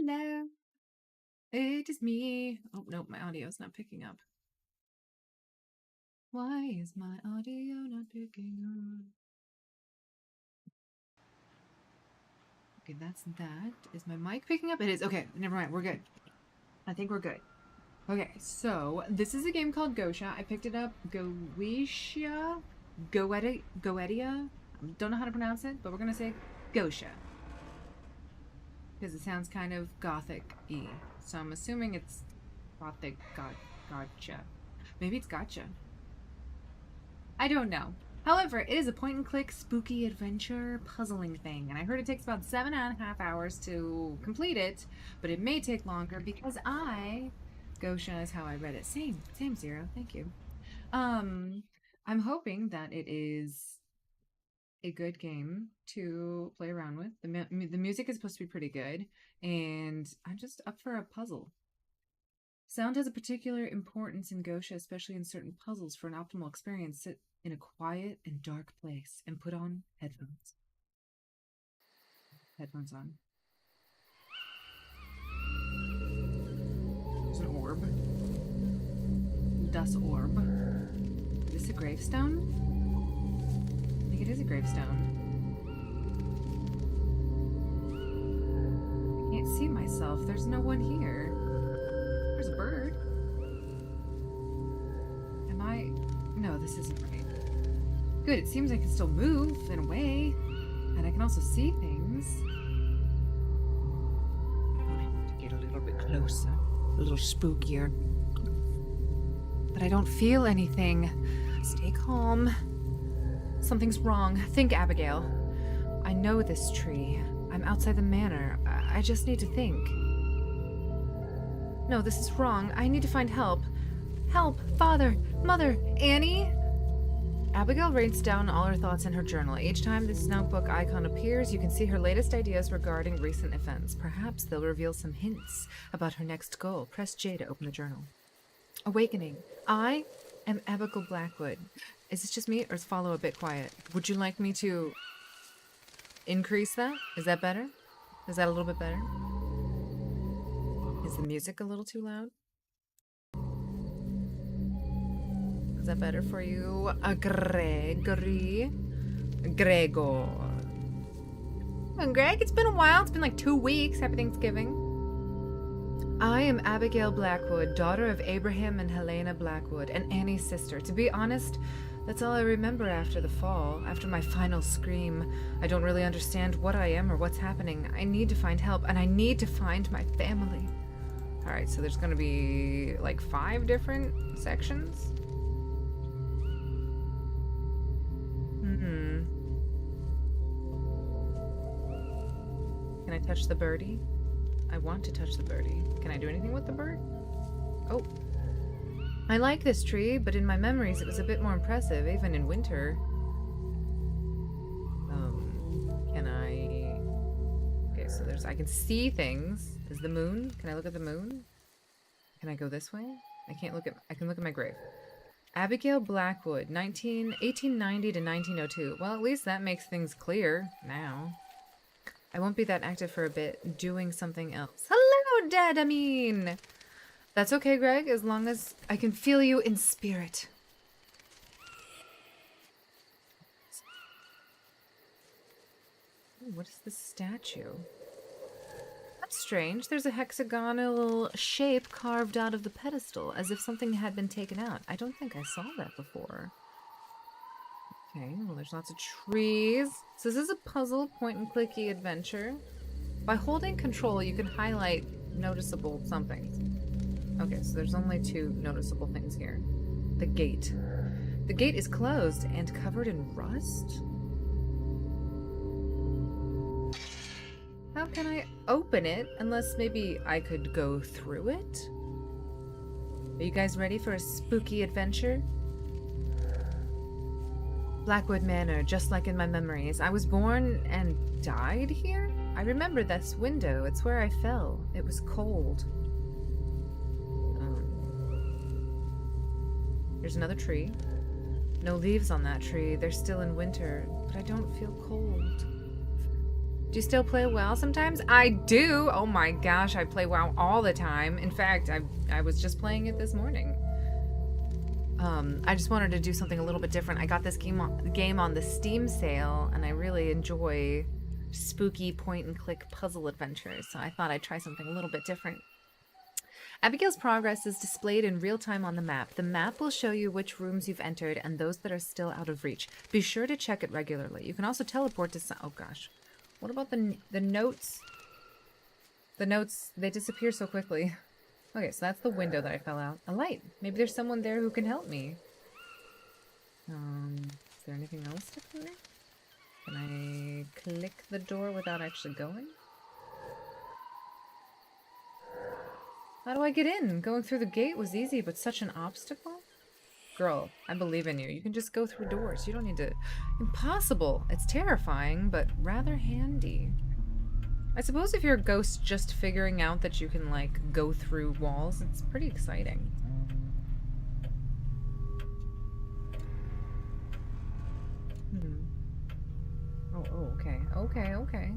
Hello, it is me. Oh, no, my audio's not picking up. Why is my audio not picking up? Okay, that's that. Is my mic picking up? It is. Okay, never mind. We're good. I think we're good. Okay, so this is a game called Goetia. I picked it up. Goetia? Goetia? Don't know how to pronounce it, but we're going to say Goetia. Because it sounds kind of gothic-y. So I'm assuming it's gothic gotcha. Maybe it's gotcha. I don't know. However, it is a point-and-click spooky adventure puzzling thing, and I heard it takes about 7.5 hours to complete it, but it may take longer because Gosha is how I read it. Same, Zero. Thank you. I'm hoping that it is a good game to play around with. The music is supposed to be pretty good, and I'm just up for a puzzle. Sound has a particular importance in Gosha, especially in certain puzzles. For an optimal experience, sit in a quiet and dark place and put on headphones. Headphones on. There's an orb. Das Orb. Is this a gravestone? I think it is a gravestone. I can't see myself. There's no one here. There's a bird. Am I... No, this isn't right. Good, it seems I can still move in a way. And I can also see things. I need to get a little bit closer. A little spookier. But I don't feel anything. Stay calm. Something's wrong. Think, Abigail. I know this tree. I'm outside the manor. I just need to think. No, this is wrong. I need to find help. Help! Father! Mother! Annie! Abigail writes down all her thoughts in her journal. Each time this notebook icon appears, you can see her latest ideas regarding recent events. Perhaps they'll reveal some hints about her next goal. Press J to open the journal. Awakening. I am Abigail Blackwood. Is this just me, or is follow a bit quiet? Would you like me to increase that? Is that better? Is that a little bit better? Is the music a little too loud? Is that better for you? Gregory? Gregor. And Greg, it's been a while. It's been like 2 weeks. Happy Thanksgiving. I am Abigail Blackwood, daughter of Abraham and Helena Blackwood, and Annie's sister. To be honest, that's all I remember after the fall, after my final scream. I don't really understand what I am or what's happening. I need to find help, and I need to find my family. Alright, so there's gonna be like 5 different sections? Can I touch the birdie? I want to touch the birdie. Can I do anything with the bird? Oh. I like this tree, but in my memories it was a bit more impressive, even in winter. Can I... Okay, so there's... I can see things. Is the moon? Can I look at the moon? Can I go this way? I can't look at... I can look at my grave. Abigail Blackwood, 1890 to 1902. Well, at least that makes things clear now. I won't be that active for a bit, doing something else. Hello, Dad, I mean! That's okay, Greg, as long as I can feel you in spirit. Ooh, what is this statue? That's strange. There's a hexagonal shape carved out of the pedestal, as if something had been taken out. I don't think I saw that before. Okay, well, there's lots of trees. So this is a puzzle point-and-clicky adventure. By holding control, you can highlight noticeable something. Okay, so there's only 2 noticeable things here. The gate. The gate is closed and covered in rust? How can I open it? Unless maybe I could go through it? Are you guys ready for a spooky adventure? Blackwood Manor, just like in my memories. I was born and died here? I remember this window. It's where I fell. It was cold. There's another tree. No leaves on that tree. They're still in winter, but I don't feel cold. Do you still play WoW sometimes? I do. Oh my gosh, I play WoW all the time. In fact, I was just playing it this morning. I just wanted to do something a little bit different. I got this game on the Steam sale, and I really enjoy spooky point-and-click puzzle adventures, so I thought I'd try something a little bit different. Abigail's progress is displayed in real time on the map. The map will show you which rooms you've entered and those that are still out of reach. Be sure to check it regularly. You can also teleport to some... Oh gosh. What about the notes? The notes, they disappear so quickly. Okay, so that's the window that I fell out. A light. Maybe there's someone there who can help me. Is there anything else down there? Can I click the door without actually going? How do I get in? Going through the gate was easy, but such an obstacle? Girl, I believe in you. You can just go through doors. You don't need to... Impossible! It's terrifying, but rather handy. I suppose if you're a ghost just figuring out that you can, like, go through walls, it's pretty exciting. Oh, okay. Okay.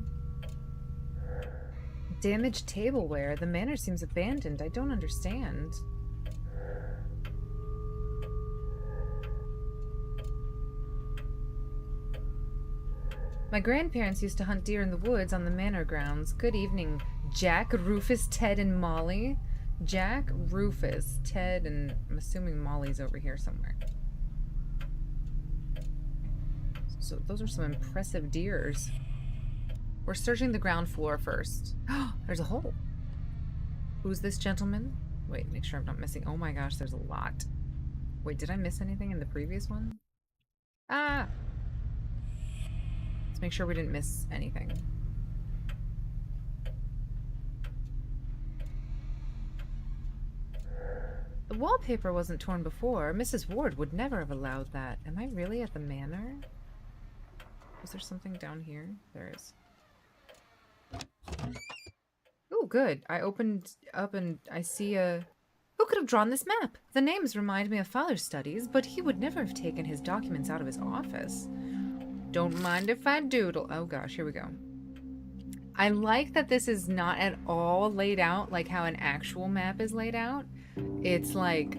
Damaged tableware. The manor seems abandoned. I don't understand. My grandparents used to hunt deer in the woods on the manor grounds. Good evening, Jack, Rufus, Ted, and Molly. Jack, Rufus, Ted, and I'm assuming Molly's over here somewhere. So those are some impressive deers. We're searching the ground floor first. There's a hole. Who's this gentleman? Wait, make sure I'm not missing. Oh my gosh, there's a lot. Wait, did I miss anything in the previous one? Ah! Let's make sure we didn't miss anything. The wallpaper wasn't torn before. Mrs. Ward would never have allowed that. Am I really at the manor? Was there something down here? There is. Oh, good. I opened up and I see a... Who could have drawn this map? The names remind me of Father's studies, but he would never have taken his documents out of his office. Don't mind if I doodle. Oh gosh, here we go. I like that this is not at all laid out like how an actual map is laid out. It's like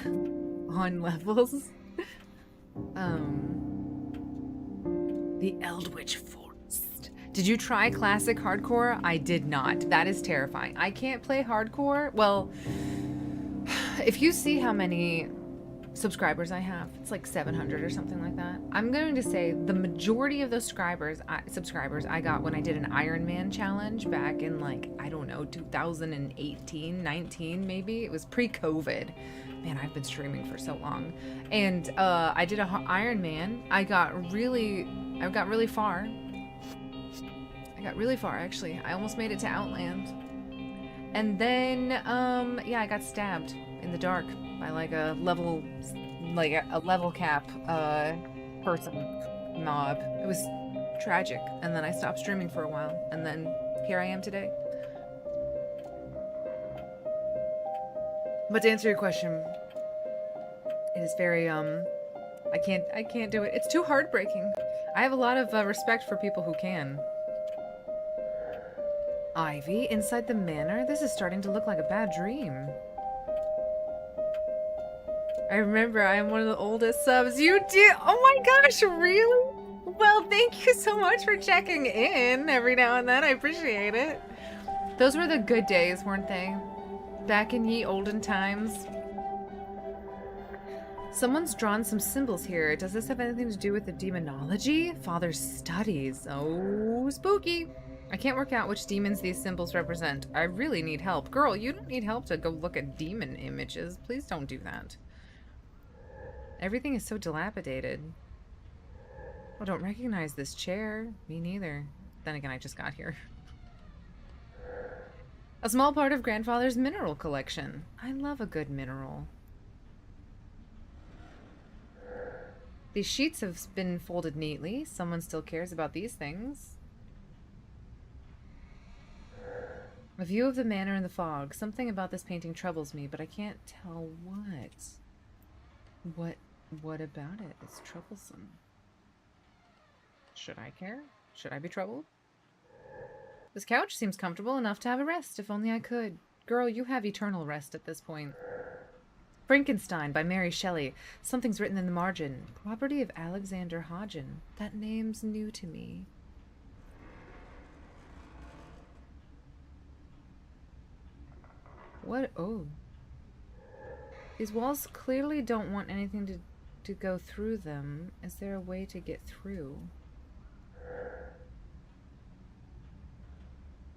on levels. The Eldwich Forest. Did you try classic hardcore? I did not. That is terrifying. I can't play hardcore. Well, if you see how many subscribers I have, it's like 700 or something like that. I'm going to say the majority of those subscribers I got when I did an Iron Man challenge back in, like, I don't know, 2018, 19 maybe. It was pre-COVID. Man, I've been streaming for so long. And I did an Iron Man. I got really far. Actually. I almost made it to Outland. And then, yeah, I got stabbed in the dark by like a level cap person mob. It was tragic. And then I stopped streaming for a while, and then here I am today. But to answer your question, it is very I can't do it. It's too heartbreaking. I have a lot of respect for people who can. Ivy inside the manor? This is starting to look like a bad dream. I remember I am one of the oldest subs. You do? Oh my gosh, really? Well, thank you so much for checking in every now and then. I appreciate it. Those were the good days, weren't they? Back in ye olden times. Someone's drawn some symbols here. Does this have anything to do with the demonology? Father's studies. Oh, spooky. I can't work out which demons these symbols represent. I really need help. Girl, you don't need help to go look at demon images. Please don't do that. Everything is so dilapidated. I don't recognize this chair. Me neither. Then again, I just got here. A small part of grandfather's mineral collection. I love a good mineral. These sheets have been folded neatly. Someone still cares about these things. A view of the manor in the fog. Something about this painting troubles me, but I can't tell what. What about it is troublesome? Should I care? Should I be troubled? This couch seems comfortable enough to have a rest, if only I could. Girl, you have eternal rest at this point. Frankenstein by Mary Shelley. Something's written in the margin. Property of Alexander Hodgin. That name's new to me. What? Oh. These walls clearly don't want anything to go through them. Is there a way to get through?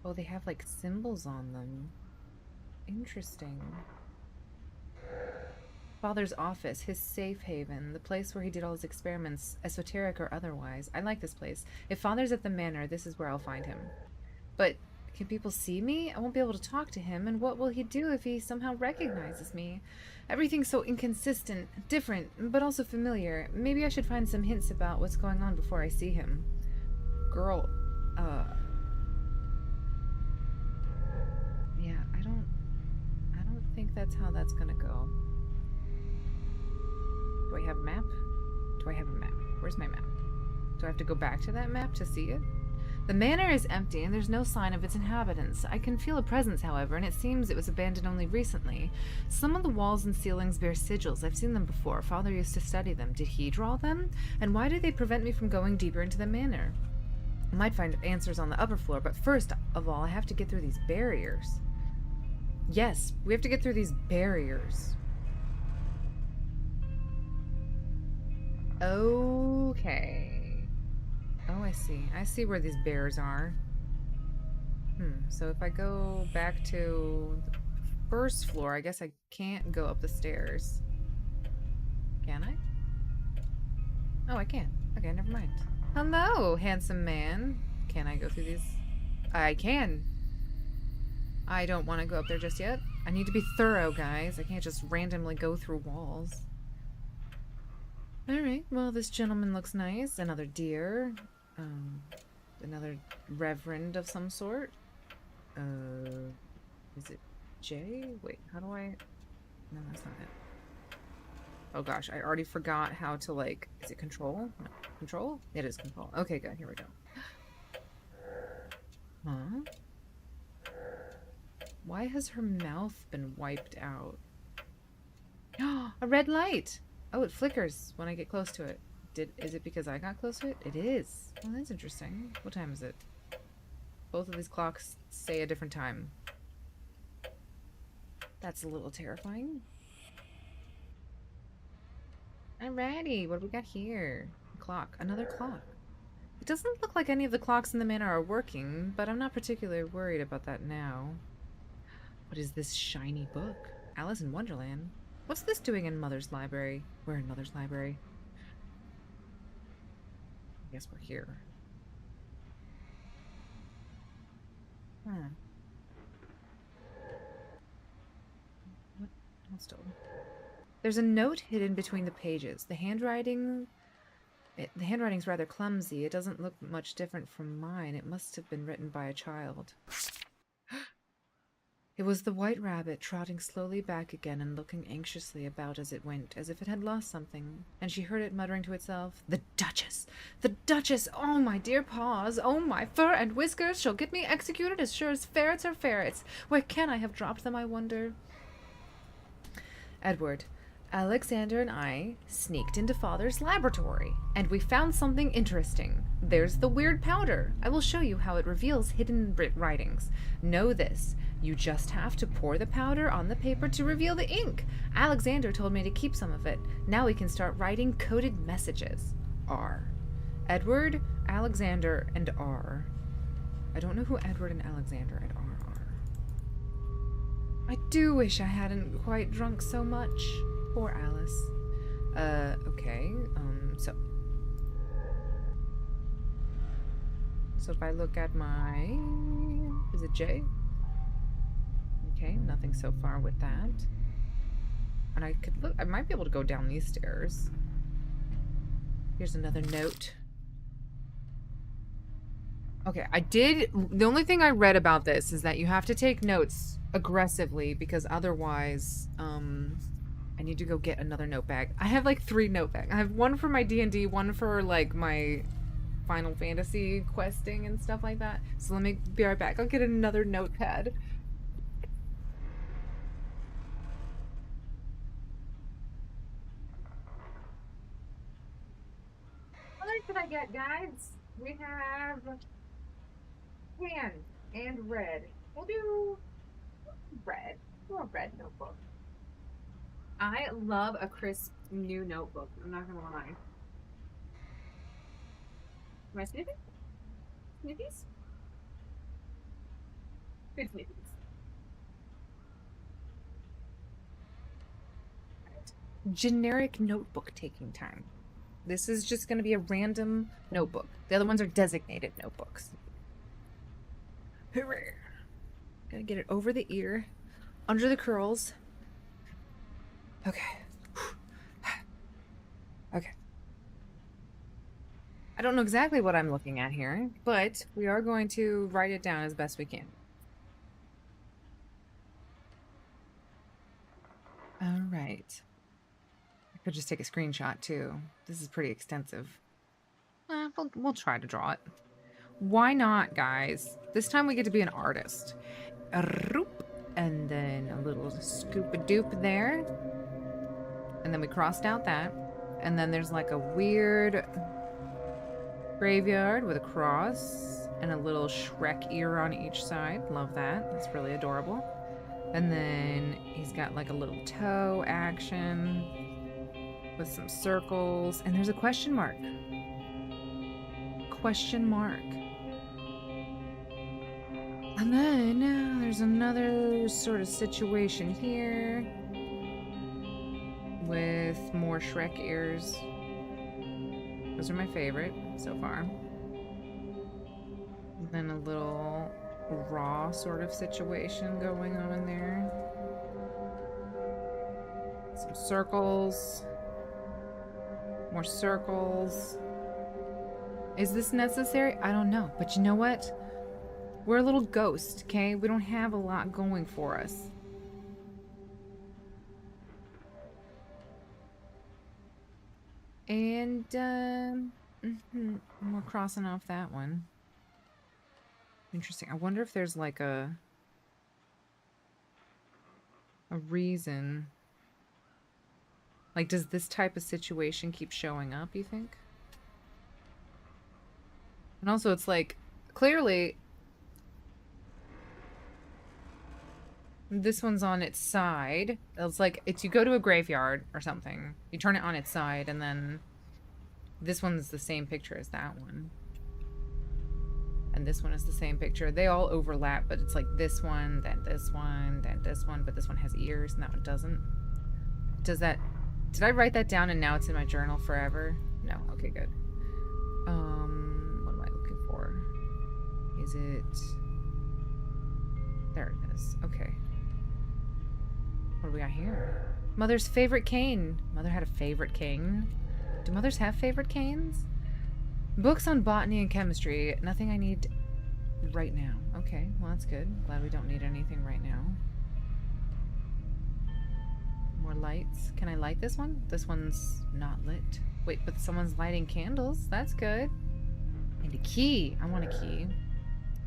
Oh, they have like symbols on them. Interesting. Father's office, his safe haven, the place where he did all his experiments, esoteric or otherwise. I like this place. If Father's at the manor, this is where I'll find him. But can people see me? I won't be able to talk to him, and what will he do if he somehow recognizes me? Everything's so inconsistent, different, but also familiar. Maybe I should find some hints about what's going on before I see him. Girl, yeah, I don't think that's how that's gonna go. Do I have a map? Do I have a map? Where's my map? Do I have to go back to that map to see it? The manor is empty and there's no sign of its inhabitants. I can feel a presence, however, and it seems it was abandoned only recently. Some of the walls and ceilings bear sigils. I've seen them before. Father used to study them. Did he draw them? And why do they prevent me from going deeper into the manor? I might find answers on the upper floor, but first of all, I have to get through these barriers. Yes, we have to get through these barriers. Okay. Oh, I see. I see where these bears are. So if I go back to the first floor, I guess I can't go up the stairs. Can I? Oh, I can. Okay, never mind. Hello, handsome man. Can I go through these? I can. I don't want to go up there just yet. I need to be thorough, guys. I can't just randomly go through walls. Alright, well, this gentleman looks nice. Another deer. Another reverend of some sort. Is it J? Wait, how do I... No, that's not it. Oh gosh, I already forgot how to, like... Is it control? No. Control? It is control. Okay, good. Here we go. Huh? Why has her mouth been wiped out? A red light! Oh, it flickers when I get close to it. Is it because I got close to it? It is. Well, that's interesting. What time is it? Both of these clocks say a different time. That's a little terrifying. Alrighty, what do we got here? Clock. Another clock. It doesn't look like any of the clocks in the manor are working, but I'm not particularly worried about that now. What is this shiny book? Alice in Wonderland. What's this doing in Mother's library? We're in Mother's library. I guess we're here. What else do? There's a note hidden between the pages. The handwriting's rather clumsy. It doesn't look much different from mine. It must have been written by a child. It was the white rabbit trotting slowly back again and looking anxiously about as it went, as if it had lost something, and she heard it muttering to itself, "The Duchess! The Duchess! Oh, my dear paws! Oh, my fur and whiskers shall get me executed as sure as ferrets are ferrets! Where can I have dropped them, I wonder?" Edward, Alexander and I sneaked into Father's laboratory, and we found something interesting. There's the weird powder. I will show you how it reveals hidden writings. Know this. You just have to pour the powder on the paper to reveal the ink. Alexander told me to keep some of it. Now we can start writing coded messages. R. Edward, Alexander, and R. I don't know who Edward and Alexander and R are. I do wish I hadn't quite drunk so much. Poor Alice. Okay, So if I look at my... Is it J? Okay, nothing so far with that. And I could look... I might be able to go down these stairs. Here's another note. Okay, the only thing I read about this is that you have to take notes aggressively because otherwise, I need to go get another note bag. I have like 3 note bags. I have one for my D&D, one for like my Final Fantasy questing and stuff like that. So let me be right back. I'll get another notepad. What did I get, guys? We have tan and red. We'll do red. Do a red notebook. I love a crisp new notebook. I'm not gonna lie. Am I sniffing? Sniffies? Good sniffies. Generic notebook taking time. This is just going to be a random notebook. The other ones are designated notebooks. Hooray. Gotta get it over the ear, under the curls. Okay. Okay. I don't know exactly what I'm looking at here, but we are going to write it down as best we can. All right. I could just take a screenshot too. This is pretty extensive. We'll try to draw it. Why not, guys? This time we get to be an artist. And then a little scoop-a-doop there. And then we crossed out that. And then there's like a weird graveyard with a cross and a little Shrek ear on each side. Love that. That's really adorable. And then he's got like a little toe action with some circles. And there's a question mark. Question mark. And then there's another sort of situation here with more Shrek ears. Those are my favorite so far. And then a little raw sort of situation going on there. Some circles. More circles. Is this necessary? I don't know. But you know what? We're a little ghost, okay? We don't have a lot going for us. And, we're crossing off that one. Interesting. I wonder if there's like a reason. Like, does this type of situation keep showing up, you think? And also, it's like, clearly, this one's on its side. It's like, you go to a graveyard or something, you turn it on its side, and then this one's the same picture as that one. And this one is the same picture. They all overlap, but it's like this one, then this one, then this one, but this one has ears and that one doesn't. Does that... Did I write that down and now it's in my journal forever? No. Okay, good. What am I looking for? Is it... There it is. Okay. What do we got here? Mother's favorite cane. Mother had a favorite cane. Do mothers have favorite canes? Books on botany and chemistry. Nothing I need right now. Okay, well that's good. Glad we don't need anything right now. More lights. Can I light this one? This one's not lit. Wait, but someone's lighting candles. That's good. And a key. I want a key.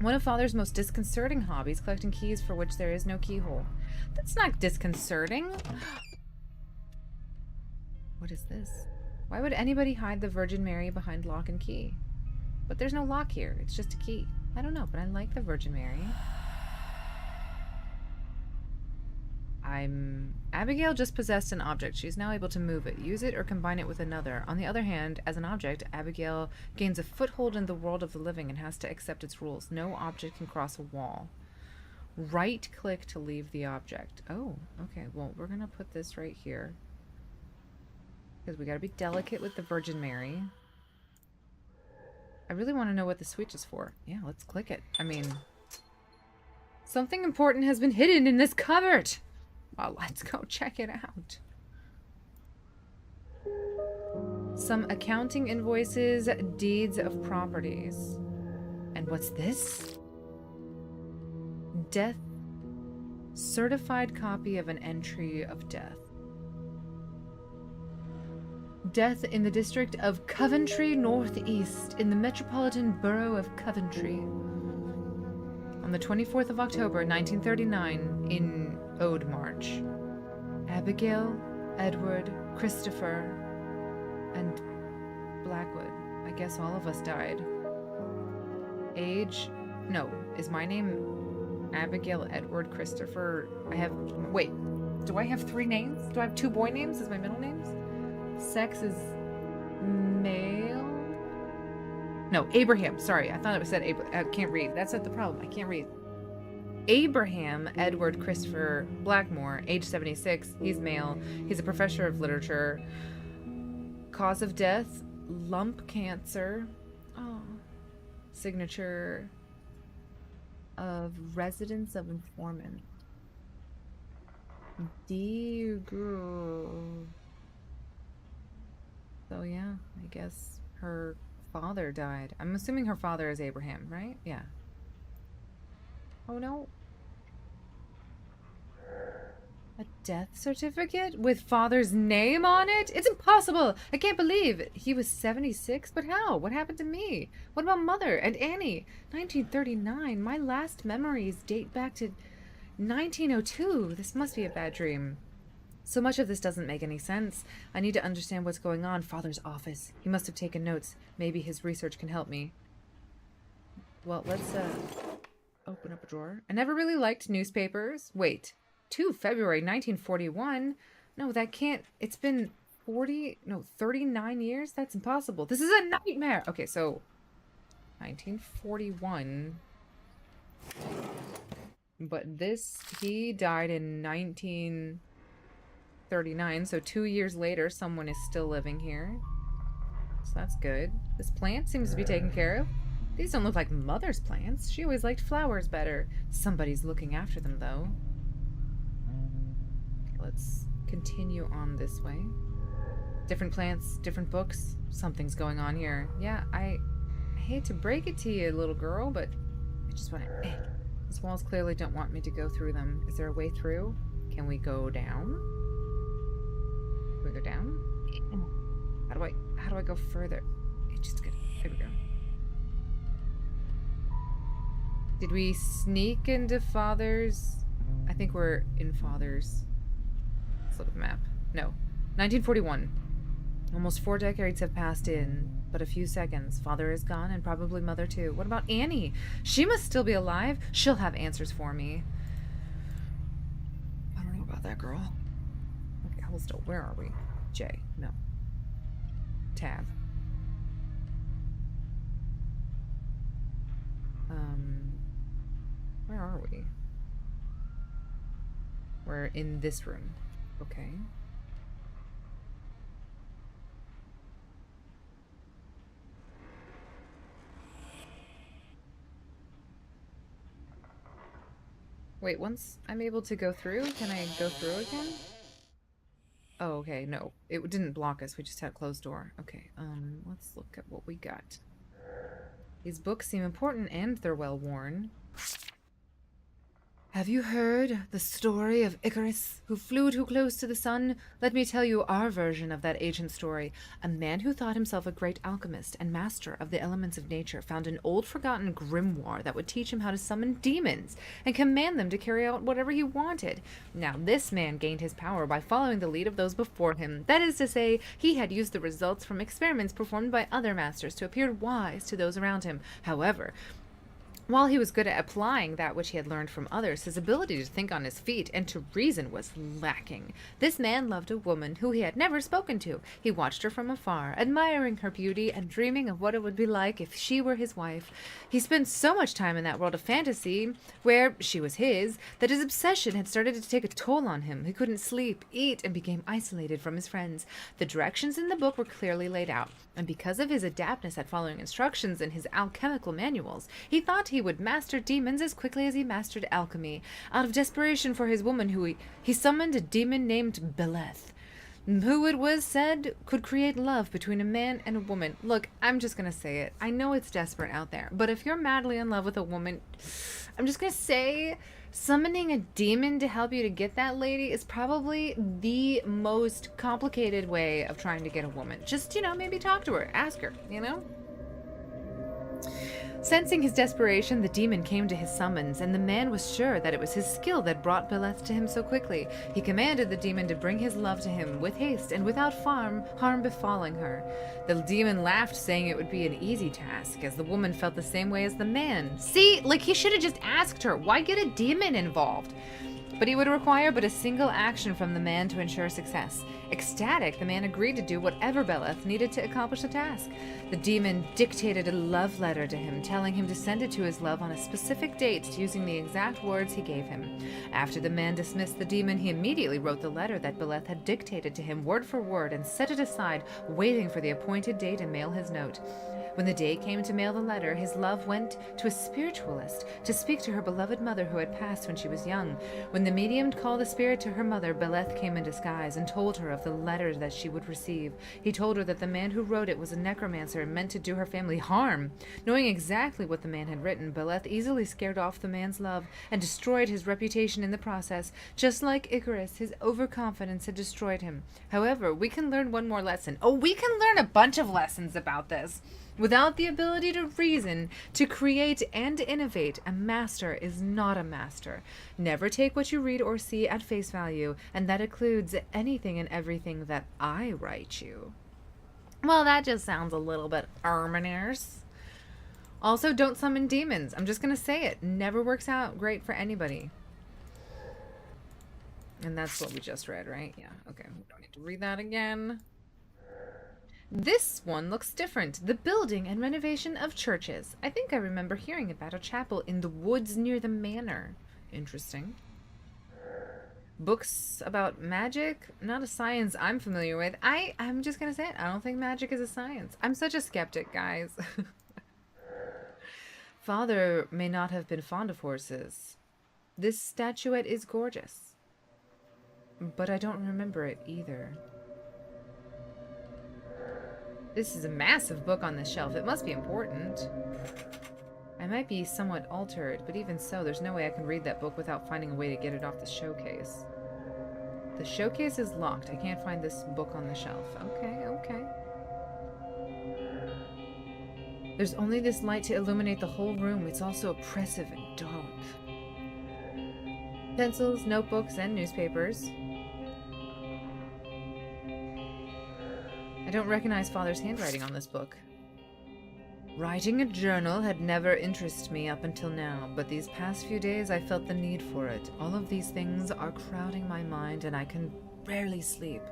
One of Father's most disconcerting hobbies, collecting keys for which there is no keyhole. That's not disconcerting. What is this? Why would anybody hide the Virgin Mary behind lock and key? But there's no lock here. It's just a key. I don't know, but I like the Virgin Mary. Abigail just possessed an object. She's now able to move it, use it, or combine it with another. On the other hand, as an object, Abigail gains a foothold in the world of the living and has to accept its rules. No object can cross a wall. Right-click to leave the object. Oh, okay. Well, we're going to put this right here. Because we got to be delicate with the Virgin Mary. I really want to know what the switch is for. Yeah, let's click it. I mean, something important has been hidden in this cupboard. Well, let's go check it out. Some accounting invoices, deeds of properties. And what's this? Death. Certified copy of an entry of death. death in the district of Coventry Northeast in the Metropolitan Borough of Coventry on the 24th of October, 1939 in Ode March. Abigail, Edward, Christopher, and Blackwood. I guess all of us died. Age? No. Is my name Abigail, Edward, Christopher? Wait. Do I have 3 names? Do I have 2 boy names as my middle names? Sex is male? No, Abraham. Sorry, I thought it said Abraham. I can't read. That's not the problem. I can't read. Abraham Edward Christopher Blackmore, age 76. He's male. He's a professor of literature. Cause of death, lump cancer. Oh. Signature of residence of informant. Dear girl. So yeah, I guess her father died. I'm assuming her father is Abraham, right? Yeah. Oh no. A death certificate with father's name on it? It's impossible! I can't believe it. He was 76? But how? What happened to me? What about mother and Annie? 1939. My last memories date back to 1902. This must be a bad dream. So much of this doesn't make any sense. I need to understand what's going on. Father's office. He must have taken notes. Maybe his research can help me. Well, let's open up a drawer. I never really liked newspapers. Wait. 2 February 1941? No, that can't. It's been 39 years? That's impossible. This is a nightmare. Okay, so 1941. But he died in 1939, so 2 years later, someone is still living here. So that's good. This plant seems to be taken care of. These don't look like mother's plants. She always liked flowers better. Somebody's looking after them, though. Let's continue on this way. Different plants, different books. Something's going on here. Yeah, I hate to break it to you, little girl, but I just want to... These walls clearly don't want me to go through them. Is there a way through? Can we go down? Can we go down? How do I go further? There we go. Did we sneak into Father's? I think we're in Father's. Let's look at the map. No. 1941. Almost 4 decades have passed in, but a few seconds. Father is gone, and probably mother too. What about Annie? She must still be alive. She'll have answers for me. I don't know about that girl. Okay, hold still. Where are we? J. No. Tab. Where are we? We're in this room. Okay. Wait, once I'm able to go through, can I go through again? Oh, okay, no. It didn't block us, we just had a closed door. Okay, let's look at what we got. These books seem important and they're well worn. Have you heard the story of Icarus, who flew too close to the sun? Let me tell you our version of that ancient story. A man who thought himself a great alchemist and master of the elements of nature found an old forgotten grimoire that would teach him how to summon demons and command them to carry out whatever he wanted. Now, this man gained his power by following the lead of those before him. That is to say, he had used the results from experiments performed by other masters to appear wise to those around him. However, while he was good at applying that which he had learned from others, his ability to think on his feet and to reason was lacking. This man loved a woman who he had never spoken to. He watched her from afar, admiring her beauty and dreaming of what it would be like if she were his wife. He spent so much time in that world of fantasy, where she was his, that his obsession had started to take a toll on him. He couldn't sleep, eat, and became isolated from his friends. The directions in the book were clearly laid out, and because of his adeptness at following instructions in his alchemical manuals, he thought he would master demons as quickly as he mastered alchemy. Out of desperation for his woman, he summoned a demon named Beleth, who it was said could create love between a man and a woman. Look, I'm just gonna say it. I know it's desperate out there, but if you're madly in love with a woman, I'm just gonna say summoning a demon to help you to get that lady is probably the most complicated way of trying to get a woman. Just, maybe talk to her, ask her, Sensing his desperation, the demon came to his summons, and the man was sure that it was his skill that brought Beleth to him so quickly. He commanded the demon to bring his love to him with haste and without harm befalling her. The demon laughed, saying it would be an easy task, as the woman felt the same way as the man. See, he should have just asked her. Why get a demon involved? But he would require but a single action from the man to ensure success. Ecstatic, the man agreed to do whatever Beleth needed to accomplish the task. The demon dictated a love letter to him, telling him to send it to his love on a specific date using the exact words he gave him. After the man dismissed the demon, he immediately wrote the letter that Beleth had dictated to him word for word and set it aside, waiting for the appointed day to mail his note. When the day came to mail the letter, his love went to a spiritualist to speak to her beloved mother who had passed when she was young. When the medium called the spirit to her mother, Beleth came in disguise and told her of the letter that she would receive. He told her that the man who wrote it was a necromancer and meant to do her family harm. Knowing exactly what the man had written, Beleth easily scared off the man's love and destroyed his reputation in the process. Just like Icarus, his overconfidence had destroyed him. However, we can learn one more lesson. Oh, we can learn a bunch of lessons about this. Without the ability to reason, to create and innovate, a master is not a master. Never take what you read or see at face value, and that includes anything and everything that I write you. Well, that just sounds a little bit ominous. Also, don't summon demons. I'm just going to say it. Never works out great for anybody. And that's what we just read, right? Yeah, okay. We don't need to read that again. This one looks different. The building and renovation of churches. I think I remember hearing about a chapel in the woods near the manor. Interesting. Books about magic? Not a science I'm familiar with. I'm just gonna say it. I don't think magic is a science. I'm such a skeptic, guys. Father may not have been fond of horses. This statuette is gorgeous. But I don't remember it either. This is a massive book on this shelf. It must be important. I might be somewhat altered, but even so, there's no way I can read that book without finding a way to get it off the showcase. The showcase is locked. I can't find this book on the shelf. Okay. There's only this light to illuminate the whole room. It's also oppressive and dark. Pencils, notebooks, and newspapers. I don't recognize Father's handwriting on this book. Writing a journal had never interested me up until now, but these past few days I felt the need for it. All of these things are crowding my mind, and I can rarely sleep.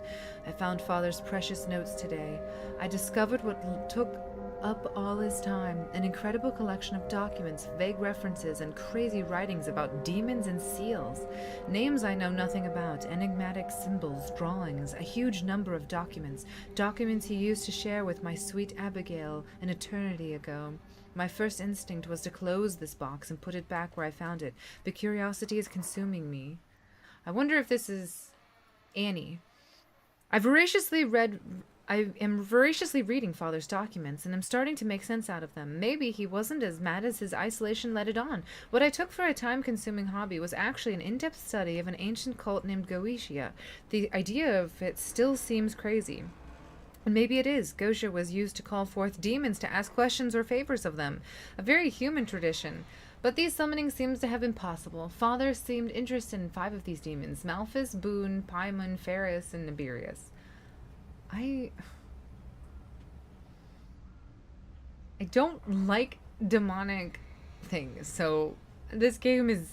I found Father's precious notes today. I discovered what took up all his time, an incredible collection of documents, vague references, and crazy writings about demons and seals. Names I know nothing about, enigmatic symbols, drawings, a huge number of documents he used to share with my sweet Abigail an eternity ago. My first instinct was to close this box and put it back where I found it, but curiosity is consuming me. I wonder if this is Annie. I am voraciously reading Father's documents, and I'm starting to make sense out of them. Maybe he wasn't as mad as his isolation let it on. What I took for a time-consuming hobby was actually an in-depth study of an ancient cult named Goetia. The idea of it still seems crazy. And maybe it is. Goetia was used to call forth demons to ask questions or favors of them. A very human tradition. But these summonings seems to have been possible. Father seemed interested in 5 of these demons: Malphus, Boone, Paimon, Ferris, and Nibirius. I don't like demonic things, so this game is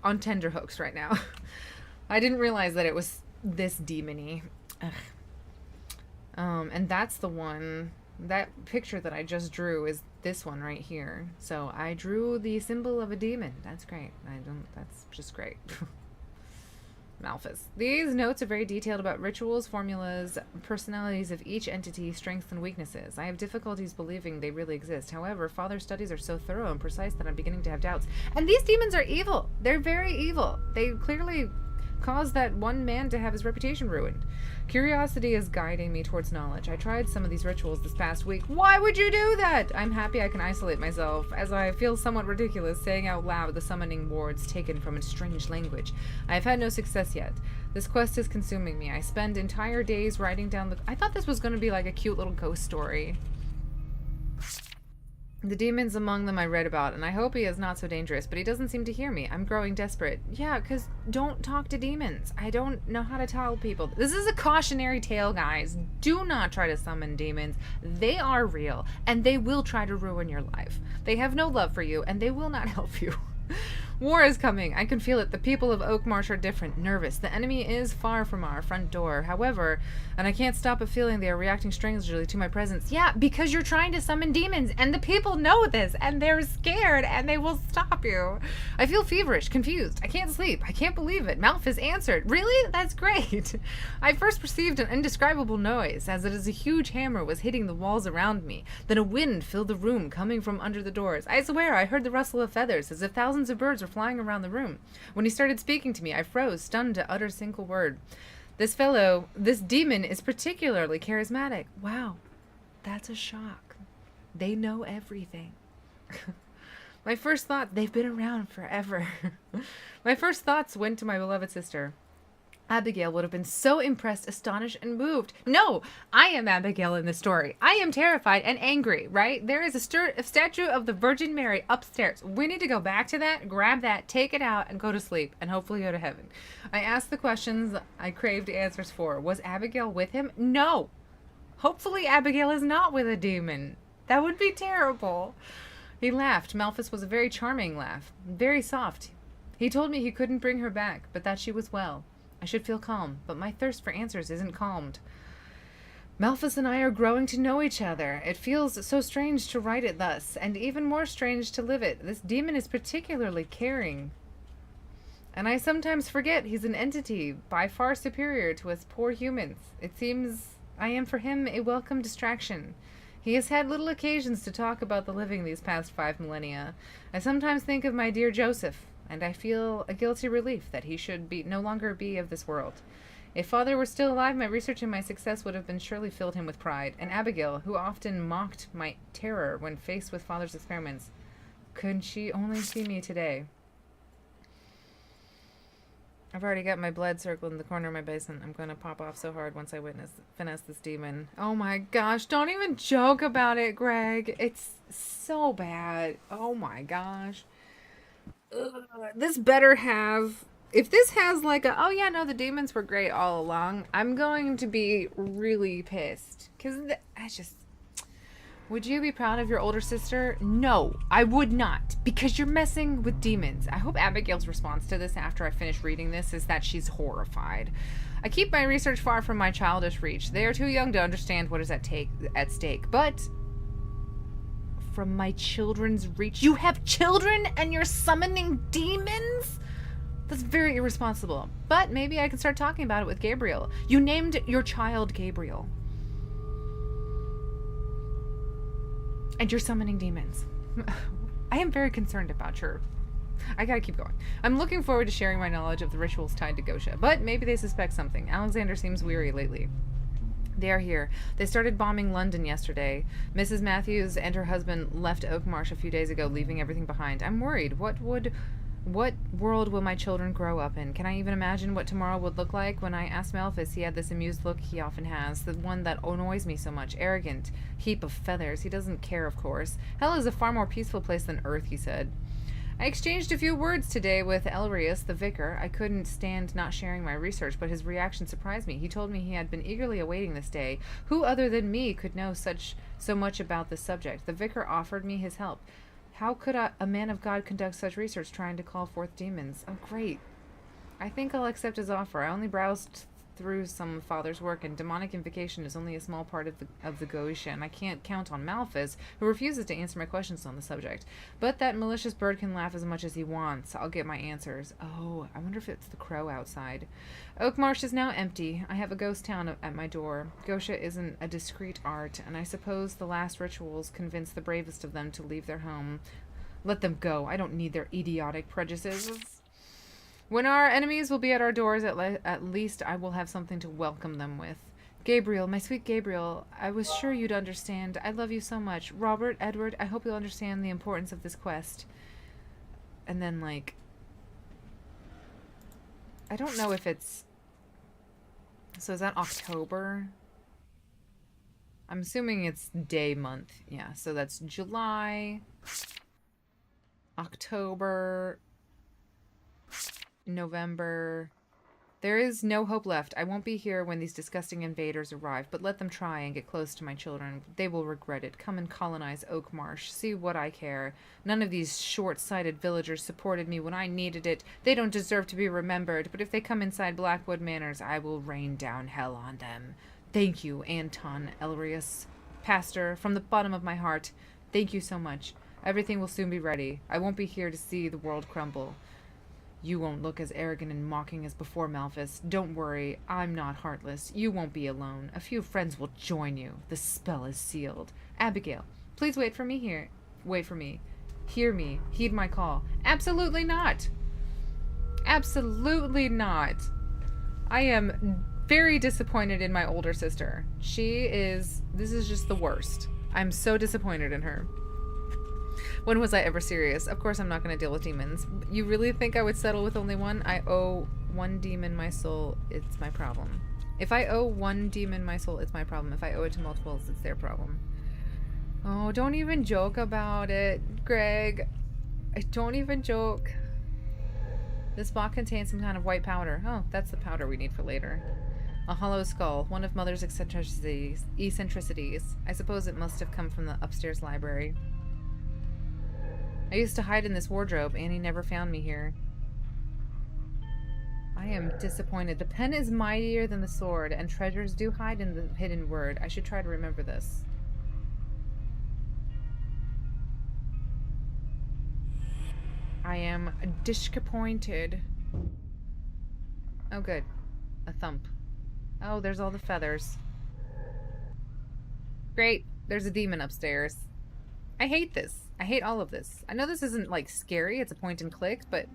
on tenterhooks right now. I didn't realize that it was this demony. And that's the one. That picture that I just drew is this one right here. So I drew the symbol of a demon. That's great. That's just great. Malphus. These notes are very detailed about rituals, formulas, personalities of each entity, strengths and weaknesses. I have difficulties believing they really exist. However, Father's studies are so thorough and precise that I'm beginning to have doubts. And these demons are evil. They're very evil. They clearly caused that one man to have his reputation ruined. Curiosity is guiding me towards knowledge. I tried some of these rituals this past week. Why would you do that? I'm happy I can isolate myself, as I feel somewhat ridiculous saying out loud the summoning words taken from a strange language. I have had no success yet. This quest is consuming me. I spend entire days writing down the... I thought this was going to be like a cute little ghost story. The demons among them I read about, and I hope he is not so dangerous, but he doesn't seem to hear me. I'm growing desperate. Yeah, because don't talk to demons. I don't know how to tell people. This is a cautionary tale, guys. Do not try to summon demons. They are real, and they will try to ruin your life. They have no love for you, and they will not help you. War is coming. I can feel it. The people of Oakmarsh are different, nervous. The enemy is far from our front door. However, and I can't stop but feeling they are reacting strangely to my presence. Yeah, because you're trying to summon demons, and the people know this, and they're scared, and they will stop you. I feel feverish, confused. I can't sleep. I can't believe it. Malphus answered. Really? That's great. I first perceived an indescribable noise, as it is a huge hammer was hitting the walls around me. Then a wind filled the room, coming from under the doors. I swear I heard the rustle of feathers, as if thousands of birds were flying around the room. When he started speaking to me, I froze, stunned to utter a single word. This demon is particularly charismatic. Wow, that's a shock. They know everything. My first thought, they've been around forever. My first thoughts went to my beloved sister. Abigail would have been so impressed, astonished, and moved. No, I am Abigail in this story. I am terrified and angry, right? There is a statue of the Virgin Mary upstairs. We need to go back to that, grab that, take it out, and go to sleep, and hopefully go to heaven. I asked the questions I craved answers for. Was Abigail with him? No. Hopefully Abigail is not with a demon. That would be terrible. He laughed. Malphus was a very charming laugh. Very soft. He told me he couldn't bring her back, but that she was well. I should feel calm, but my thirst for answers isn't calmed. Malphus and I are growing to know each other. It feels so strange to write it thus, and even more strange to live it. This demon is particularly caring. And I sometimes forget he's an entity by far superior to us poor humans. It seems I am for him a welcome distraction. He has had little occasions to talk about the living these past 5 millennia. I sometimes think of my dear Joseph, and I feel a guilty relief that he should no longer be of this world. If Father were still alive, my research and my success would have been surely filled him with pride. And Abigail, who often mocked my terror when faced with Father's experiments, could she only see me today? I've already got my blood circled in the corner of my basement. I'm going to pop off so hard once I finesse this demon. Oh my gosh, don't even joke about it, Greg. It's so bad. Oh my gosh. Ugh, this better have... If this has like a, oh yeah, no, the demons were great all along, I'm going to be really pissed. Because I just... Would you be proud of your older sister? No, I would not. Because you're messing with demons. I hope Abigail's response to this after I finish reading this is that she's horrified. I keep my research far from my childish reach. They are too young to understand what is at stake. But... from my children's reach. You have children and you're summoning demons? That's very irresponsible. But maybe I can start talking about it with Gabriel. You named your child Gabriel. And you're summoning demons. I am very concerned about your... I gotta keep going. I'm looking forward to sharing my knowledge of the rituals tied to Goetia, but maybe they suspect something. Alexander seems weary lately. They are here. They started bombing London yesterday. Mrs. Matthews and her husband left Oakmarsh a few days ago, leaving everything behind. I'm worried. What world will my children grow up in? Can I even imagine what tomorrow would look like? When I asked Malphus, he had this amused look he often has, the one that annoys me so much. Arrogant heap of feathers. He doesn't care, of course. Hell is a far more peaceful place than Earth, he said. I exchanged a few words today with Elrius, the vicar. I couldn't stand not sharing my research, but his reaction surprised me. He told me he had been eagerly awaiting this day. Who other than me could know so much about this subject? The vicar offered me his help. How could a man of God conduct such research trying to call forth demons? Oh, great. I think I'll accept his offer. I only browsed through some of Father's work, and demonic invocation is only a small part of the Goetia, and I can't count on Malphus, who refuses to answer my questions on the subject. But that malicious bird can laugh as much as he wants. I'll get my answers. Oh, I wonder if it's the crow outside. Oakmarsh is now empty. I have a ghost town at my door. Goetia isn't a discreet art, and I suppose the last rituals convince the bravest of them to leave their home. Let them go. I don't need their idiotic prejudices. When our enemies will be at our doors, at least I will have something to welcome them with. Gabriel, my sweet Gabriel, I was sure you'd understand. I love you so much. Robert, Edward, I hope you'll understand the importance of this quest. And then, like, I don't know if it's... So is that October? I'm assuming it's day month. Yeah, so that's July, October, November. There is no hope left. I won't be here when these disgusting invaders arrive, but let them try and get close to my children. They will regret it. Come and colonize Oak Marsh. See what I care. None of these short-sighted villagers supported me when I needed it. They don't deserve to be remembered, but if they come inside Blackwood Manors, I will rain down hell on them. Thank you, Anton Elrius. Pastor, from the bottom of my heart, thank you so much. Everything will soon be ready. I won't be here to see the world crumble. You won't look as arrogant and mocking as before, Malphus. Don't worry, I'm not heartless. You won't be alone. A few friends will join you. The spell is sealed. Abigail, please wait for me here. Wait for me. Hear me. Heed my call. Absolutely not. Absolutely not. I am very disappointed in my older sister. This is just the worst. I'm so disappointed in her. When was I ever serious? Of course I'm not going to deal with demons. You really think I would settle with only one? I owe one demon my soul. It's my problem. If I owe one demon my soul, it's my problem. If I owe it to multiples, it's their problem. Oh, don't even joke about it, Greg. Don't even joke. This box contains some kind of white powder. Oh, that's the powder we need for later. A hollow skull, one of Mother's eccentricities. I suppose it must have come from the upstairs library. I used to hide in this wardrobe. Annie never found me here. I am disappointed. The pen is mightier than the sword, and treasures do hide in the hidden word. I should try to remember this. I am disappointed. Oh, good. A thump. Oh, there's all the feathers. Great. There's a demon upstairs. I hate this. I hate all of this. I know this isn't, like, scary. It's a point and click, but...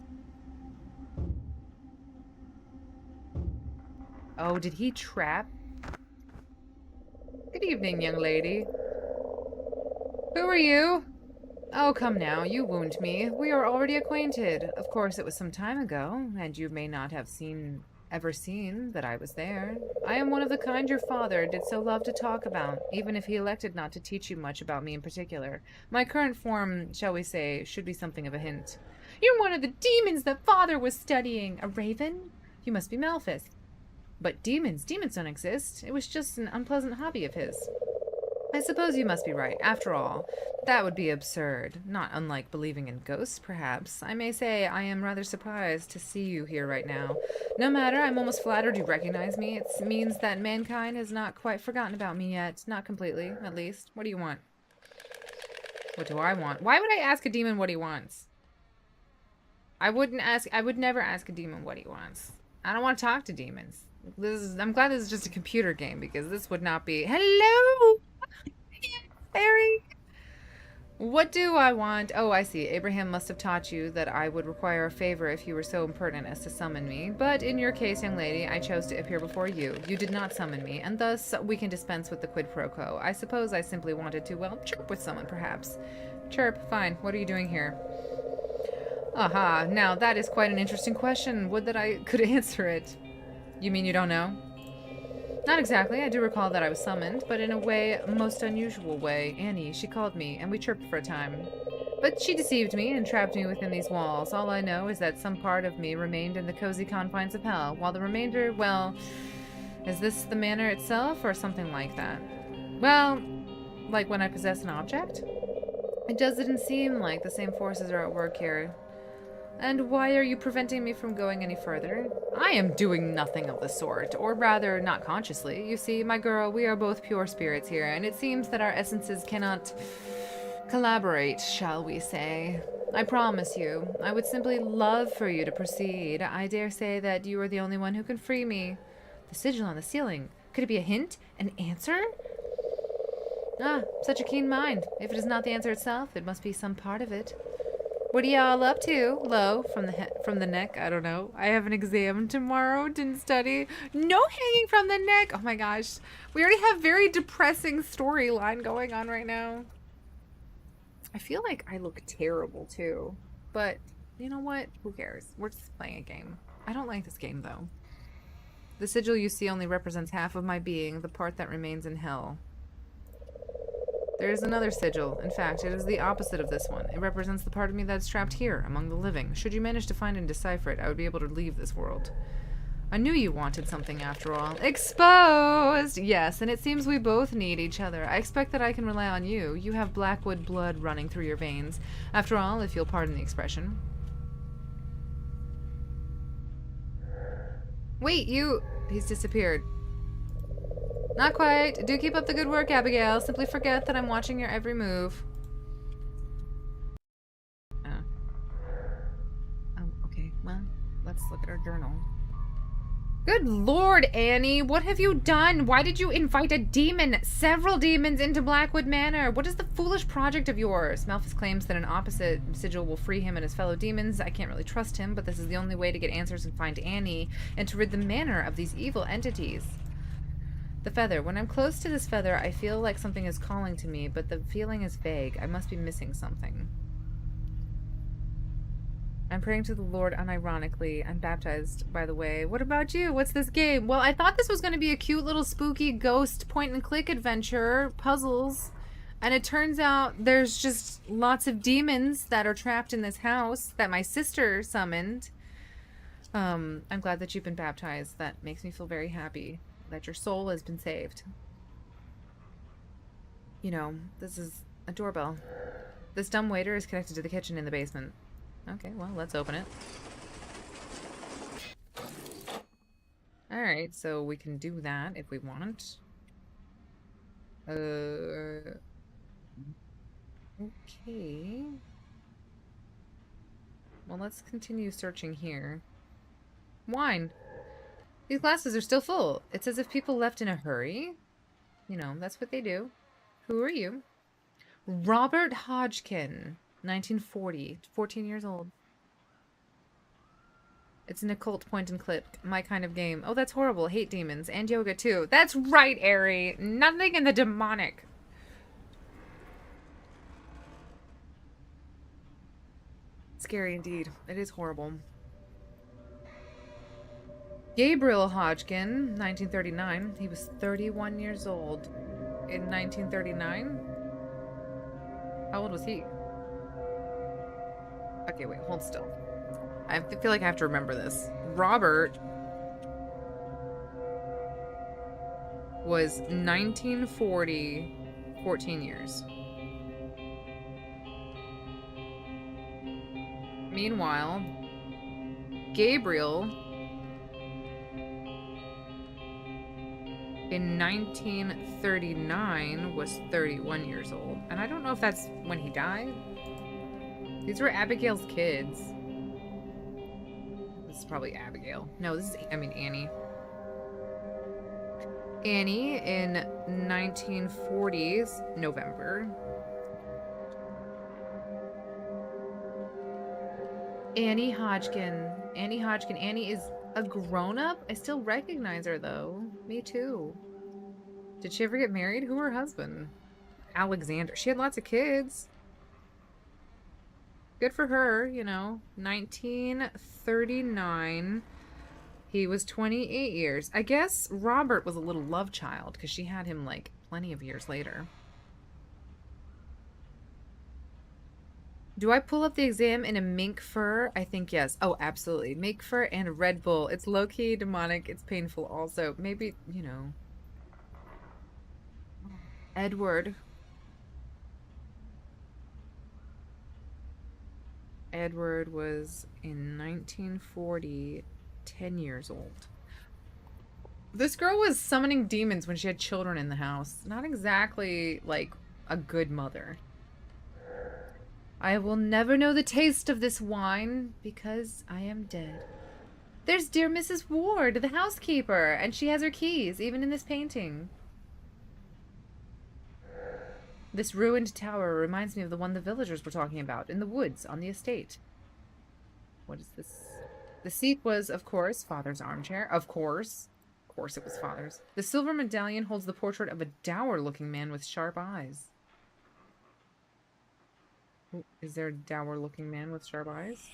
Oh, did he trap? Good evening, young lady. Who are you? Oh, come now. You wound me. We are already acquainted. Of course, it was some time ago, and you may not have ever seen that I was there. I am one of the kind your father did so love to talk about, even if he elected not to teach you much about me in particular. My current form, shall we say, should be something of a hint. You're one of the demons that father was studying. A raven? You must be Malphus. But demons don't exist. It was just an unpleasant hobby of his. I suppose you must be right. After all, that would be absurd. Not unlike believing in ghosts, perhaps. I may say I am rather surprised to see you here right now. No matter, I'm almost flattered you recognize me. It means that mankind has not quite forgotten about me yet. Not completely, at least. What do you want? What do I want? Why would I ask a demon what he wants? I would never ask a demon what he wants. I don't want to talk to demons. I'm glad this is just a computer game, because this would not be... Hello! Fairy! What do I want? Oh, I see. Abraham must have taught you that I would require a favor if you were so impertinent as to summon me. But in your case, young lady, I chose to appear before you. You did not summon me, and thus we can dispense with the quid pro quo. I suppose I simply wanted to, well, chirp with someone, perhaps. Chirp, fine. What are you doing here? Aha, now that is quite an interesting question. Would that I could answer it. You mean you don't know? Not exactly. I do recall that I was summoned, but in a most unusual way. Annie, she called me, and we chirped for a time. But she deceived me and trapped me within these walls. All I know is that some part of me remained in the cozy confines of hell, while the remainder, well, is this the manor itself, or something like that? Well, like when I possess an object? It doesn't seem like the same forces are at work here. And why are you preventing me from going any further? I am doing nothing of the sort, or rather, not consciously. You see, my girl, we are both pure spirits here, and it seems that our essences cannot collaborate, shall we say. I promise you, I would simply love for you to proceed. I dare say that you are the only one who can free me. The sigil on the ceiling. Could it be a hint? An answer? Ah, such a keen mind. If it is not the answer itself, it must be some part of it. What are y'all up to? Low from the neck. I don't know. I have an exam tomorrow. Didn't study. No hanging from the neck. Oh my gosh, we already have very depressing storyline going on right now. I feel like I look terrible too, but you know what? Who cares? We're just playing a game. I don't like this game though. The sigil you see only represents half of my being, the part that remains in hell. There is another sigil. In fact, it is the opposite of this one. It represents the part of me that is trapped here, among the living. Should you manage to find and decipher it, I would be able to leave this world. I knew you wanted something after all. Exposed! Yes, and it seems we both need each other. I expect that I can rely on you. You have Blackwood blood running through your veins. After all, if you'll pardon the expression. Wait, you... He's disappeared. Not quite. Do keep up the good work, Abigail. Simply forget that I'm watching your every move. Oh, okay. Well, let's look at our journal. Good Lord, Annie. What have you done? Why did you invite a demon, several demons, into Blackwood Manor? What is the foolish project of yours? Malphus claims that an opposite sigil will free him and his fellow demons. I can't really trust him, but this is the only way to get answers and find Annie and to rid the manor of these evil entities. The feather. When I'm close to this feather, I feel like something is calling to me, but the feeling is vague. I must be missing something. I'm praying to the Lord unironically. I'm baptized, by the way. What about you? What's this game? Well, I thought this was going to be a cute little spooky ghost point-and-click adventure, puzzles, and it turns out there's just lots of demons that are trapped in this house that my sister summoned. I'm glad that you've been baptized. That makes me feel very happy. That your soul has been saved. You know, this is a doorbell. This dumb waiter is connected to the kitchen in the basement. Okay, well, let's open it. Alright, so we can do that if we want. Okay. Well, let's continue searching here. Wine! These glasses are still full. It's as if people left in a hurry. You know, that's what they do. Who are you? Robert Hodgkin, 1940, 14 years old. It's an occult point and click, my kind of game. Oh, that's horrible. Hate demons and yoga too. That's right, Ari. Nothing in the demonic. Scary indeed. It is horrible. Gabriel Hodgkin, 1939. He was 31 years old in 1939. How old was he? Okay, wait, hold still. I feel like I have to remember this. Robert was 1940, 14 years. Meanwhile, Gabriel in 1939 was 31 years old. And I don't know if that's when he died. These were Abigail's kids. This is probably Abigail. No, this is, I mean, Annie. Annie in 1940s, November. Annie Hodgkin. Annie Hodgkin. Annie is a grown-up? I still recognize her, though. Me too. Did she ever get married? Who her husband? Alexander. She had lots of kids. Good for her, you know. 1939. He was 28 years. I guess Robert was a little love child because she had him, like, plenty of years later. Do I pull up the exam in a mink fur? I think yes. Oh, absolutely. Mink fur and a Red Bull. It's low-key demonic. It's painful also. Maybe, you know. Edward. Edward was in 1940, 10 years old. This girl was summoning demons when she had children in the house. Not exactly, like, a good mother. I will never know the taste of this wine because I am dead. There's dear Mrs. Ward, the housekeeper, and she has her keys, even in this painting. This ruined tower reminds me of the one the villagers were talking about in the woods on the estate. What is this? The seat was, of course, Father's armchair. Of course. Of course it was Father's. The silver medallion holds the portrait of a dour-looking man with sharp eyes. Oh, is there a dour-looking man with sharp eyes?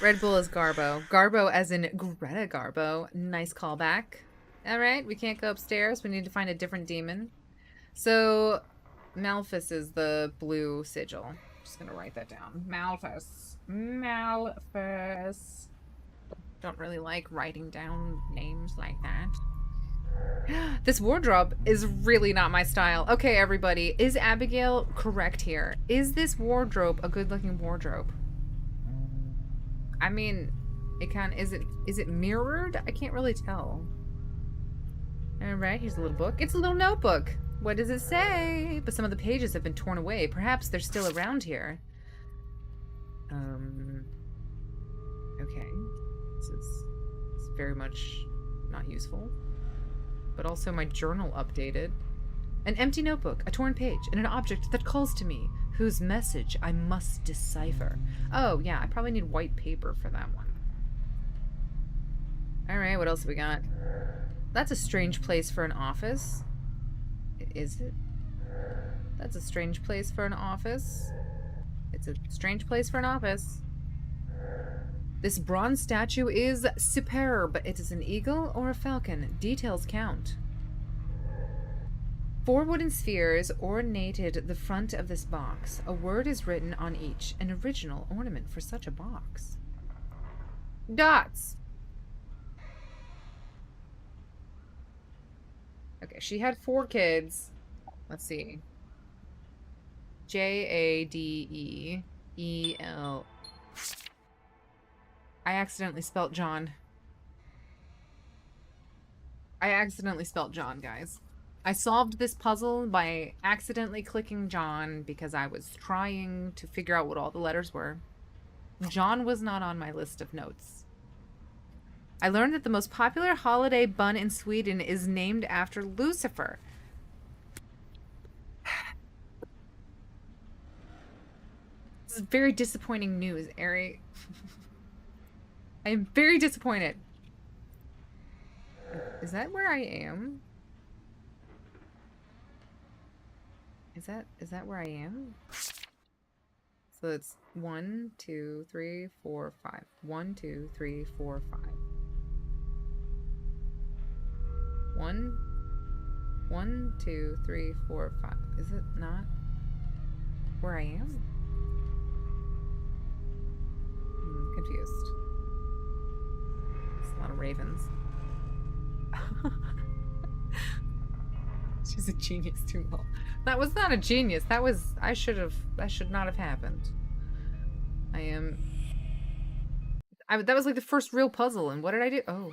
Red Bull is Garbo. Garbo as in Greta Garbo. Nice callback. Alright, we can't go upstairs. We need to find a different demon. So, Malphus is the blue sigil. Just gonna write that down. Malphus. Malphus. Don't really like writing down names like that. This wardrobe is really not my style. Okay, everybody. Is Abigail correct here? Is this wardrobe a good-looking wardrobe? I mean, it kind of... Is it mirrored? I can't really tell. Alright, here's a little book. It's a little notebook. What does it say? But some of the pages have been torn away. Perhaps they're still around here. Okay. This is very much not useful. But also my journal updated. An empty notebook, a torn page, and an object that calls to me, whose message I must decipher. Oh, yeah, I probably need white paper for that one. Alright, what else have we got? That's a strange place for an office. Is it? That's a strange place for an office. It's a strange place for an office. This bronze statue is superb. It is an eagle or a falcon. Details count. 4 wooden spheres ornated the front of this box. A word is written on each. An original ornament for such a box. Dots. Okay, she had 4 kids. Let's see. J-A-D-E-E-L. I accidentally spelt John. I accidentally spelt John, guys. I solved this puzzle by accidentally clicking John because I was trying to figure out what all the letters were. John was not on my list of notes. I learned that the most popular holiday bun in Sweden is named after Lucifer. This is very disappointing news, Ari. I am very disappointed. Is that where I am? Is that where I am? So it's 1, 2, 3, 4, 5. 1, 2, 3, 4, 5. 1, 2, 3, 4, 5. Is it not where I am? I'm confused. It's a lot of ravens. She's a genius too long. That was not a genius. That should not have happened. That was like the first real puzzle, and what did I do? Oh,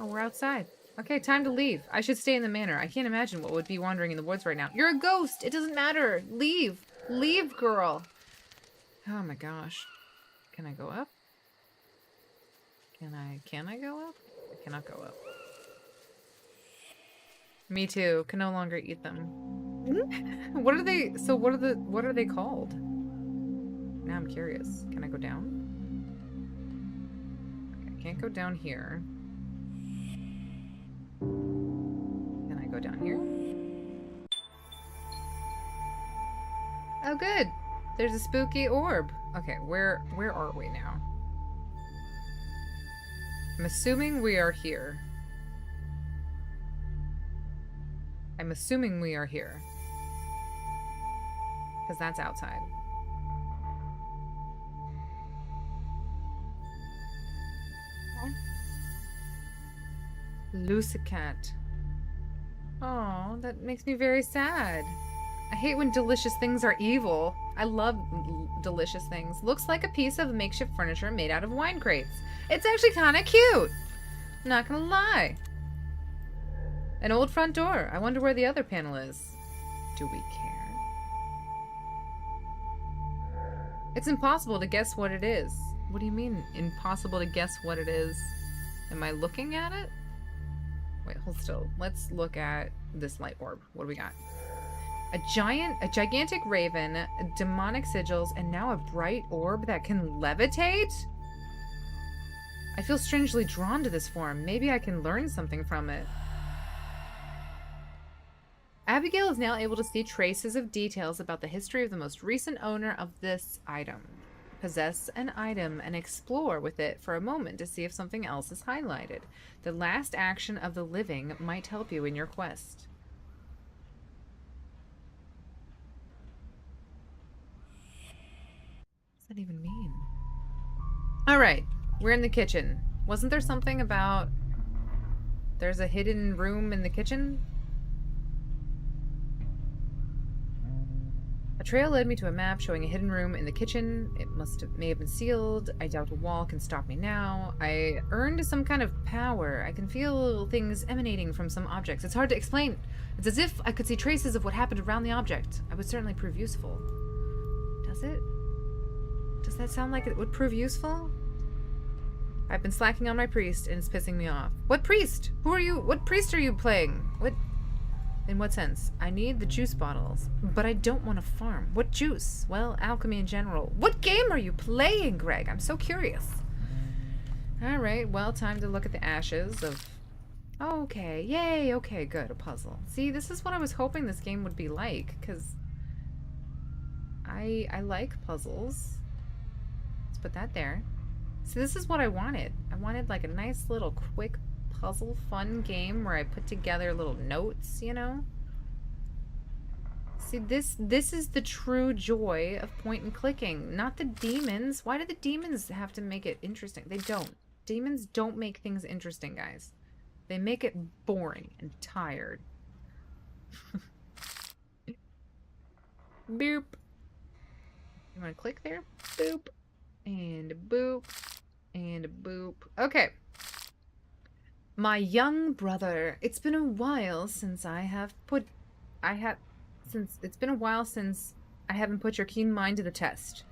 we're outside. Okay, time to leave. I should stay in the manor. I can't imagine what would be wandering in the woods right now. You're a ghost. It doesn't matter. Leave. Leave, girl. Oh my gosh. Can I go up? Can I go up? I cannot go up. Me too. Can no longer eat them. What are they? So what are they called? Now I'm curious. Can I go down? Okay, I can't go down here. Can I go down here? Oh, good. There's a spooky orb. Okay, where are we now? I'm assuming we are here. I'm assuming we are here. Because that's outside. Lucicat. Oh, that makes me very sad. I hate when delicious things are evil. I love delicious things. Looks like a piece of makeshift furniture made out of wine crates. It's actually kind of cute. I'm not gonna lie. An old front door. I wonder where the other panel is. Do we care? It's impossible to guess what it is. What do you mean, impossible to guess what it is? Am I looking at it? Wait, hold still. Let's look at this light orb. What do we got? A gigantic raven, demonic sigils, and now a bright orb that can levitate? I feel strangely drawn to this form. Maybe I can learn something from it. Abigail is now able to see traces of details about the history of the most recent owner of this item. Possess an item and explore with it for a moment to see if something else is highlighted. The last action of the living might help you in your quest. What does that even mean? All right, we're in the kitchen. Wasn't there something about there's a hidden room in the kitchen? A trail led me to a map showing a hidden room in the kitchen. It may have been sealed. I doubt a wall can stop me now. I earned some kind of power. I can feel things emanating from some objects. It's hard to explain. It's as if I could see traces of what happened around the object. I would certainly prove useful. Does it? Does that sound like it would prove useful? I've been slacking on my priest, and it's pissing me off. What priest? Who are you? What priest are you playing? What? In what sense? I need the juice bottles, but I don't want to farm. What juice? Well, alchemy in general. What game are you playing, Greg? I'm so curious. Alright, well, time to look at the ashes of... Okay, yay, okay, good, a puzzle. See, this is what I was hoping this game would be like, because I like puzzles. Let's put that there. See, this is what I wanted. I wanted, like, a nice little quick puzzle fun game where I put together little notes, you know? See, this is the true joy of point and clicking, not the demons. Why do the demons have to make it interesting? They don't. Demons don't make things interesting, guys. They make it boring and tired. Boop. You want to click there? Boop. And boop. And boop. Okay. My young brother, it's been a while since it's been a while since I haven't put your keen mind to the test.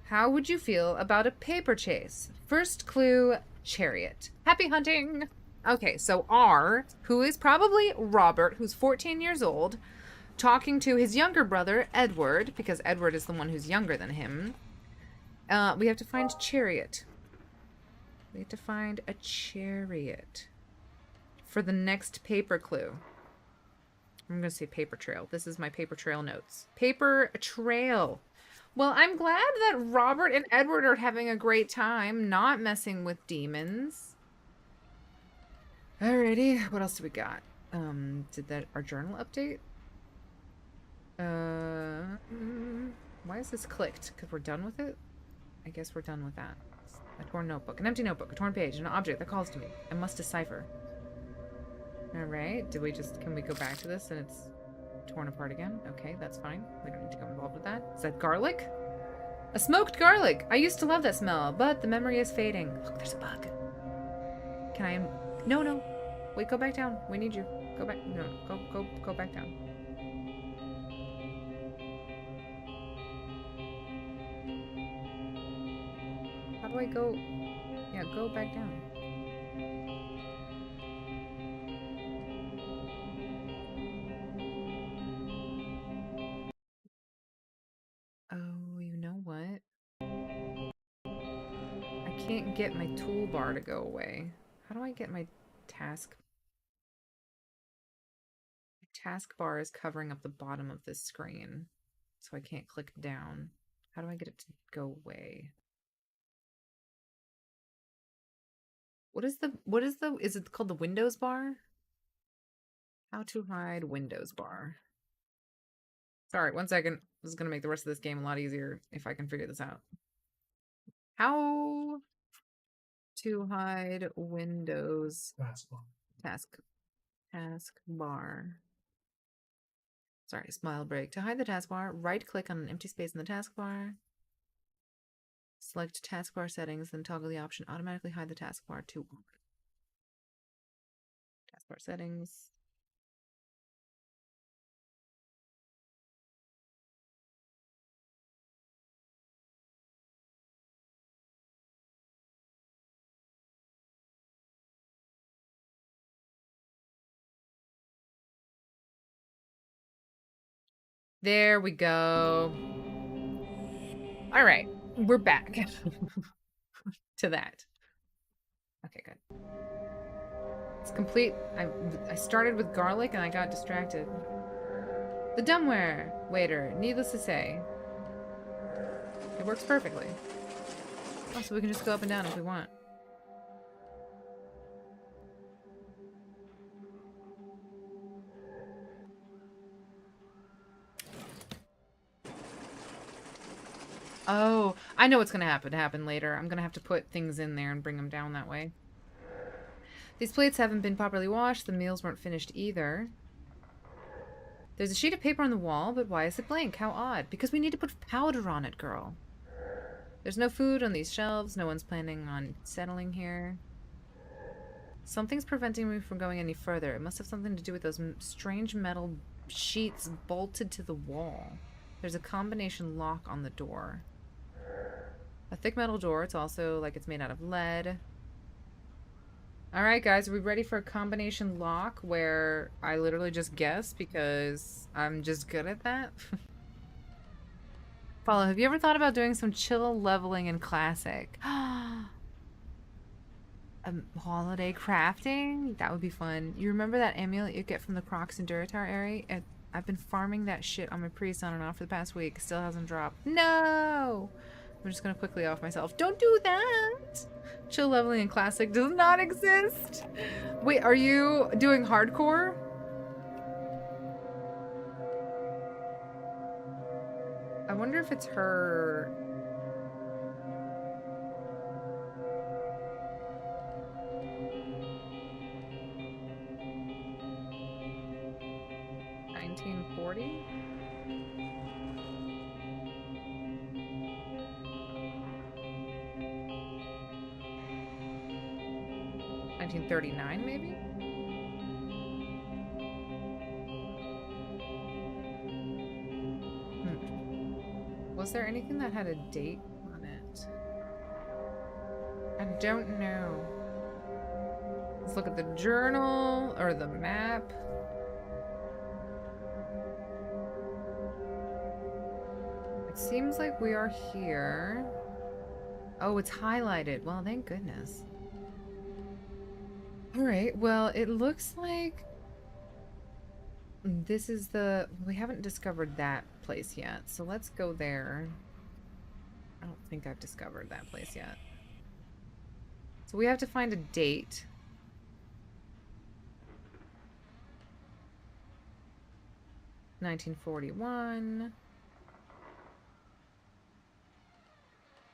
How would you feel about a paper chase? First clue, chariot. Happy hunting! Okay, so R, who is probably Robert, who's 14 years old, talking to his younger brother, Edward, because Edward is the one who's younger than him. We have to find chariot. We have to find a chariot for the next paper clue. I'm going to say paper trail. This is my paper trail notes. Paper trail. Well, I'm glad that Robert and Edward are having a great time not messing with demons. Alrighty, what else do we got? Did that our journal update? Why is this clicked? Because we're done with it? I guess we're done with that. A torn notebook. An empty notebook. A torn page. An object that calls to me. I must decipher. Alright. Can we go back to this and it's torn apart again? Okay, that's fine. We don't need to go involved with that. Is that garlic? A smoked garlic! I used to love that smell, but the memory is fading. Look, there's a bug. Can I... No. Wait, go back down. We need you. Go back. No, go back down. How do I go? Yeah, go back down. Oh, you know what? I can't get my toolbar to go away. How do I get my task? My taskbar is covering up the bottom of this screen, so I can't click down. How do I get it to go away? Is it called the Windows bar? How to hide Windows bar. Sorry, one second. This is going to make the rest of this game a lot easier if I can figure this out. How to hide Windows taskbar. Sorry, smile break. To hide the taskbar, right-click on an empty space in the taskbar. Select taskbar settings, then toggle the option automatically hide the taskbar to on. Taskbar settings. There we go. All right, we're back to that. Okay, good. It's complete. I started with garlic and I got distracted. The dumbware waiter, needless to say, it works perfectly. Oh, so we can just go up and down if we want. Oh, I know what's gonna happen later. I'm gonna have to put things in there and bring them down that way. These plates haven't been properly washed. The meals weren't finished either. There's a sheet of paper on the wall, but why is it blank? How odd. Because we need to put powder on it, girl. There's no food on these shelves. No one's planning on settling here. Something's preventing me from going any further. It must have something to do with those strange metal sheets bolted to the wall. There's a combination lock on the door. A thick metal door. It's also like it's made out of lead. Alright, guys, are we ready for a combination lock where I literally just guess because I'm just good at that? Follow, have you ever thought about doing some chill leveling in Classic? Holiday crafting? That would be fun. You remember that amulet you get from the Crocs and Duratar area? I've been farming that shit on my priest on and off for the past week. Still hasn't dropped. No! I'm just gonna quickly off myself. Don't do that! Chill leveling in Classic does not exist! Wait, are you doing hardcore? I wonder if it's her... $1940? $1939, maybe? Was there anything that had a date on it? I don't know. Let's look at the journal or the map. It seems like we are here. Oh, it's highlighted. Well, thank goodness. Alright, well, it looks like this is the... We haven't discovered that place yet, so let's go there. I don't think I've discovered that place yet. So we have to find a date. $1941.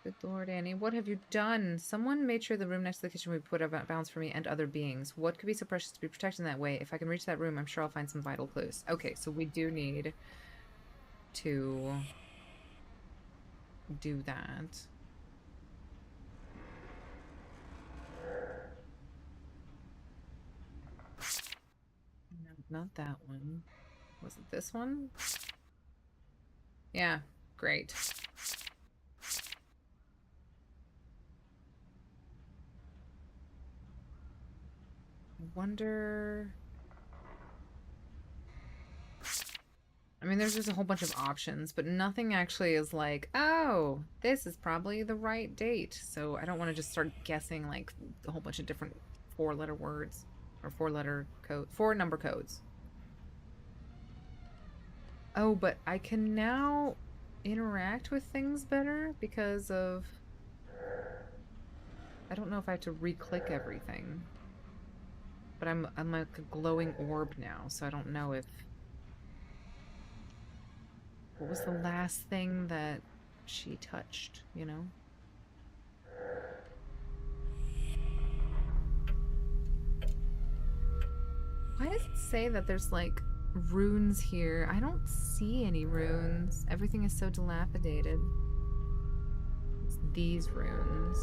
Good Lord, Annie, what have you done? Someone made sure the room next to the kitchen would be put out of bounds for me and other beings. What could be so precious to be protected in that way? If I can reach that room, I'm sure I'll find some vital clues. Okay, so we do need to do that. No, not that one. Was it this one? Yeah, great. I wonder... I mean, there's just a whole bunch of options, but nothing actually is like, oh, this is probably the right date. So I don't want to just start guessing like a whole bunch of different 4-letter words or 4-number codes. Oh, but I can now interact with things better because of... I don't know if I have to re-click everything. But I'm like a glowing orb now, so I don't know if... What was the last thing that she touched, you know? Why does it say that there's like runes here? I don't see any runes. Everything is so dilapidated. It's these runes.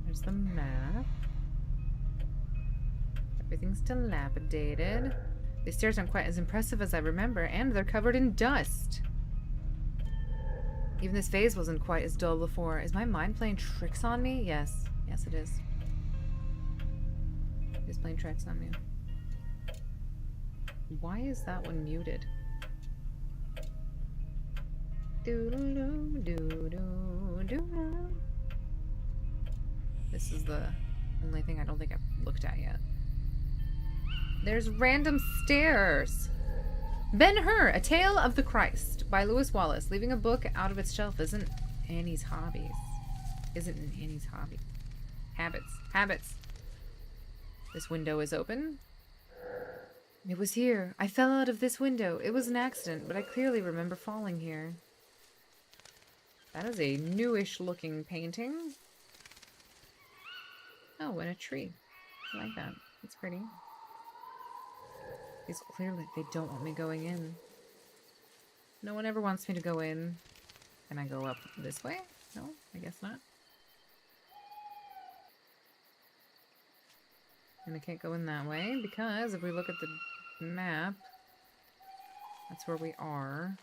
There's the map. Everything's dilapidated. These stairs aren't quite as impressive as I remember, and they're covered in dust. Even this phase wasn't quite as dull before. Is my mind playing tricks on me? Yes. Yes, it is. It is playing tricks on me. Why is that one muted? This is the only thing I don't think I've looked at yet. There's random stairs. Ben-Hur, A Tale of the Christ by Lewis Wallace. Leaving a book out of its shelf isn't Annie's hobbies. Isn't Annie's hobby. Habits. Habits. This window is open. It was here. I fell out of this window. It was an accident, but I clearly remember falling here. That is a newish looking painting. Oh, and a tree. I like that. It's pretty. It's clearly they don't want me going in. No one ever wants me to go in. Can I go up this way? No, I guess not. And I can't go in that way because if we look at the map, that's where we are.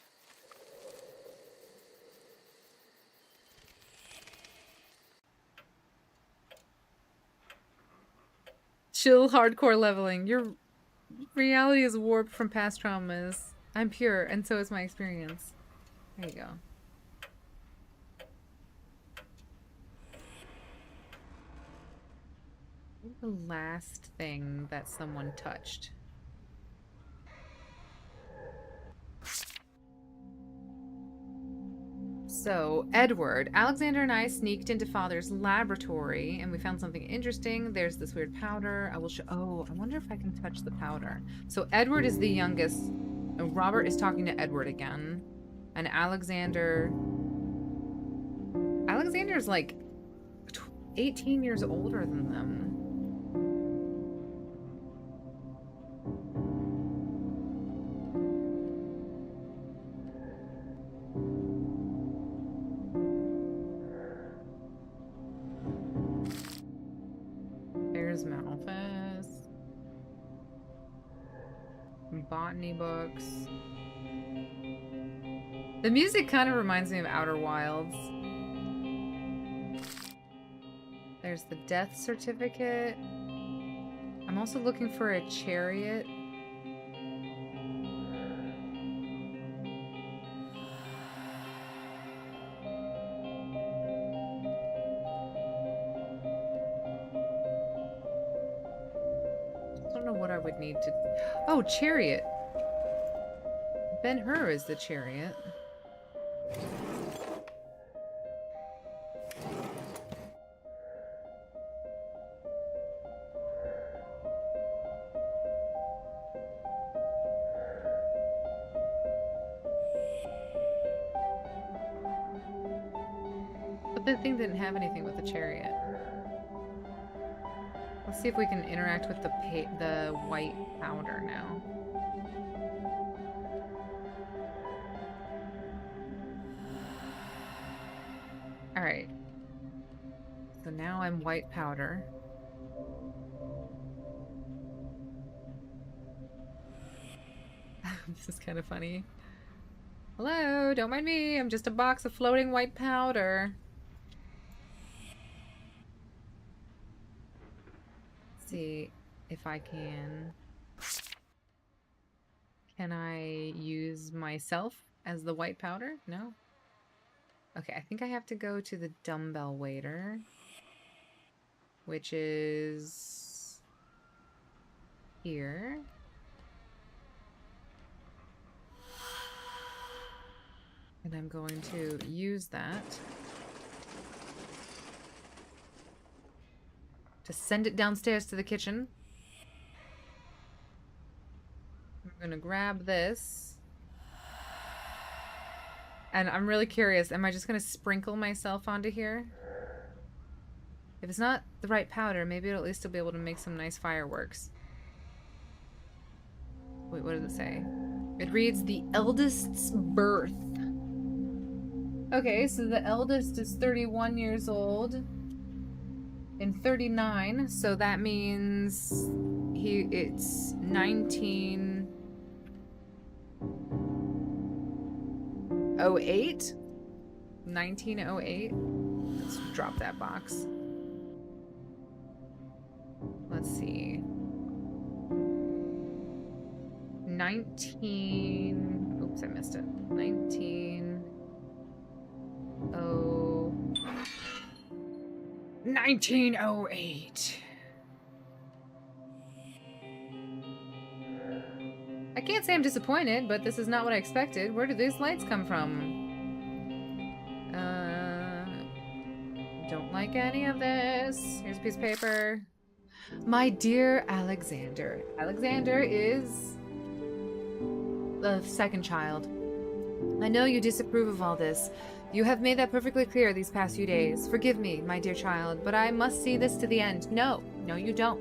Chill hardcore leveling. Your reality is warped from past traumas. I'm pure, and so is my experience. There you go. What's the last thing that someone touched? So, Edward. Alexander and I sneaked into Father's laboratory and we found something interesting. There's this weird powder. I will show. Oh, I wonder if I can touch the powder. So, Edward is the youngest. Robert is talking to Edward again. And Alexander. Alexander's like 18 years older than them. Malphus. Botany books. The music kind of reminds me of Outer Wilds. There's the death certificate. I'm also looking for a chariot. Would need to. Oh, chariot. Ben-Hur is the chariot. But the thing didn't have anything with the chariot. Let's see if we can interact with the white powder now. Alright. So now I'm white powder. This is kind of funny. Hello, don't mind me. I'm just a box of floating white powder. See if I can. Can I use myself as the white powder? No? Okay, I think I have to go to the dumbbell waiter, which is here. And I'm going to use that to send it downstairs to the kitchen. I'm gonna grab this. And I'm really curious, am I just gonna sprinkle myself onto here? If it's not the right powder, maybe it'll at least still be able to make some nice fireworks. Wait, what does it say? It reads, the eldest's birth. Okay, so the eldest is 31 years old. And 39, so that means it's 1908? 1908. Let's drop that box. Let's see. 19. Oops, I missed it. 1908. I can't say I'm disappointed, but this is not what I expected. Where did these lights come from? Don't like any of this. Here's a piece of paper. My dear Alexander. Alexander is the second child. I know you disapprove of all this. You have made that perfectly clear these past few days. Forgive me, my dear child, but I must see this to the end. No, you don't.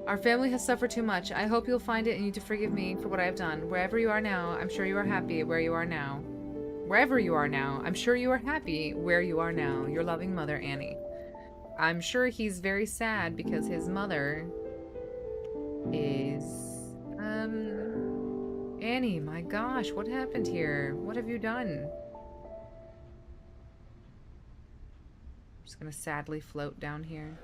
Our family has suffered too much. I hope you'll find it in you to forgive me for what I have done. Wherever you are now, I'm sure you are happy where you are now. Wherever you are now, I'm sure you are happy where you are now. Your loving mother, Annie. I'm sure he's very sad because his mother is... Annie, my gosh, what happened here? What have you done? I'm just gonna sadly float down here.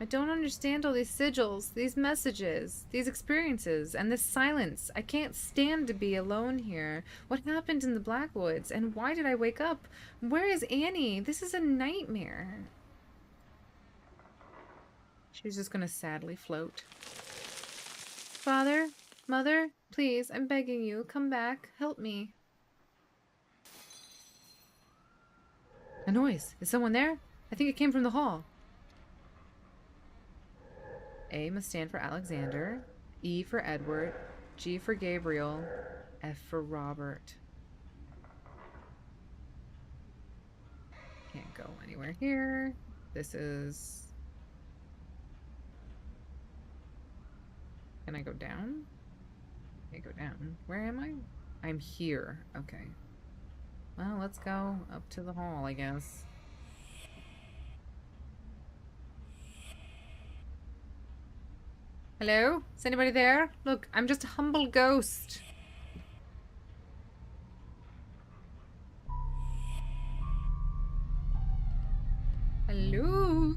I don't understand all these sigils, these messages, these experiences, and this silence. I can't stand to be alone here. What happened in the Blackwoods, and why did I wake up? Where is Annie? This is a nightmare. She's just gonna sadly float. Father, Mother, please, I'm begging you, come back, help me. A noise. Is someone there? I think it came from the hall. A must stand for Alexander, E for Edward, G for Gabriel, F for Robert. Can't go anywhere here. This is... Can I go down? Can't go down. Where am I? I'm here. Okay. Well, let's go up to the hall, I guess. Hello? Is anybody there? Look, I'm just a humble ghost. Hello?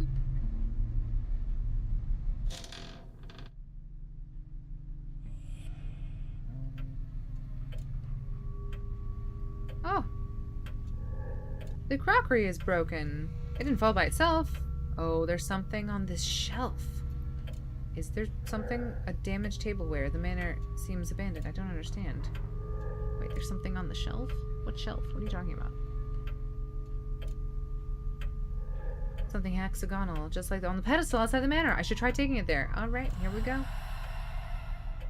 Oh. The crockery is broken. It didn't fall by itself. Oh, there's something on this shelf. Is there something? A damaged tableware. The manor seems abandoned. I don't understand. Wait, there's something on the shelf? What shelf? What are you talking about? Something hexagonal, just like on the pedestal outside the manor. I should try taking it there. Alright, here we go.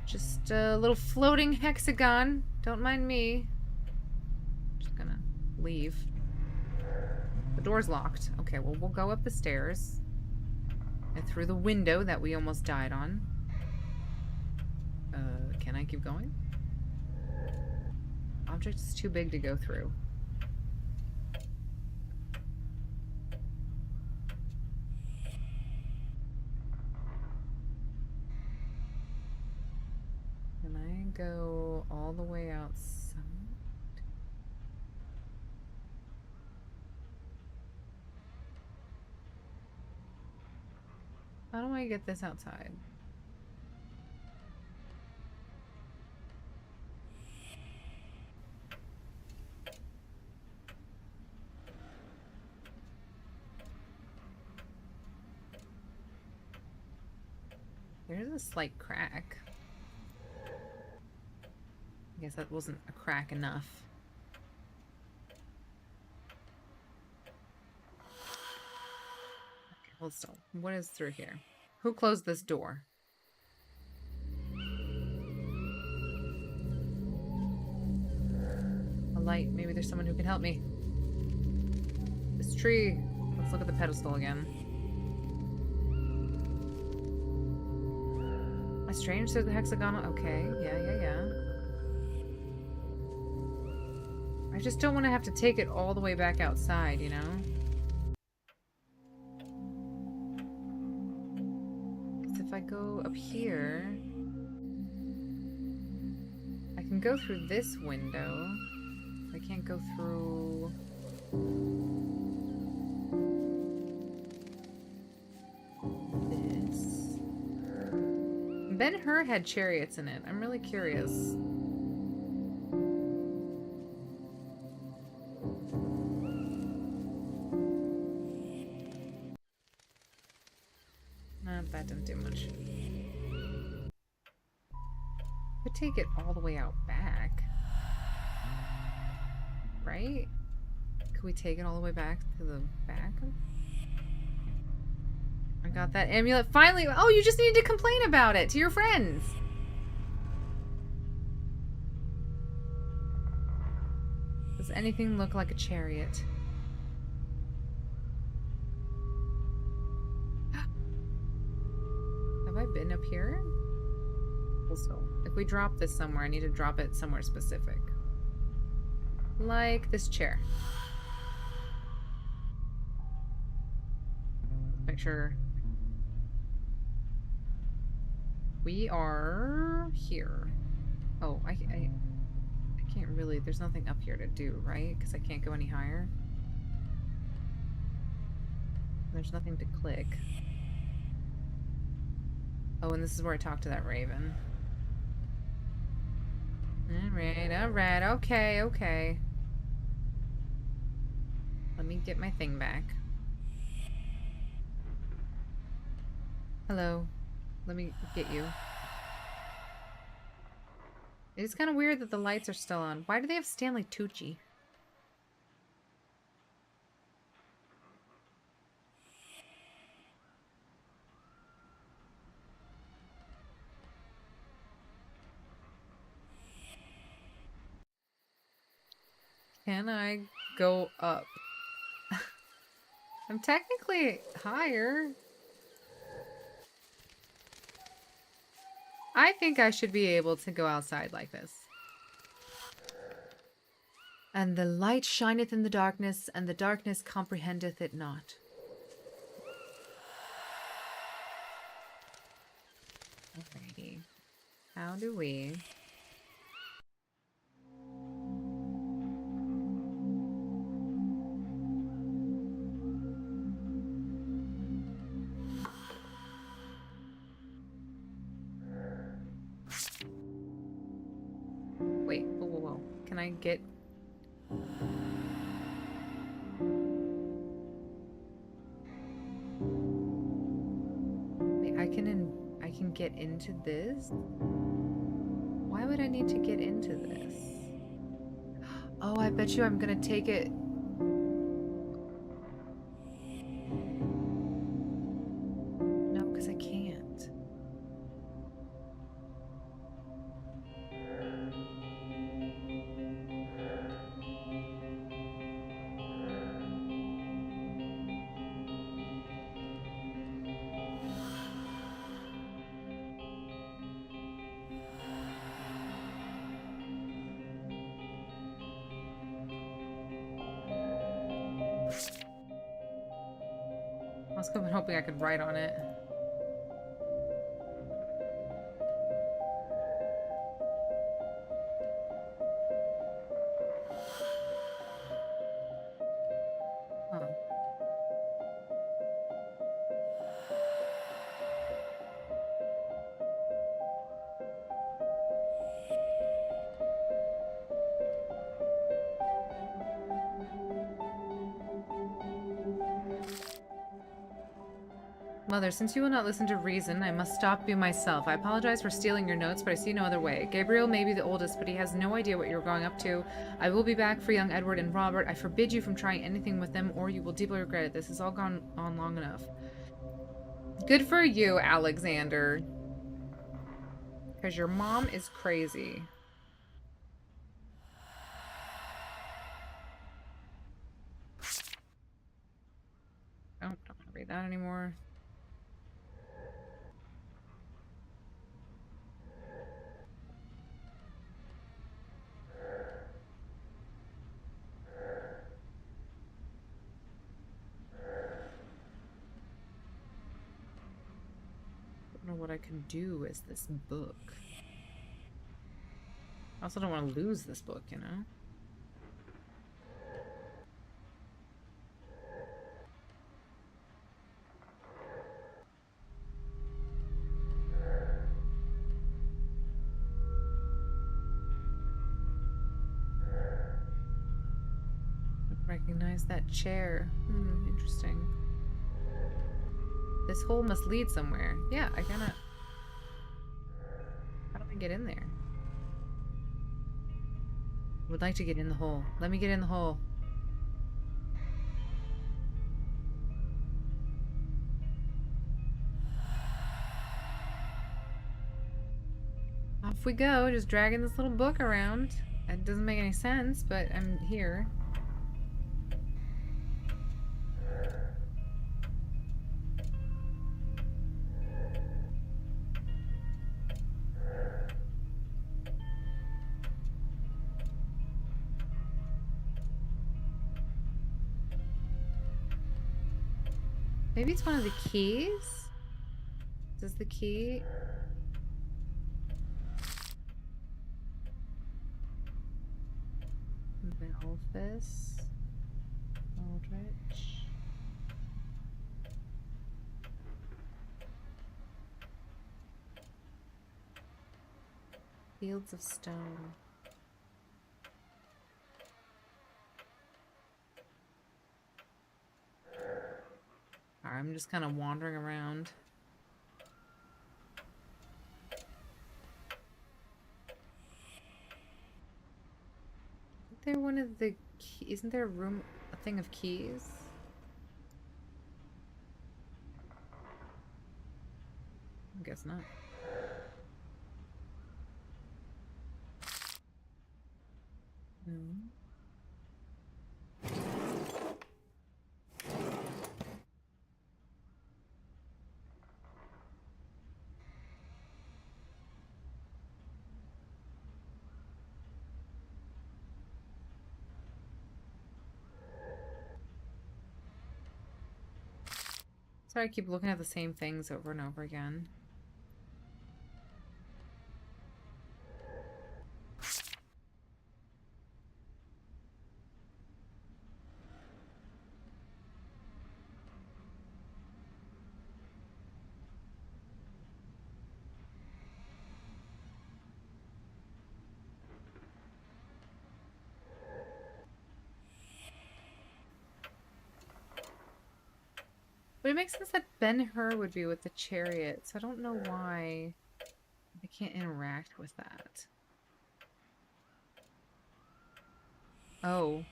Just a little floating hexagon. Don't mind me. Just gonna leave. The door's locked. Okay, well, we'll go up the stairs. And through the window that we almost died on. Can I keep going? Object is too big to go through. Can I go all the way outside? How do I get this outside? There's a slight crack. I guess that wasn't a crack enough. Okay, hold still. What is through here? Who closed this door? A light. Maybe there's someone who can help me. This tree. Let's look at the pedestal again. A strange says the hexagonal. Okay, yeah. I just don't want to have to take it all the way back outside, you know? Because if I go up here, I can go through this window. I can't go through... this. Ben-Hur had chariots in it. I'm really curious. Nah, that didn't do much. Could take it all the way out back. Right? Could we take it all the way back to the back? I got that amulet finally. Oh, you just needed to complain about it to your friends. Does anything look like a chariot? Have I been up here? Also, if we drop this somewhere, I need to drop it somewhere specific. Like this chair. Let's make sure. We are here. Oh, I can't really, there's nothing up here to do, right? Because I can't go any higher. There's nothing to click. Oh, and this is where I talk to that raven. Alright, okay. Let me get my thing back. Hello. Let me get you. It's kind of weird that the lights are still on. Why do they have Stanley Tucci? Can I go up? I'm technically higher. I think I should be able to go outside like this. And the light shineth in the darkness, and the darkness comprehendeth it not. Alrighty. How do we... Wait, whoa. Can I get... Wait, I can get into this? Why would I need to get into this? Oh, I bet you I'm gonna take it... No, because I can't. I was hoping I could write on it. Huh. Mother, since you will not listen to reason, I must stop you myself. I apologize for stealing your notes, but I see no other way. Gabriel may be the oldest, but he has no idea what you're going up to. I will be back for young Edward and Robert. I forbid you from trying anything with them, or you will deeply regret it. This has all gone on long enough. Good for you, Alexander. Because your mom is crazy. Oh, don't want to read that anymore. I don't know what I can do as this book. I also don't want to lose this book, you know? Recognize that chair. Interesting. This hole must lead somewhere. Yeah, I cannot... How do I get in there? I would like to get in the hole. Let me get in the hole. Off we go, just dragging this little book around. It doesn't make any sense, but I'm here. Maybe it's one of the keys? Is this the key? Malphus. Aldrich. Fields of Stone. Alright, I'm just kind of wandering around. Isn't there one of the isn't there a thing of keys? I guess not. No. Sorry, I keep looking at the same things over and over again. But it makes sense that Ben-Hur would be with the chariot, so I don't know why I can't interact with that. Oh.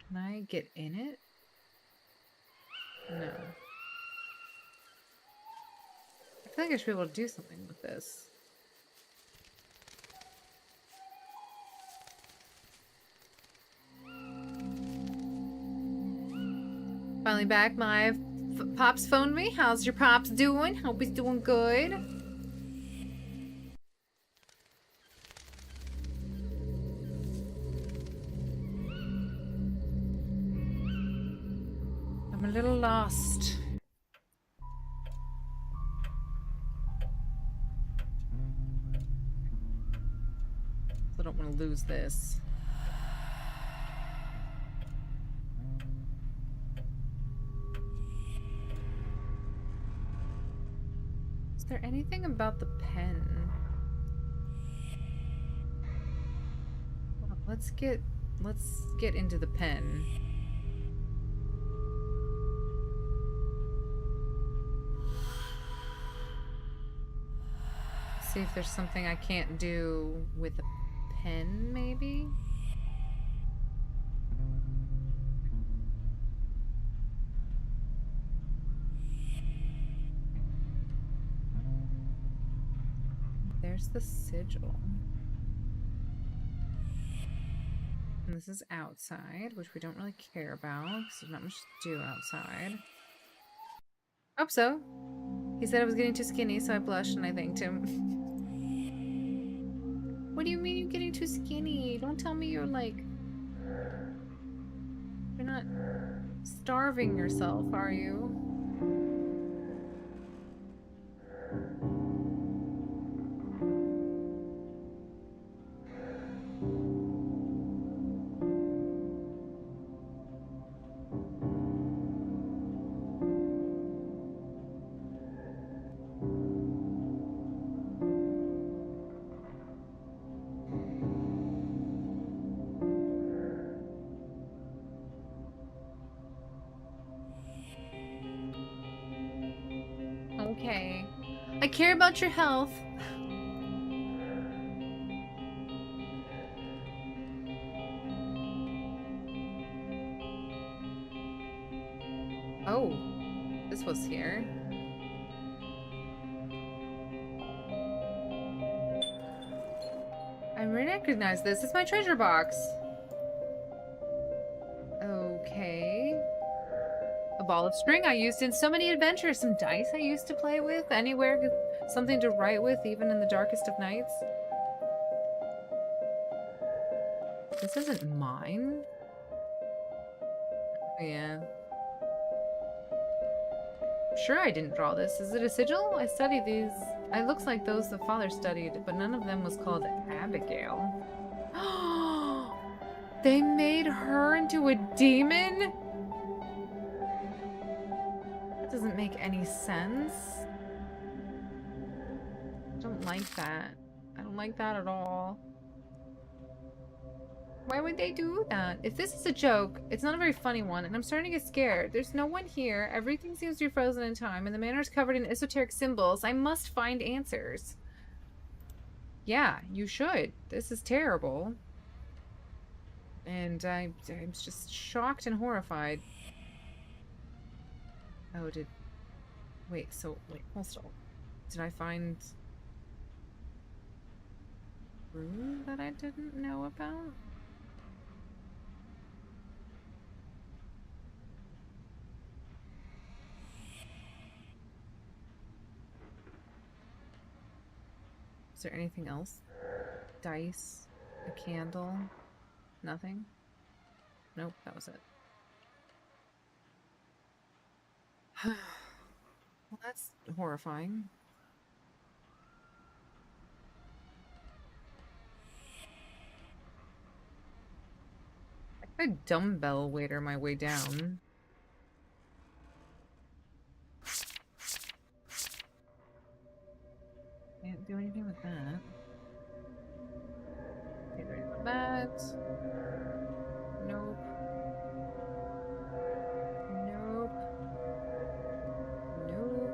Can I get in it? No. I feel like I should be able to do something with this. Finally back. My pops phoned me. How's your pops doing? Hope he's doing good. I'm a little lost. I don't want to lose this. Is there anything about the pen? Well, let's get into the pen. See if there's something I can't do with a pen, maybe? There's the sigil. And this is outside, which we don't really care about, because there's not much to do outside. Hope so. He said I was getting too skinny, so I blushed and I thanked him. What do you mean you're getting too skinny? Don't tell me you're like... You're not starving yourself, are you? care about your health. Oh, this was here. I recognize this. It's my treasure box. Okay. A ball of string I used in so many adventures. Some dice I used to play with. Anywhere. Something to write with, even in the darkest of nights. This isn't mine. Yeah. Sure I didn't draw this. Is it a sigil? I studied these. It looks like those the father studied, but none of them was called Abigail. They made her into a demon? That doesn't make any sense. I don't like that. I don't like that at all. Why would they do that? If this is a joke, it's not a very funny one, and I'm starting to get scared. There's no one here. Everything seems to be frozen in time, and the manor is covered in esoteric symbols. I must find answers. Yeah, you should. This is terrible. And I'm just shocked and horrified. Oh, wait, hold still. Did I find room that I didn't know about? Is there anything else? Dice? A candle? Nothing? Nope, that was it. Well, that's horrifying. I could dumbbell waiter my way down. Can't do anything with that. Can't do anything with that. Nope. Nope. Nope.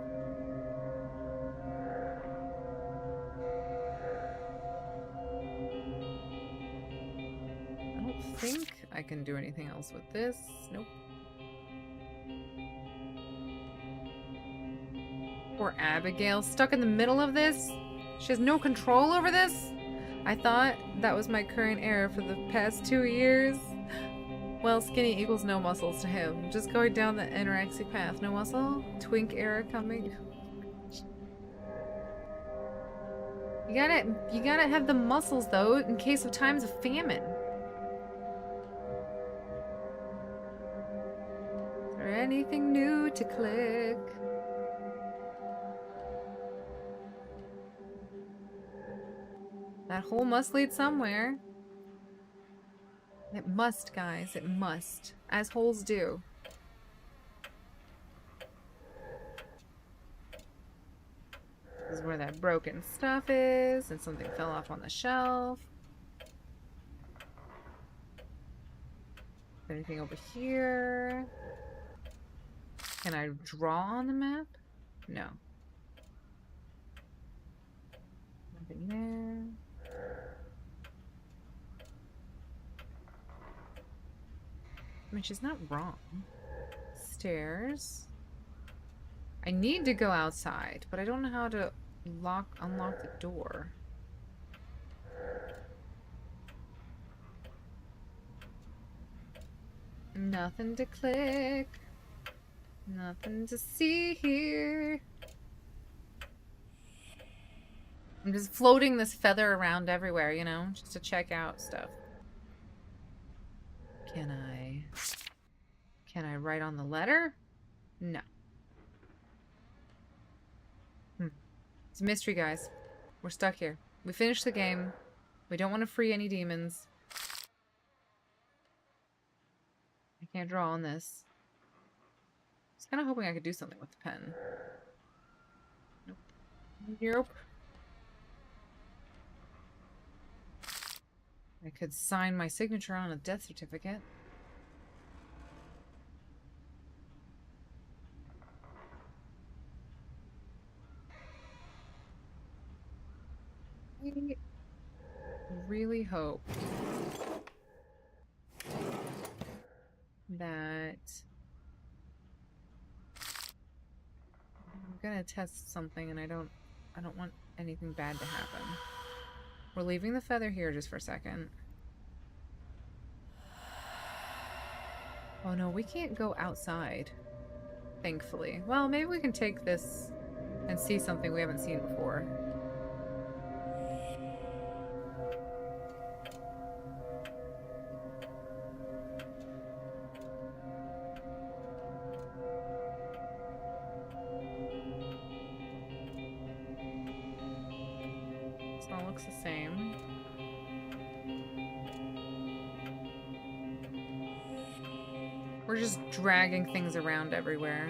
I don't think I can do anything else with this. Nope. Poor Abigail, stuck in the middle of this. She has no control over this. I thought that was my current era for the past 2 years. Well, skinny equals no muscles to him. Just going down the anorexic path. No muscle? Twink era coming. You gotta have the muscles though, in case of times of famine. Is there anything new to click? That hole must lead somewhere. It must, guys. It must. As holes do. This is where that broken stuff is, and something fell off on the shelf. Anything over here? Can I draw on the map? No. Nothing there. I mean, she's not wrong. Stairs. I need to go outside, but I don't know how to unlock the door. Nothing to click. Nothing to see here. I'm just floating this feather around everywhere, you know, just to check out stuff. Can I write on the letter? No. It's a mystery, guys. We're stuck here. We finished the game. We don't want to free any demons. I can't draw on this. I was kind of hoping I could do something with the pen. Nope. Nope. I could sign my signature on a death certificate. hope that I'm gonna test something and I don't want anything bad to happen. We're leaving the feather here just for a second. Oh no, we can't go outside. Thankfully. Well, maybe we can take this and see something we haven't seen before. This all looks the same. We're just dragging things around everywhere.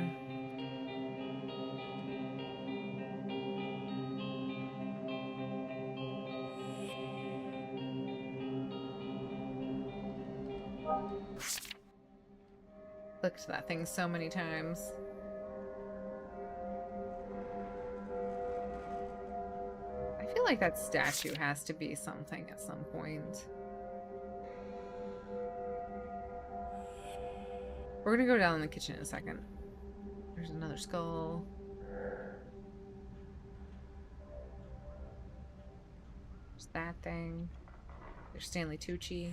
Clicked that thing so many times. I feel like that statue has to be something at some point. We're gonna go down in the kitchen in a second. There's another skull. There's that thing. There's Stanley Tucci.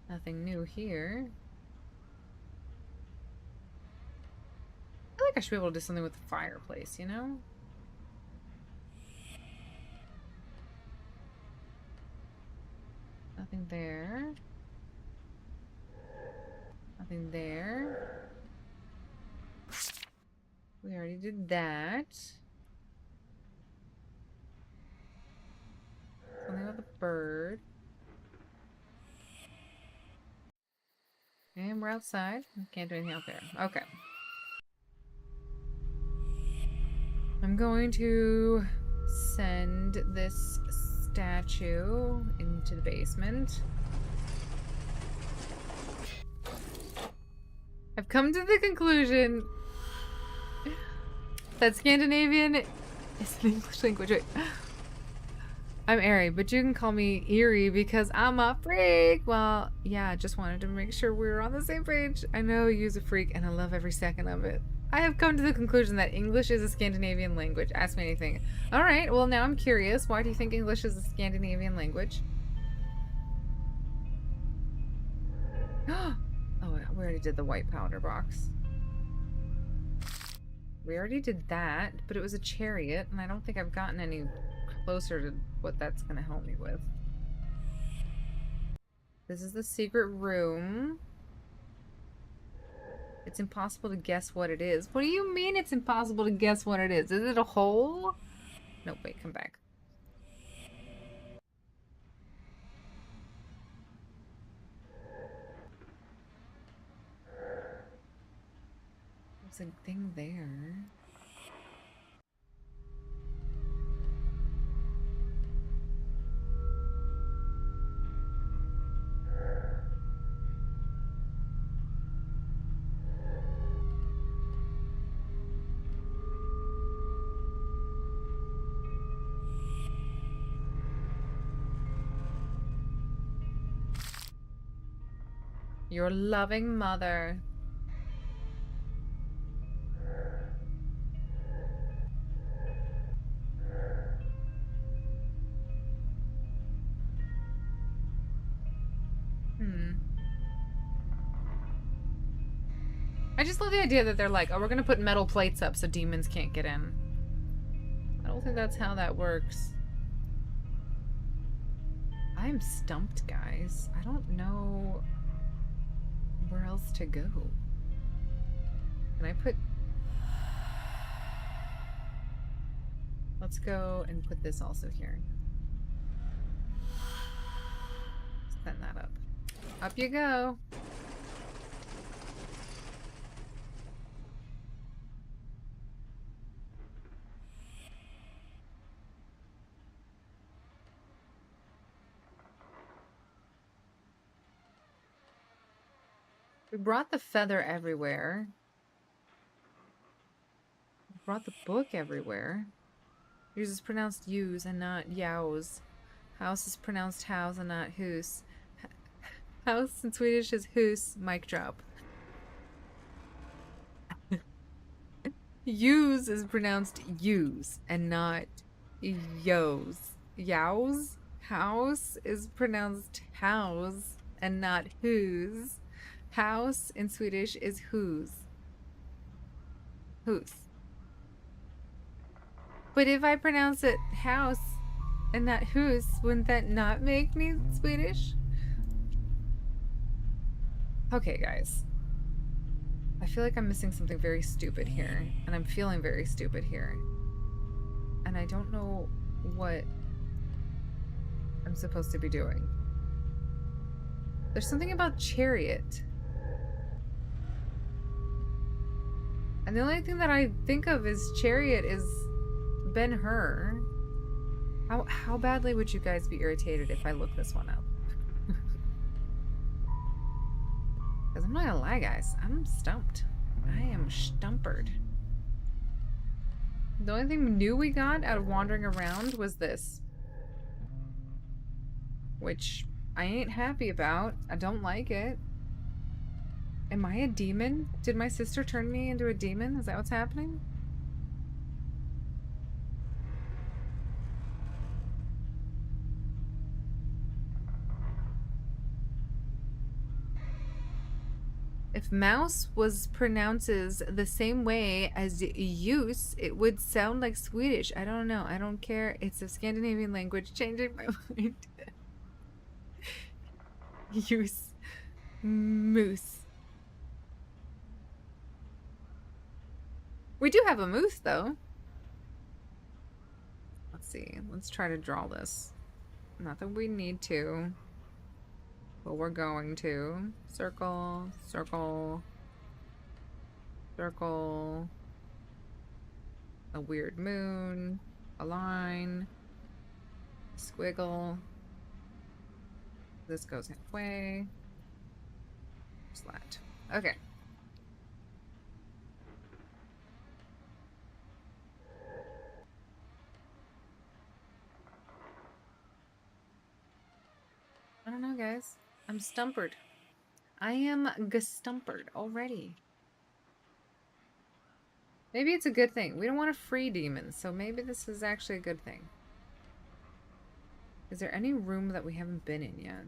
Nothing new here. I feel like I should be able to do something with the fireplace, you know? Nothing there. Nothing there. We already did that. Something about the bird. And we're outside. Can't do anything out there. Okay. I'm going to send this statue into the basement. I've come to the conclusion that Scandinavian is an English language. Wait. I'm Ari, but you can call me Eerie because I'm a freak. Well, yeah, just wanted to make sure we were on the same page. I know you're a freak and I love every second of it. I have come to the conclusion that English is a Scandinavian language. Ask me anything. All right, well, now I'm curious. Why do you think English is a Scandinavian language? Oh, we already did the white powder box. We already did that, but it was a chariot, and I don't think I've gotten any closer to what that's going to help me with. This is the secret room. It's impossible to guess what it is. What do you mean it's impossible to guess what it is? Is it a hole? No, wait, come back. There's a thing there. Your loving mother. I just love the idea that they're like, oh, we're gonna put metal plates up so demons can't get in. I don't think that's how that works. I'm stumped, guys. I don't know where else to go. Can I put... Let's go and put this also here. Send that up. Up you go. We brought the feather everywhere. We brought the book everywhere. Yours is pronounced use and not yows. House is pronounced house and not hus. House in Swedish is hus. Mic drop. Use is pronounced use and not yos. Yows? House is pronounced house and not whose. House in Swedish is whose. Whose. But if I pronounce it house and not whose, wouldn't that not make me Swedish? Okay, guys. I feel like I'm missing something very stupid here, and I'm feeling very stupid here. And I don't know what I'm supposed to be doing. There's something about chariot. And the only thing that I think of is chariot is Ben-Hur. How badly would you guys be irritated if I look this one up? Because I'm not gonna lie, guys. I'm stumped. I am stumpered. The only thing new we got out of wandering around was this. Which I ain't happy about. I don't like it. Am I a demon? Did my sister turn me into a demon? Is that what's happening? If mouse was pronounces the same way as use, it would sound like Swedish. I don't know. I don't care. It's a Scandinavian language. Changing my mind. Use. Moose. We do have a moose, though. Let's see. Let's try to draw this. Not that we need to. But we're going to. Circle, circle, circle. A weird moon. A line. A squiggle. This goes halfway. Slat. Okay. I don't know, guys. I'm stumpered. I am gestumpered already. Maybe it's a good thing. We don't want to free demons, so maybe this is actually a good thing. Is there any room that we haven't been in yet?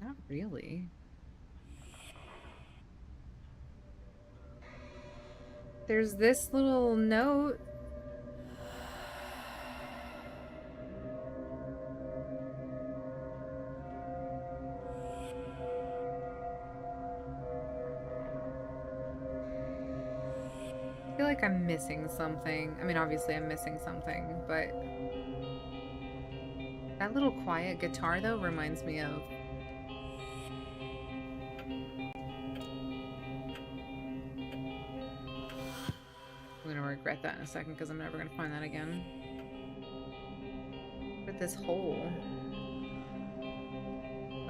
Not really. There's this little note. I feel like I'm missing something. I mean, obviously I'm missing something, but that little quiet guitar, though, reminds me of... I'm gonna regret that in a second because I'm never gonna find that again. But this hole...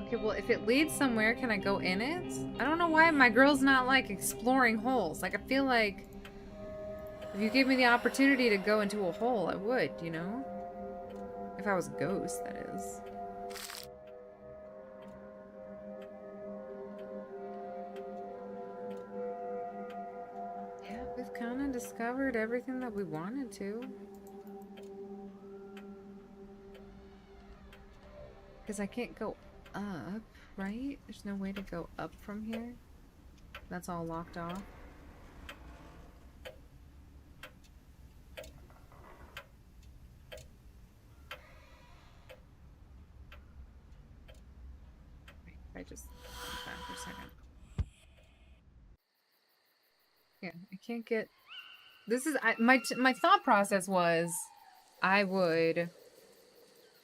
Okay, well, if it leads somewhere, can I go in it? I don't know why my girl's not, like, exploring holes. Like, I feel like if you gave me the opportunity to go into a hole, I would, you know? If I was a ghost, that is. Yeah, we've kind of discovered everything that we wanted to. Because I can't go up, right? There's no way to go up from here. That's all locked off. Wait, I just went back for a second. Yeah, I can't get... This is... my thought process was I would...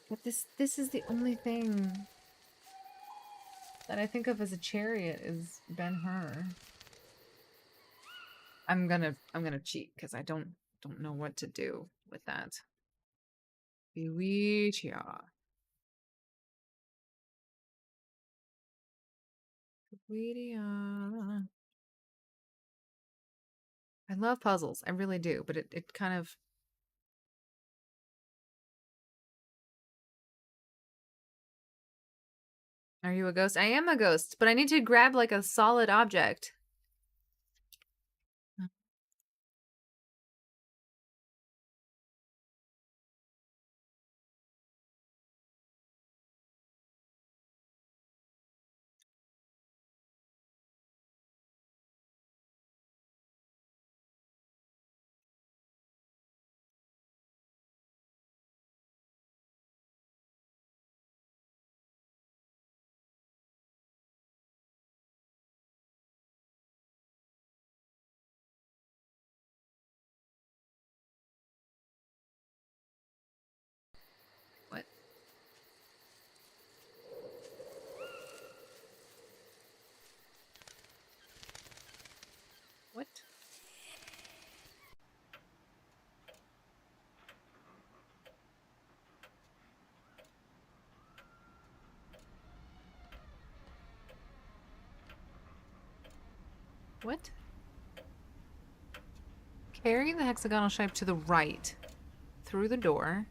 But this is the only thing that I think of as a chariot is Ben-Hur. I'm gonna cheat because I don't know what to do with that. Goetia. Goetia. I love puzzles. I really do, but it kind of... Are you a ghost? I am a ghost, but I need to grab like a solid object. What? What? What? Carry the hexagonal shape to the right, through the door,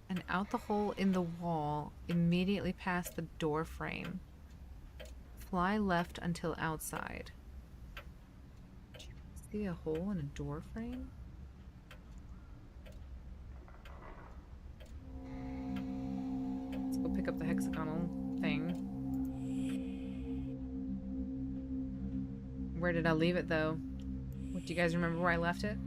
and out the hole in the wall, immediately past the door frame. Fly left until outside. See a hole in a door frame? Let's go pick up the hexagonal thing. Where did I leave it, though? What, do you guys remember where I left it?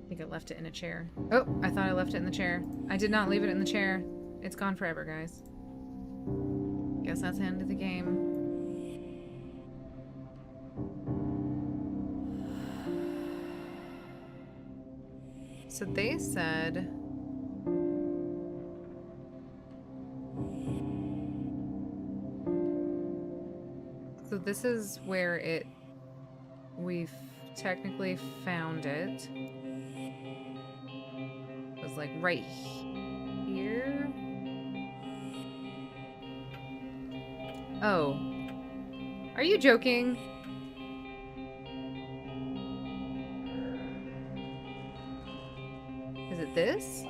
I think I left it in a chair. Oh, I thought I left it in the chair. I did not leave it in the chair. It's gone forever, guys. Guess that's the end of the game. So they said... So this is where we've technically found it. It was like right here. Oh. Are you joking? Is it this?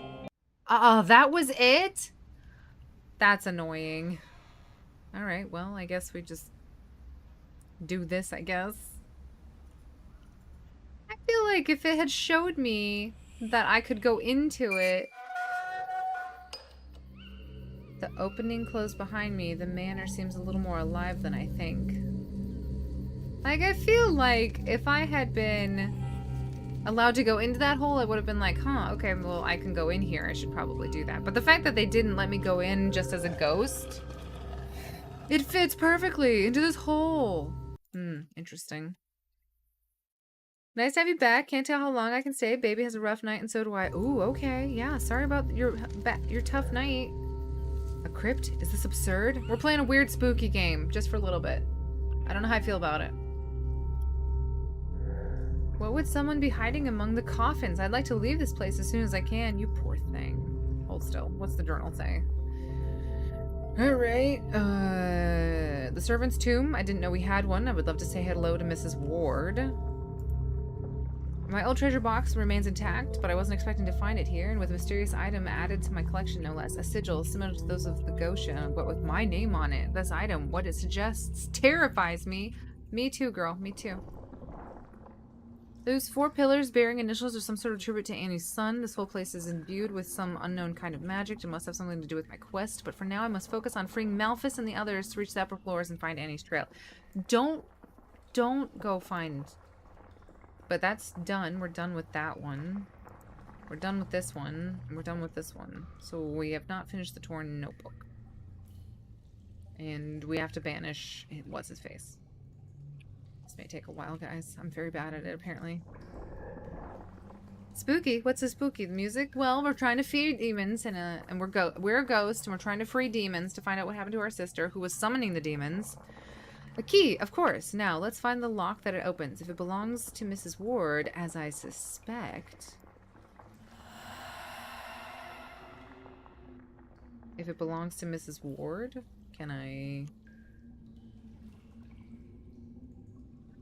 Oh, that was it? That's annoying. Alright, well, I guess we just do this, I guess. I feel like if it had showed me that I could go into it... The opening closed behind me. The manor seems a little more alive than I think. Like, I feel like if I had been allowed to go into that hole, I would have been like, huh, okay, well, I can go in here. I should probably do that. But the fact that they didn't let me go in just as a ghost, it fits perfectly into this hole. Interesting. Nice to have you back. Can't tell how long I can stay. Baby has a rough night and so do I. Ooh, okay. Yeah, sorry about your tough night. A crypt? Is this absurd? We're playing a weird spooky game, just for a little bit. I don't know how I feel about it. What would someone be hiding among the coffins? I'd like to leave this place as soon as I can. You poor thing. Hold still. What's the journal say? Alright. The servant's tomb. I didn't know we had one. I would love to say hello to Mrs. Ward. My old treasure box remains intact, but I wasn't expecting to find it here, and with a mysterious item added to my collection, no less. A sigil similar to those of the Goetia, but with my name on it. This item, what it suggests, terrifies me. Me too, girl. Me too. Those 4 pillars bearing initials are some sort of tribute to Annie's son. This whole place is imbued with some unknown kind of magic. It must have something to do with my quest, but for now I must focus on freeing Malphus and the others to reach the upper floors and find Annie's trail. Don't go find... But that's done. We're done with that one. We're done with this one. And we're done with this one. So we have not finished the torn notebook. And we have to banish... What's his face? This may take a while, guys. I'm very bad at it, apparently. Spooky? What's so spooky? The music? Well, we're trying to free demons, and we're a ghost, and we're trying to free demons to find out what happened to our sister, who was summoning the demons. A key, of course. Now, let's find the lock that it opens. If it belongs to Mrs. Ward, as I suspect... If it belongs to Mrs. Ward, Can I...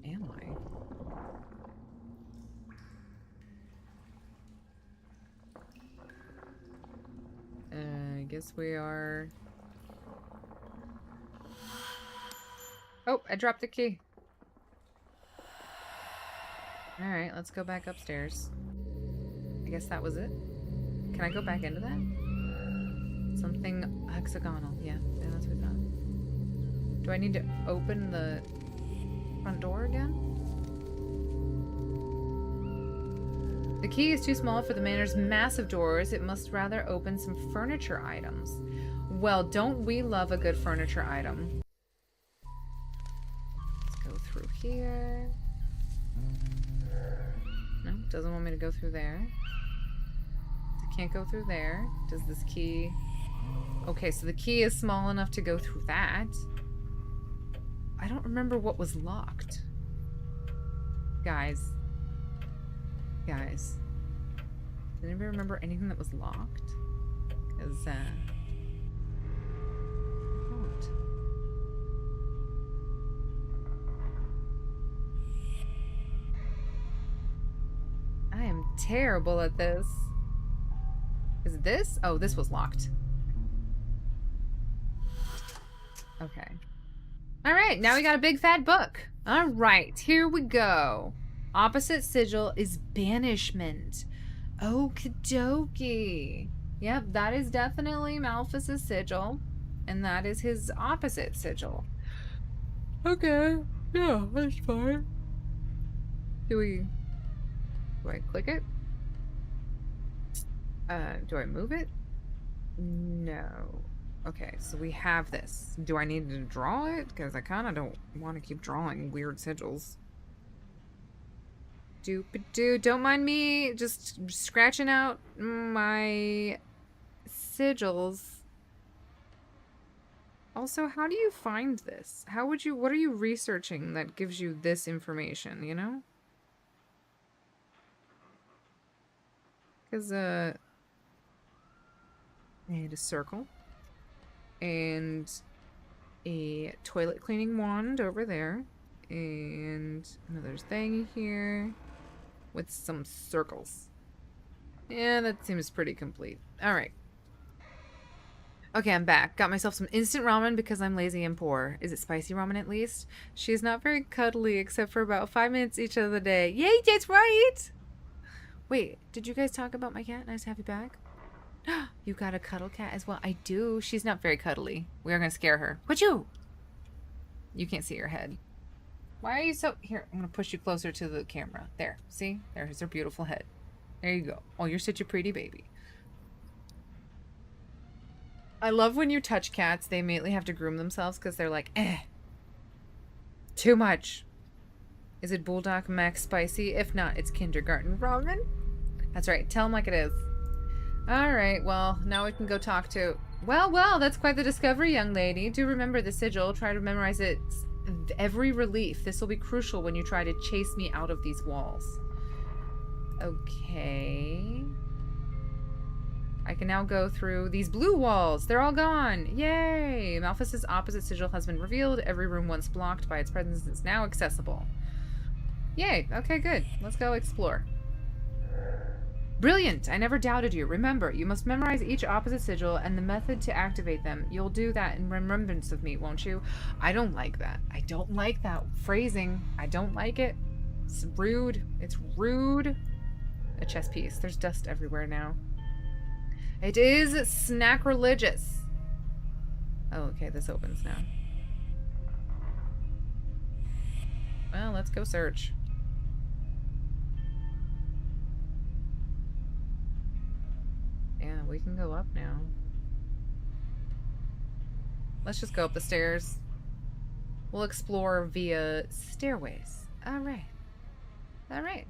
Am I? I guess we are... Oh, I dropped the key. Alright, let's go back upstairs. I guess that was it. Can I go back into that? Something hexagonal. Yeah, that's what I thought. Do I need to open the front door again? The key is too small for the manor's massive doors. It must rather open some furniture items. Well, don't we love a good furniture item? Let's go through here. No, doesn't want me to go through there. I can't go through there. Does this key... Okay, so the key is small enough to go through that. I don't remember what was locked. Guys. Guys. Does anybody remember anything that was locked? Because, I don't. I am terrible at this. Is it this? Oh, this was locked. Okay. Alright, now we got a big fat book. Alright, here we go. Opposite sigil is banishment. Okie dokie. Yep, that is definitely Malphus's sigil. And that is his opposite sigil. Okay. Yeah, that's fine. Do I click it? Do I move it? No. Okay, so we have this. Do I need to draw it? Because I kind of don't want to keep drawing weird sigils. Doop-a-doo. Don't mind me just scratching out my sigils. Also, how do you find this? How would you... What are you researching that gives you this information, you know? Because, I need a circle. And a toilet cleaning wand over there. And another thing here. With some circles. Yeah, that seems pretty complete. Alright. Okay, I'm back. Got myself some instant ramen because I'm lazy and poor. Is it spicy ramen at least? She's not very cuddly except for about 5 minutes each of the day. Yay, that's right! Wait, did you guys talk about my cat? Nice to have you back. You got a cuddle cat as well? I do. She's not very cuddly. We are going to scare her. Would you? You can't see her head. Why are you so... Here, I'm going to push you closer to the camera. There. See? There's her beautiful head. There you go. Oh, you're such a pretty baby. I love when you touch cats, they immediately have to groom themselves because they're like, too much. Is it Bulldog Max Spicy? If not, it's kindergarten ramen. That's right. Tell them like it is. Alright, well, now we can go talk to... Well, that's quite the discovery, young lady. Do remember the sigil. Try to memorize it every relief. This will be crucial when you try to chase me out of these walls. Okay. I can now go through these blue walls. They're all gone. Yay! Malphus's opposite sigil has been revealed. Every room once blocked by its presence is now accessible. Yay! Okay, good. Let's go explore. Brilliant! I never doubted you. Remember, you must memorize each opposite sigil and the method to activate them. You'll do that in remembrance of me, won't you? I don't like that. I don't like that phrasing. I don't like it. It's rude. It's rude. A chess piece. There's dust everywhere now. It is snack-religious. Oh, okay, this opens now. Well, let's go search. Yeah, we can go up now. Let's just go up the stairs. We'll explore via stairways. Alright. Alright.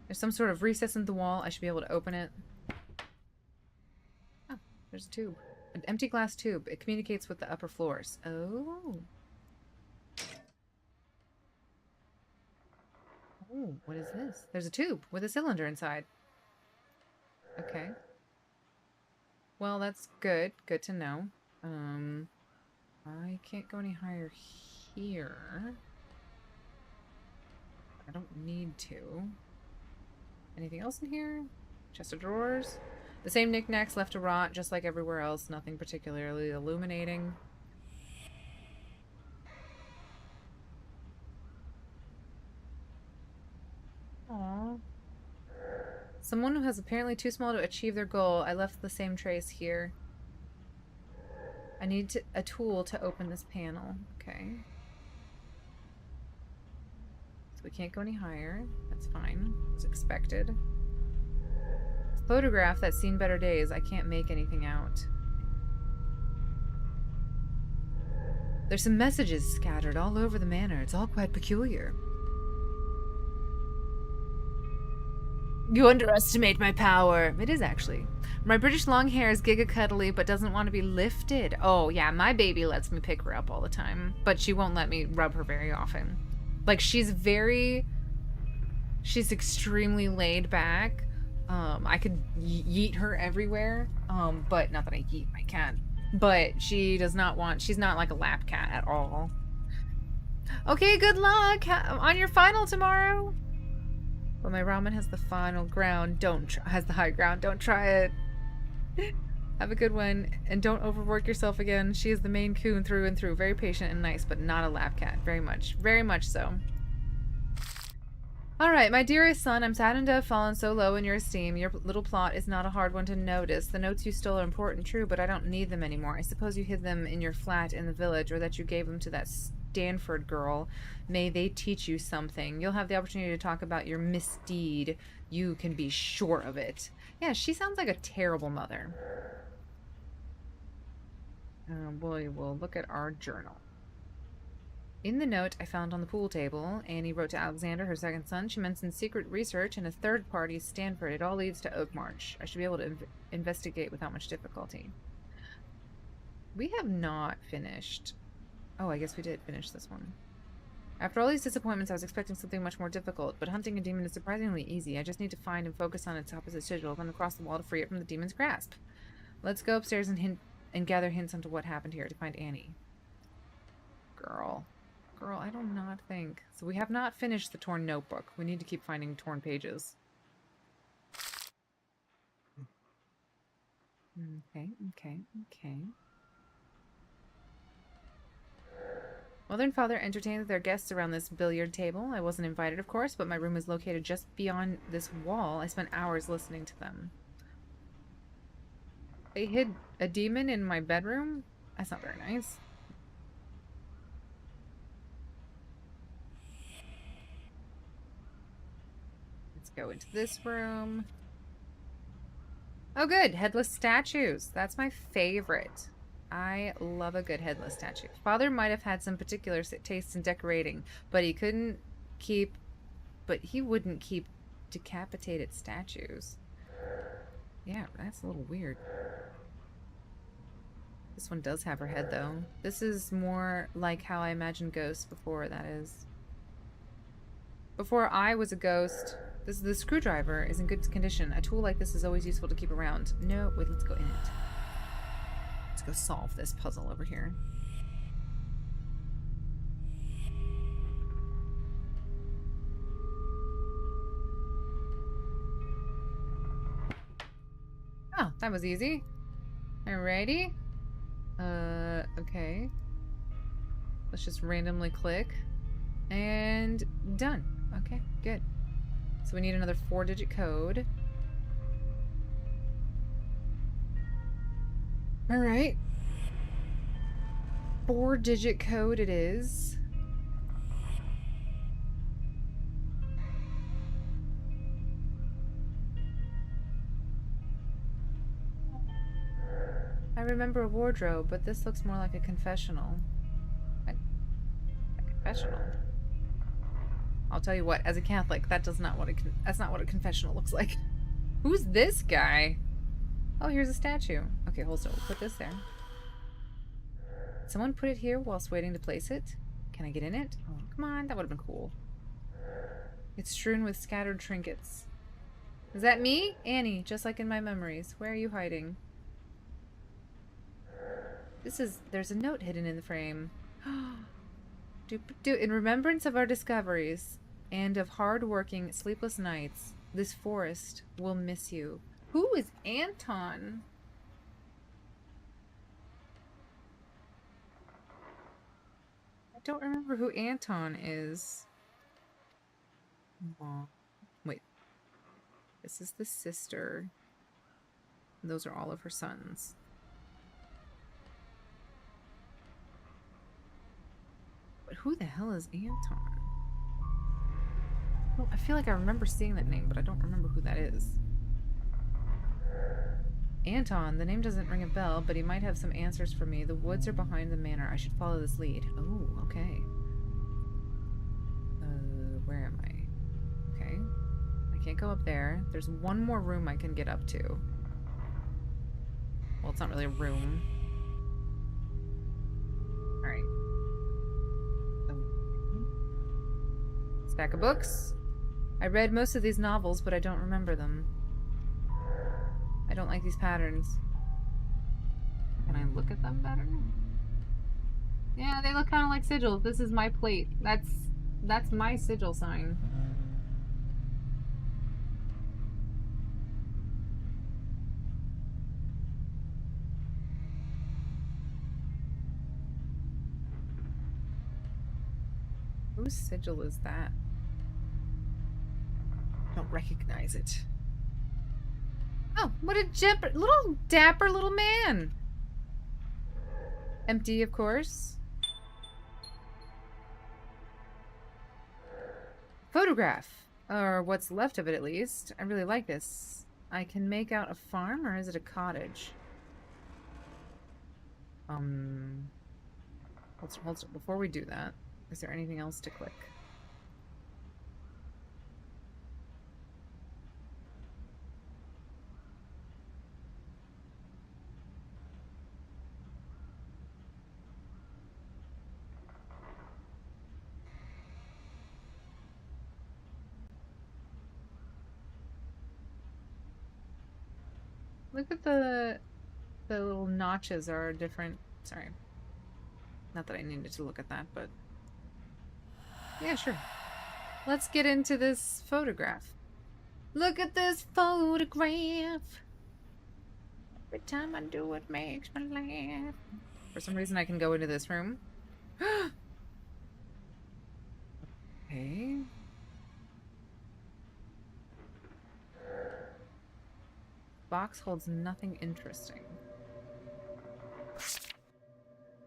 There's some sort of recess in the wall. I should be able to open it. Oh, there's a tube. An empty glass tube. It communicates with the upper floors. Oh. Oh, what is this? There's a tube with a cylinder inside. Okay. Well, that's good. Good to know. I can't go any higher here. I don't need to. Anything else in here? Chest of drawers? The same knickknacks left to rot, just like everywhere else. Nothing particularly illuminating. Aww. Someone who has apparently too small to achieve their goal. I left the same trace here. I need a tool to open this panel. Okay. So we can't go any higher. That's fine. It's expected. Photograph that's seen better days. I can't make anything out. There's some messages scattered all over the manor. It's all quite peculiar. You underestimate my power. It is actually. My British long hair is giga cuddly, but doesn't want to be lifted. Oh, yeah, my baby lets me pick her up all the time, but she won't let me rub her very often. Like, she's extremely laid back. I could yeet her everywhere, but not that I yeet my cat. But she does not want, she's not like a lap cat at all. Okay, good luck on your final tomorrow. But my ramen has the final ground. Has the high ground. Don't try it. Have a good one, and don't overwork yourself again. She is the main coon through and through. Very patient and nice, but not a lap cat. Very much so. Alright, my dearest son, I'm saddened to have fallen so low in your esteem. Your little plot is not a hard one to notice. The notes you stole are important, true, but I don't need them anymore. I suppose you hid them in your flat in the village, or that you gave them to that Stanford girl. May they teach you something. You'll have the opportunity to talk about your misdeed. You can be sure of it. Yeah, she sounds like a terrible mother. We'll look at our journal. In the note I found on the pool table, Annie wrote to Alexander, her second son. She mentioned secret research and a third party, Stanford. It all leads to Oakmarch. I should be able to investigate without much difficulty. We have not finished. Oh, I guess we did finish this one. After all these disappointments, I was expecting something much more difficult, but hunting a demon is surprisingly easy. I just need to find and focus on its opposite sigil, then across the wall to free it from the demon's grasp. Let's go upstairs and gather hints onto what happened here to find Annie. Girl, I do not think. So we have not finished the torn notebook. We need to keep finding torn pages. Okay. Mother and father entertained their guests around this billiard table. I wasn't invited, of course, but my room is located just beyond this wall. I spent hours listening to them. They hid a demon in my bedroom? That's not very nice. Let's go into this room. Oh, good. Headless statues. That's my favorite. I love a good headless statue. Father might have had some particular tastes in decorating, but he wouldn't keep decapitated statues. Yeah, that's a little weird. This one does have her head, though. This is more like how I imagined ghosts before, that is. Before I was a ghost, the screwdriver is in good condition. A tool like this is always useful to keep around. No, wait, let's go in it. Let's go solve this puzzle over here. Oh, that was easy. Alrighty. Okay. Let's just randomly click. And done. Okay, good. So we need another 4-digit code. Alright. 4-digit code it is. I remember a wardrobe, but this looks more like a confessional. A confessional? I'll tell you what, as a Catholic, that's not what a confessional looks like. Who's this guy? Oh, here's a statue. Okay, hold still. We'll put this there. Someone put it here whilst waiting to place it. Can I get in it? Oh, come on, that would have been cool. It's strewn with scattered trinkets. Is that me? Annie, just like in my memories. Where are you hiding? There's a note hidden in the frame. In remembrance of our discoveries and of hard-working, sleepless nights, this forest will miss you. Who is Anton? I don't remember who Anton is. Mom. Wait. This is the sister. Those are all of her sons. But who the hell is Anton? Well, I feel like I remember seeing that name, but I don't remember who that is. Anton, the name doesn't ring a bell, but he might have some answers for me. The woods are behind the manor. I should follow this lead. Oh, okay. Where am I? Okay. I can't go up there. There's one more room I can get up to. Well, it's not really a room. Alright. Stack of books. I read most of these novels, but I don't remember them. I don't like these patterns. Can I look at them better? Yeah, they look kind of like sigils. This is my plate. That's my sigil sign. Whose sigil is that? Don't recognize it. Oh, what a dapper little man. Empty, of course. Photograph. Or what's left of it, at least. I really like this. I can make out a farm, or is it a cottage? Before we do that, is there anything else to click? Look at the little notches are different. Sorry. Not that I needed to look at that, but yeah, sure. Let's get into this photograph. Look at this photograph. Every time I do it makes me laugh. For some reason I can go into this room. Okay. Box holds nothing interesting.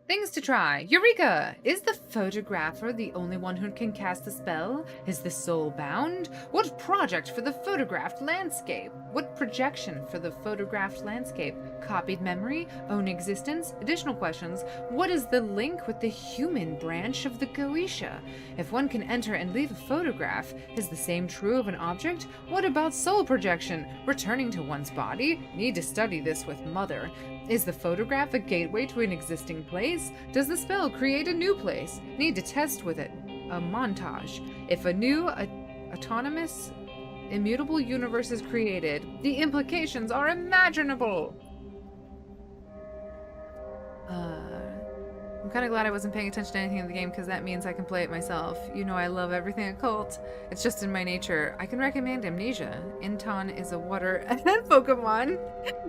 Things to try. Eureka! Is the photographer the only one who can cast the spell? Is the soul bound? What project for the photographed landscape? What projection for the photographed landscape? Copied memory? Own existence? Additional questions. What is the link with the human branch of the Goetia? If one can enter and leave a photograph, is the same true of an object? What about soul projection? Returning to one's body? Need to study this with Mother. Is the photograph a gateway to an existing place? Does the spell create a new place? Need to test with it. A montage. If a new, autonomous, immutable universe is created, the implications are imaginable! I'm kind of glad I wasn't paying attention to anything in the game because that means I can play it myself. You know I love everything occult. It's just in my nature. I can recommend Amnesia. Anton is a water Pokemon.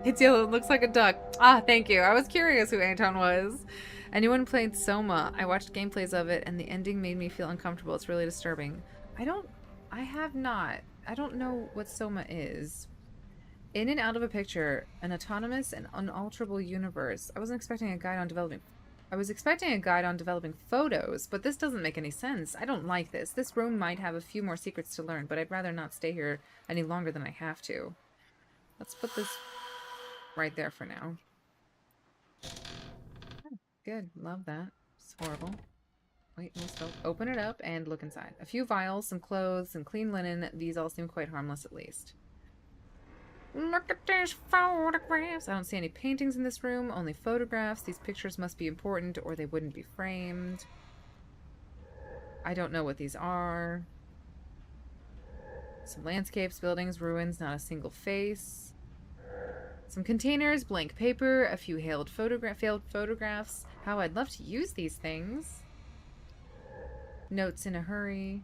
It's yellow and looks like a duck. Ah, thank you. I was curious who Anton was. Anyone played Soma? I watched gameplays of it and the ending made me feel uncomfortable. It's really disturbing. I have not. I don't know what Soma is. In and out of a picture, an autonomous and unalterable universe. I was expecting a guide on developing photos, but this doesn't make any sense. I don't like this. This room might have a few more secrets to learn, but I'd rather not stay here any longer than I have to. Let's put this right there for now. Oh, good. Love that. It's horrible. Wait, let's go. Open it up and look inside. A few vials, some clothes, some clean linen. These all seem quite harmless at least. Look at these photographs. I don't see any paintings in this room, only photographs. These pictures must be important or they wouldn't be framed. I don't know what these are. Some landscapes, buildings, ruins, not a single face. Some containers, blank paper, a few failed photographs. How I'd love to use these things. Notes in a hurry.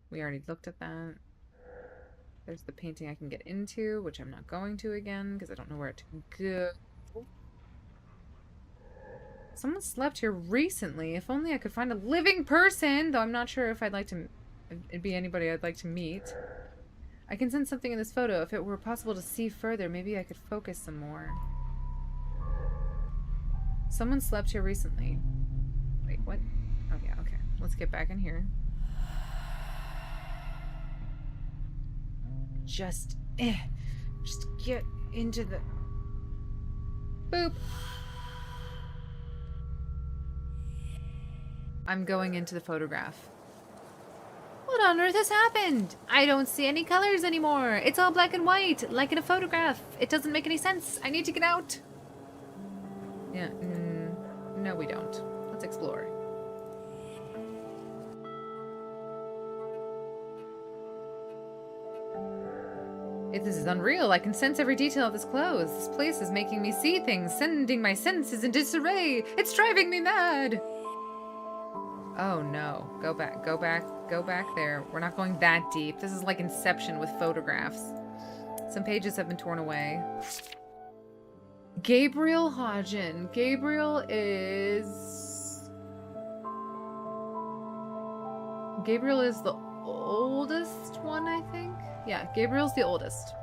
We already looked at that. There's the painting I can get into, which I'm not going to again because I don't know where to go. Someone slept here recently. If only I could find a living person, though I'm not sure if it'd be anybody I'd like to meet. I can sense something in this photo. If it were possible to see further, maybe I could focus some more. Someone slept here recently. Wait, what? Oh, yeah, okay. Let's get back in here. Just get into the... Boop! I'm going into the photograph. What on earth has happened? I don't see any colors anymore. It's all black and white, like in a photograph. It doesn't make any sense. I need to get out. Yeah, no we don't. Let's explore. This is unreal. I can sense every detail of this clothes. This place is making me see things, sending my senses in disarray. It's driving me mad. Oh no. Go back there. We're not going that deep. This is like Inception with photographs. Some pages have been torn away. Gabriel Hodgen. Gabriel is the oldest one, I think. Yeah, Gabriel's the oldest.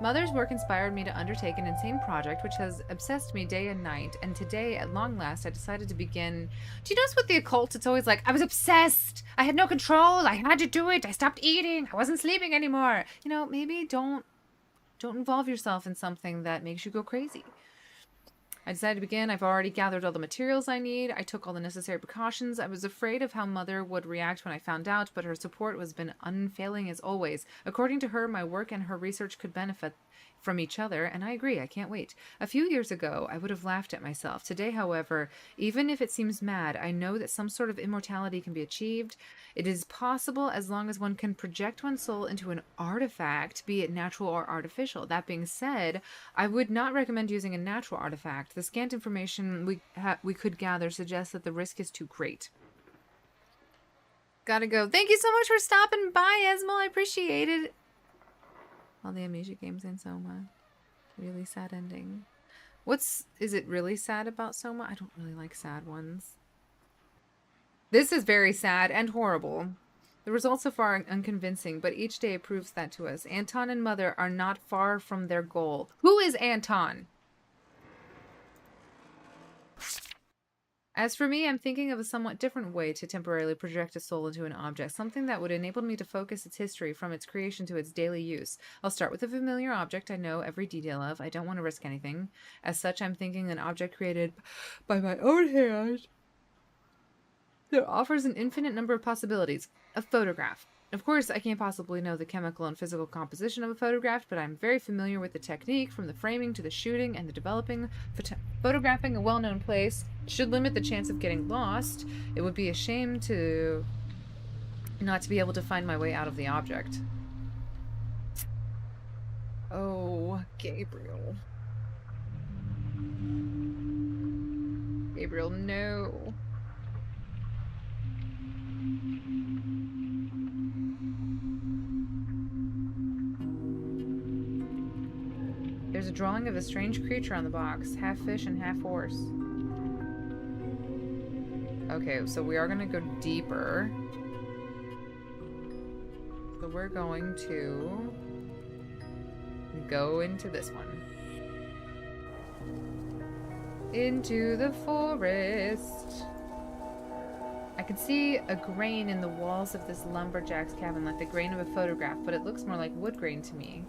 Mother's work inspired me to undertake an insane project which has obsessed me day and night, and today, at long last, I decided to begin... Do you notice with the occult, it's always like, I was obsessed! I had no control! I had to do it! I stopped eating! I wasn't sleeping anymore! You know, maybe don't involve yourself in something that makes you go crazy. I decided to begin. I've already gathered all the materials I need. I took all the necessary precautions. I was afraid of how Mother would react when I found out, but her support has been unfailing as always. According to her, my work and her research could benefit from each other, and I agree. I can't wait. A few years ago, I would have laughed at myself. Today, however, even if it seems mad, I know that some sort of immortality can be achieved. It is possible as long as one can project one's soul into an artifact, be it natural or artificial. That being said, I would not recommend using a natural artifact. The scant information we could gather suggests that the risk is too great. Gotta go. Thank you so much for stopping by, Esmal. I appreciate it. All the Amnesia games in Soma. Really sad ending. Is it really sad about Soma? I don't really like sad ones. This is very sad and horrible. The results so far are unconvincing, but each day proves that to us. Anton and Mother are not far from their goal. Who is Anton? As for me, I'm thinking of a somewhat different way to temporarily project a soul into an object, something that would enable me to focus its history from its creation to its daily use. I'll start with a familiar object I know every detail of. I don't want to risk anything. As such, I'm thinking an object created by my own hand that offers an infinite number of possibilities. A photograph. Of course, I can't possibly know the chemical and physical composition of a photograph, but I'm very familiar with the technique, from the framing to the shooting and the developing. Photographing a well-known place should limit the chance of getting lost. It would be a shame to not to be able to find my way out of the object. Oh, Gabriel. Gabriel, no. There's a drawing of a strange creature on the box, half fish and half horse. Okay, so we are gonna go deeper. So we're going to go into this one. Into the forest. I can see a grain in the walls of this lumberjack's cabin, like the grain of a photograph, but it looks more like wood grain to me.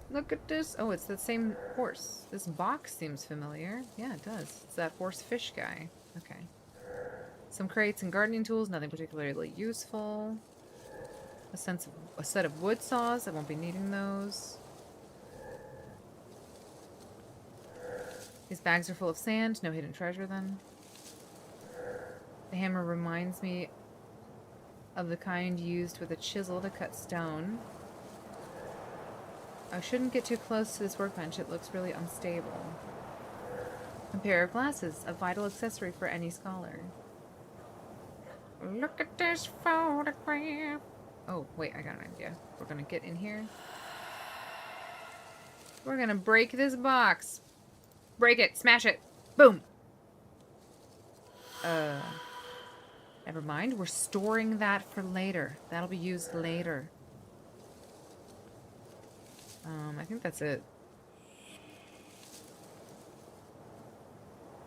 Look at this. Oh, it's the same horse. This box seems familiar. Yeah, it does. It's that horse fish guy. Okay. Some crates and gardening tools, nothing particularly useful. A set of wood saws. I won't be needing those. These bags are full of sand. No hidden treasure then. The hammer reminds me of the kind used with a chisel to cut stone. I shouldn't get too close to this workbench. It looks really unstable. A pair of glasses, a vital accessory for any scholar. Look at this photograph. Oh, wait, I got an idea. We're gonna get in here. We're gonna break this box. Break it, smash it. Boom. Never mind. We're storing that for later. That'll be used later. I think that's it.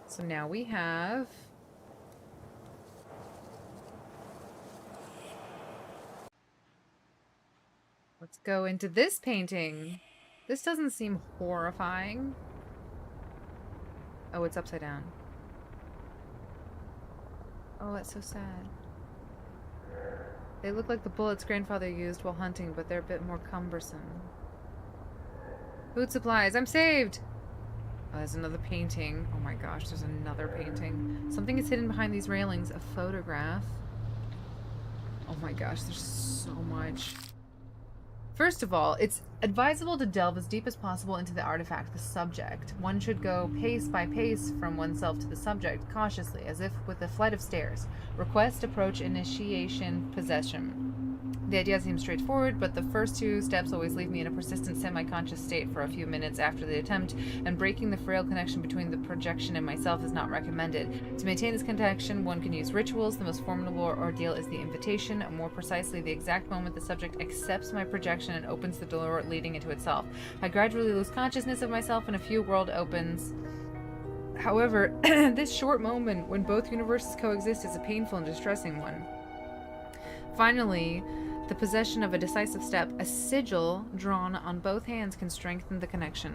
So now we have... Let's go into this painting. This doesn't seem horrifying. Oh, it's upside down. Oh, that's so sad. They look like the bullets grandfather used while hunting, but they're a bit more cumbersome. Food supplies. I'm saved! Oh, there's another painting. Oh my gosh, there's another painting. Something is hidden behind these railings. A photograph. Oh my gosh, there's so much. First of all, it's advisable to delve as deep as possible into the artifact, the subject. One should go pace by pace from oneself to the subject, cautiously, as if with a flight of stairs. Request, approach, initiation, possession. The idea seems straightforward, but the first two steps always leave me in a persistent semi-conscious state for a few minutes after the attempt, and breaking the frail connection between the projection and myself is not recommended. To maintain this connection, one can use rituals. The most formidable ordeal is the invitation, more precisely the exact moment the subject accepts my projection and opens the door leading into itself. I gradually lose consciousness of myself and a few world opens. However, this short moment when both universes coexist is a painful and distressing one. Finally, the possession of a decisive step, a sigil drawn on both hands, can strengthen the connection.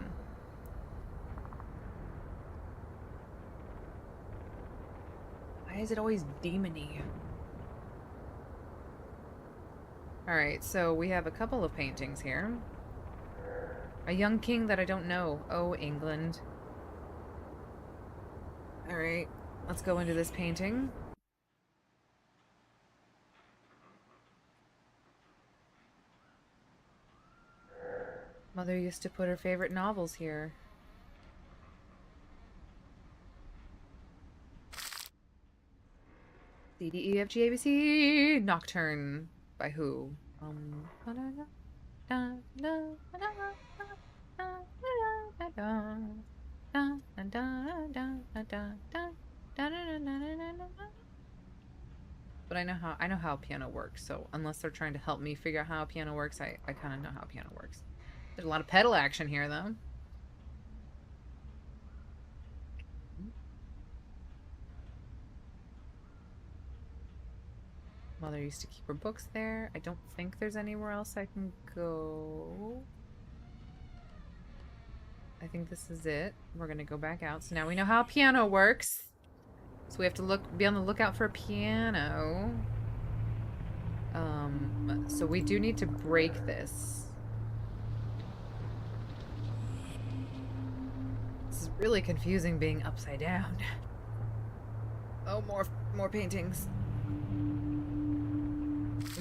Why is it always demony? Alright, so we have a couple of paintings here. A young king that I don't know. Oh, England. Alright, let's go into this painting. Mother used to put her favorite novels here. C, D, E, F, G, A, B, C. Nocturne. By who? But I know how piano works, so unless they're trying to help me figure out how piano works, I kind of know how piano works. There's a lot of pedal action here, though. Mother used to keep her books there. I don't think there's anywhere else I can go. I think this is it. We're gonna go back out. So now we know how a piano works. So we have to be on the lookout for a piano. So we do need to break this. This is really confusing being upside down. Oh, more paintings.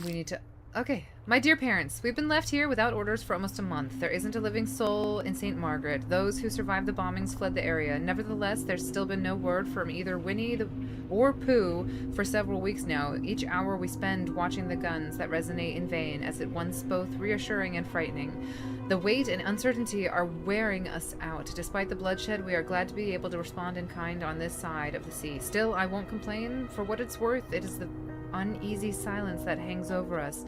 We need to... Okay. My dear parents, we've been left here without orders for almost a month. There isn't a living soul in St. Margaret. Those who survived the bombings fled the area. Nevertheless, there's still been no word from either Winnie or Pooh for several weeks now. Each hour we spend watching the guns that resonate in vain, as at once both reassuring and frightening. The weight and uncertainty are wearing us out. Despite the bloodshed, we are glad to be able to respond in kind on this side of the sea. Still, I won't complain. For what it's worth, it is the uneasy silence that hangs over us.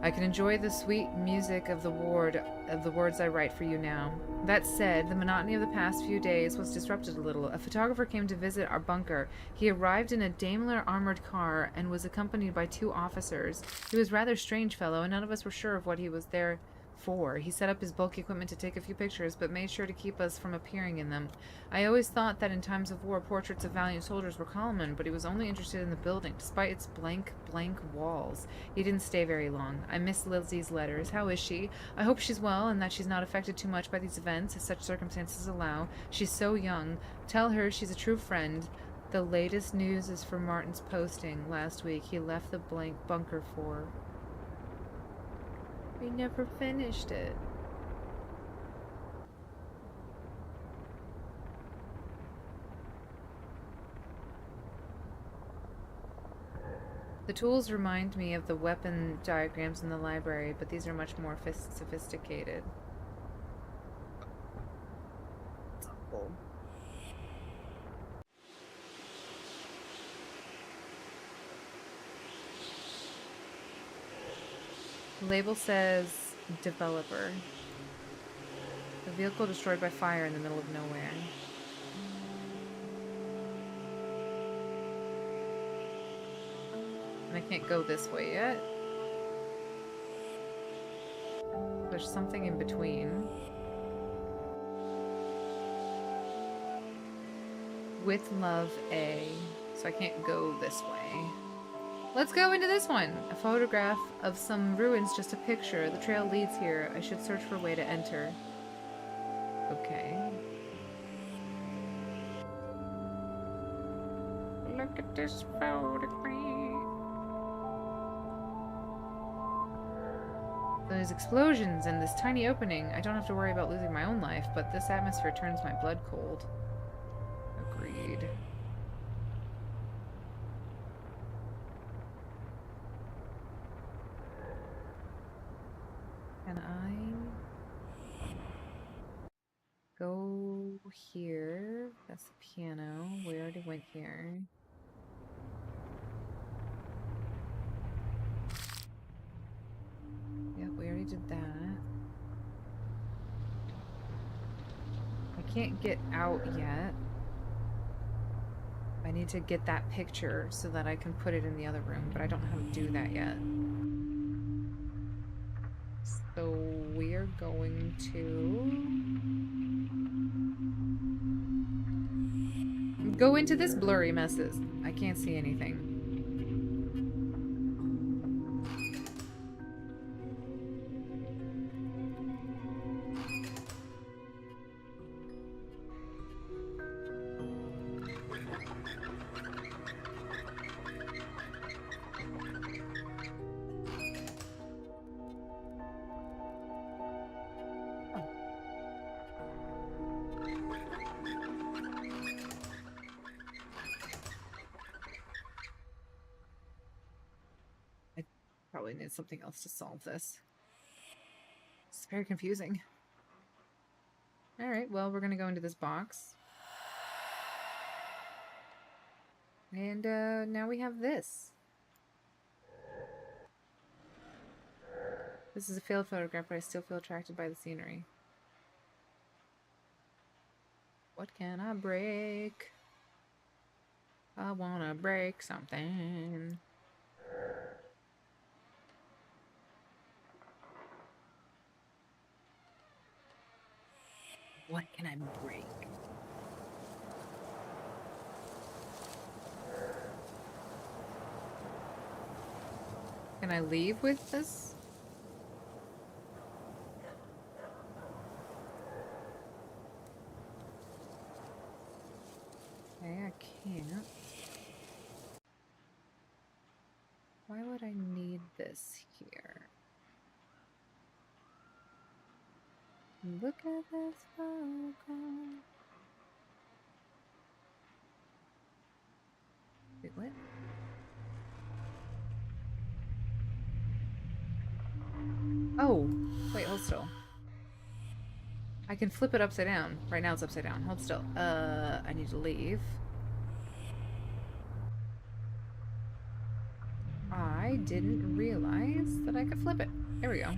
I can enjoy the sweet music of the words I write for you now. That said, the monotony of the past few days was disrupted a little. A photographer came to visit our bunker. He arrived in a Daimler armored car and was accompanied by 2 officers. He was a rather strange fellow, and none of us were sure of what he was there for. He set up his bulky equipment to take a few pictures, but made sure to keep us from appearing in them. I always thought that in times of war, portraits of valiant soldiers were common, but he was only interested in the building, despite its blank walls. He didn't stay very long. I miss Lizzie's letters. How is she? I hope she's well, and that she's not affected too much by these events, as such circumstances allow. She's so young. Tell her she's a true friend, The latest news is from Martin's posting last week. He left the blank bunker for. We never finished it. The tools remind me of the weapon diagrams in the library, but these are much more sophisticated. That's awful. The label says developer. The vehicle destroyed by fire in the middle of nowhere. And I can't go this way yet. There's something in between. With love, A. So I can't go this way. Let's go into this one. A photograph of some ruins, just a picture. The trail leads here. I should search for a way to enter. Okay. Look at this photograph. Those explosions and this tiny opening. I don't have to worry about losing my own life, but this atmosphere turns my blood cold. Agreed. Can I go here? That's the piano. We already went here. Yeah, we already did that. I can't get out yet. I need to get that picture so that I can put it in the other room, but I don't know how to do that yet. So we're going to go into this blurry messes. I can't see anything. I probably need something else to solve this. It's very confusing. Alright, well, we're gonna go into this box. And now we have this. This is a failed photograph, but I still feel attracted by the scenery. What can I break? I wanna break something. What can I break? Can I leave with this? Okay, I can't. Why would I need this here? Look at this photograph. Wait, what? Oh, wait, hold still. I can flip it upside down. Right now it's upside down. Hold still. I need to leave. I didn't realize that I could flip it. There we go.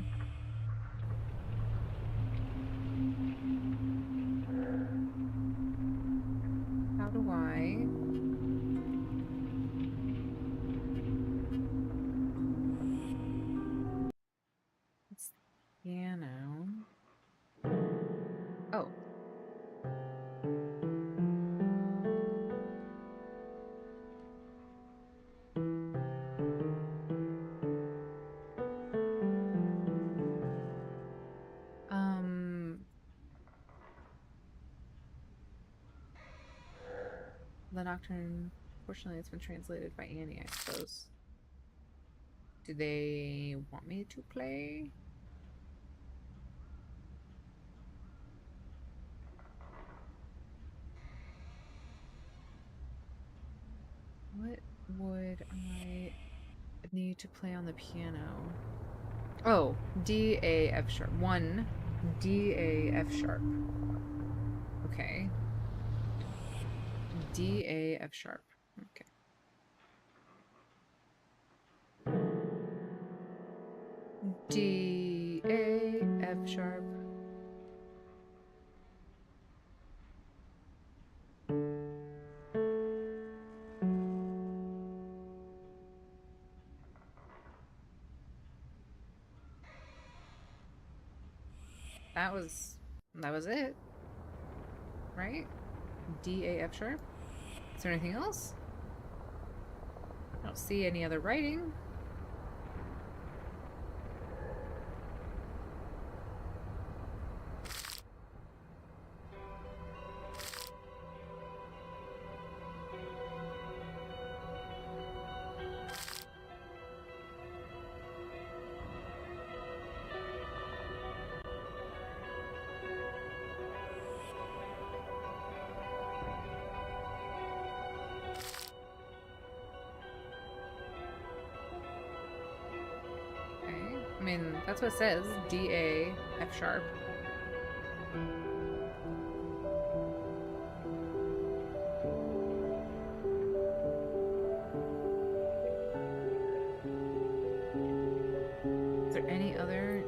How do I... It's piano. Oh. The Nocturne, fortunately, it's been translated by Annie, I suppose. Do they want me to play? What would I need to play on the piano? Oh, D, A, F sharp. 1, D, A, F sharp. Okay. D, A, F sharp. Okay. D, A, F sharp. That was it, right? D, A, F sharp. Is there anything else? I don't see any other writing. Okay. I mean, that's what it says. D, A, F sharp. Is there any other?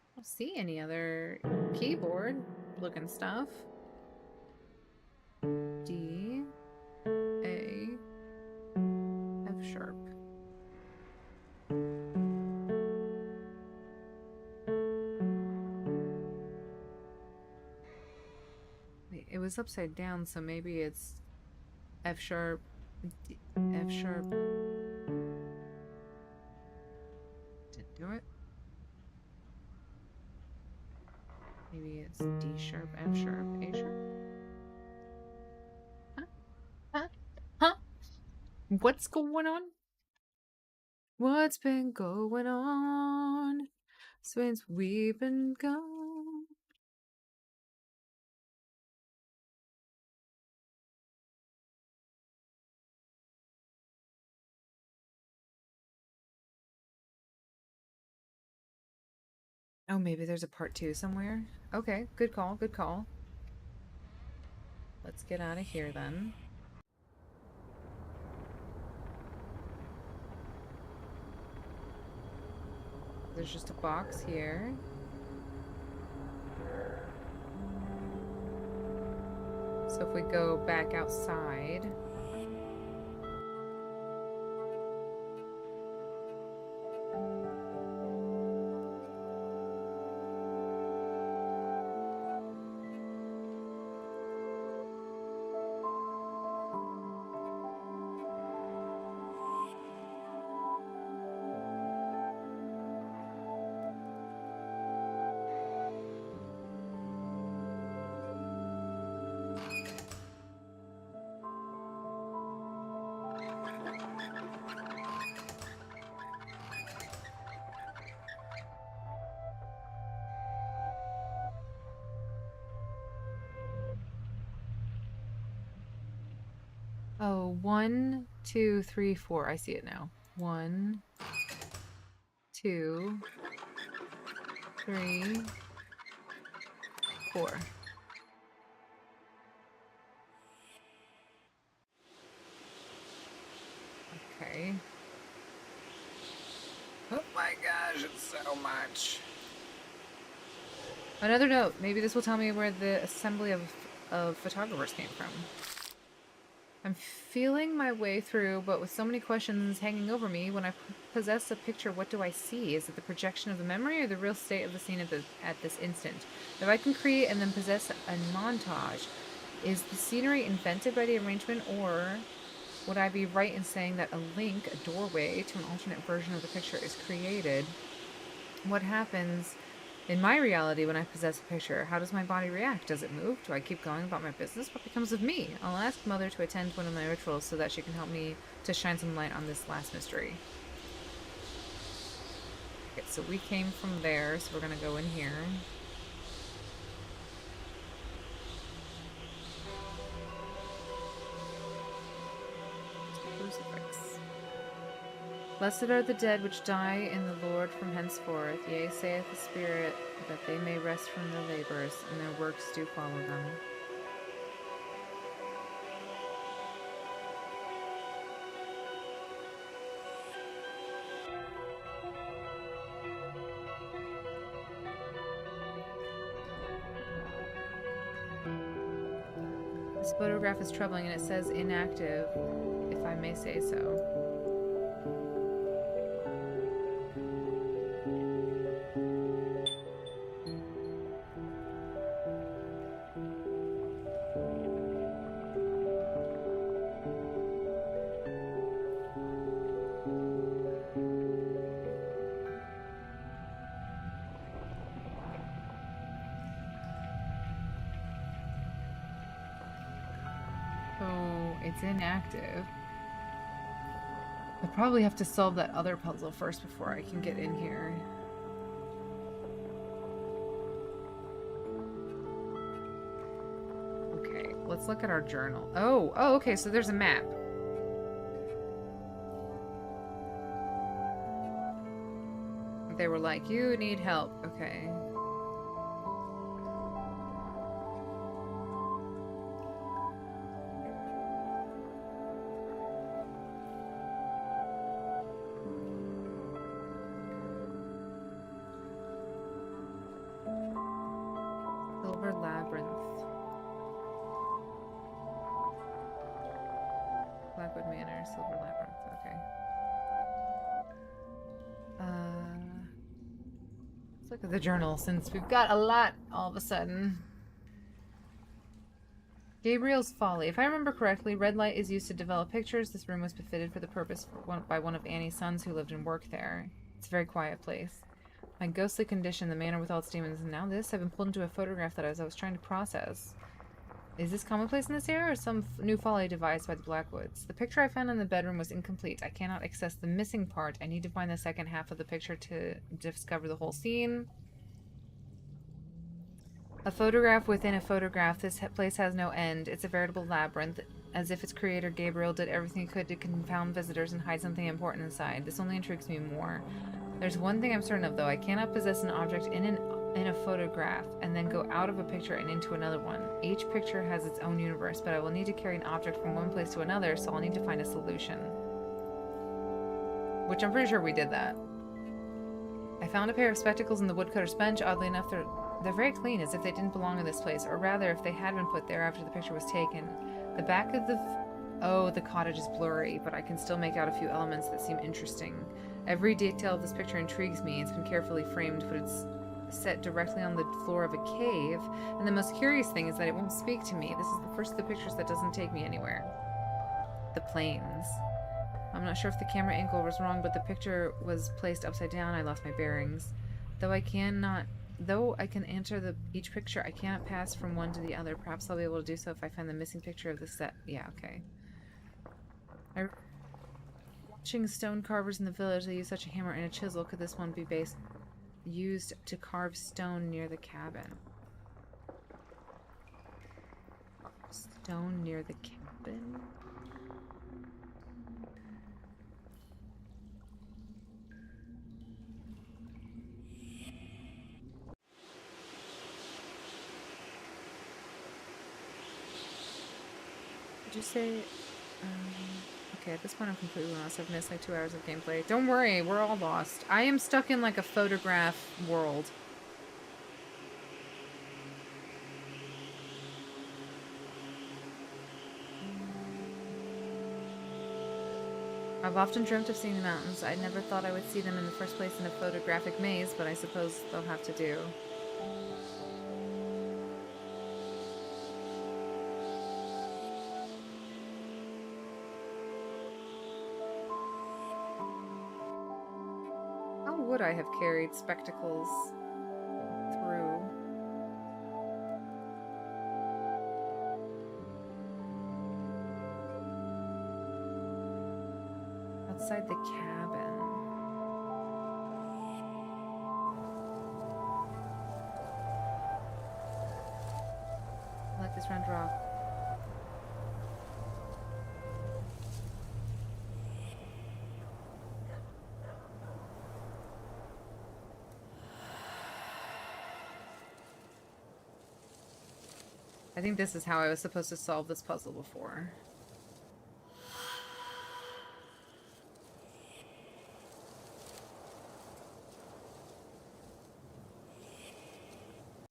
I don't see any other keyboard looking stuff. D, A, F sharp. Wait, it was upside down, so maybe it's F sharp, D, F sharp. Didn't do it. Maybe it's D sharp, F sharp, A sharp. Huh? Huh? Huh? What's going on? What's been going on since we've been gone? Oh, maybe there's a part 2 somewhere. Okay, good call, good call. Let's get out of here then. There's just a box here. So if we go back outside... Oh, 1, 2, 3, 4. I see it now. 1, 2, 3, 4. Okay. Oh my gosh, it's so much. Another note. Maybe this will tell me where the assembly of photographers came from. I'm feeling my way through, but with so many questions hanging over me, when I possess a picture, what do I see? Is it the projection of the memory or the real state of the scene at this instant? If I can create and then possess a montage, is the scenery invented by the arrangement or would I be right in saying that a link, a doorway to an alternate version of the picture is created? What happens in my reality when I possess a picture? How does my body react? Does it move? Do I keep going about my business? What becomes of me? I'll ask Mother to attend one of my rituals so that she can help me to shine some light on this last mystery. Okay, so we came from there, so we're gonna go in here. Crucifix. Blessed are the dead which die in the Lord from henceforth. Yea, saith the Spirit, that they may rest from their labors, and their works do follow them. This photograph is troubling, and it says inactive, if I may say so. Oh, it's inactive. I'll probably have to solve that other puzzle first before I can get in here. Okay, let's look at our journal. Oh, okay, so there's a map. They were like, you need help. Okay. Silver Labyrinth. Blackwood Manor, Silver Labyrinth. Okay. Let's look at the journal since we've got a lot all of a sudden. Gabriel's Folly. If I remember correctly, red light is used to develop pictures. This room was befitted for the purpose by one of Annie's sons who lived and worked there. It's a very quiet place. My ghostly condition, the manor with all its demons, and now this. I've been pulled into a photograph that I was trying to process. Is this commonplace in this area, or some new folly devised by the Blackwoods? The picture I found in the bedroom was incomplete. I cannot access the missing part. I need to find the second half of the picture to discover the whole scene. A photograph within a photograph. This place has no end. It's a veritable labyrinth, as if its creator, Gabriel, did everything he could to confound visitors and hide something important inside. This only intrigues me more. There's one thing I'm certain of, though. I cannot possess an object in a photograph and then go out of a picture and into another one. Each picture has its own universe, but I will need to carry an object from one place to another, so I'll need to find a solution. Which I'm pretty sure we did that. I found a pair of spectacles in the woodcutter's bench. Oddly enough, they're very clean, as if they didn't belong in this place, or rather, if they had been put there after the picture was taken. The back of the cottage is blurry, but I can still make out a few elements that seem interesting. Every detail of this picture intrigues me. It's been carefully framed, but it's set directly on the floor of a cave, and the most curious thing is that it won't speak to me. This is the first of the pictures that doesn't take me anywhere. The plains. I'm not sure if the camera angle was wrong, but the picture was placed upside down. I lost my bearings. Though I can enter each picture, I cannot pass from one to the other. Perhaps I'll be able to do so if I find the missing picture of the set. Yeah, okay. Watching stone carvers in the village, they use such a hammer and a chisel. Could this one be used to carve stone near the cabin? Stone near the cabin? Did you say... okay, at this point I'm completely lost. I've missed like 2 hours of gameplay. Don't worry, we're all lost. I am stuck in like a photograph world. I've often dreamt of seeing the mountains. I never thought I would see them in the first place in a photographic maze, but I suppose they'll have to do. could I have carried spectacles through? Outside the cabin. Let this round drop. I think this is how I was supposed to solve this puzzle before.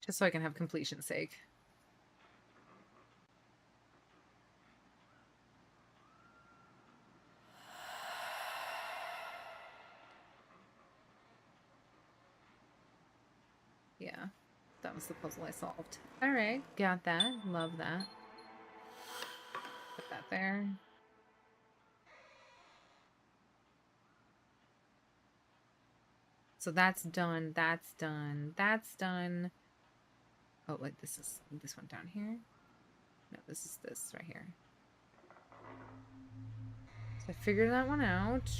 Just so I can have completion's sake. Yeah, that was the puzzle I solved. Alright, got that. Love that. Put that there. So that's done, that's done, that's done. Oh, wait, this is this one down here? No, this is this right here. So I figured that one out.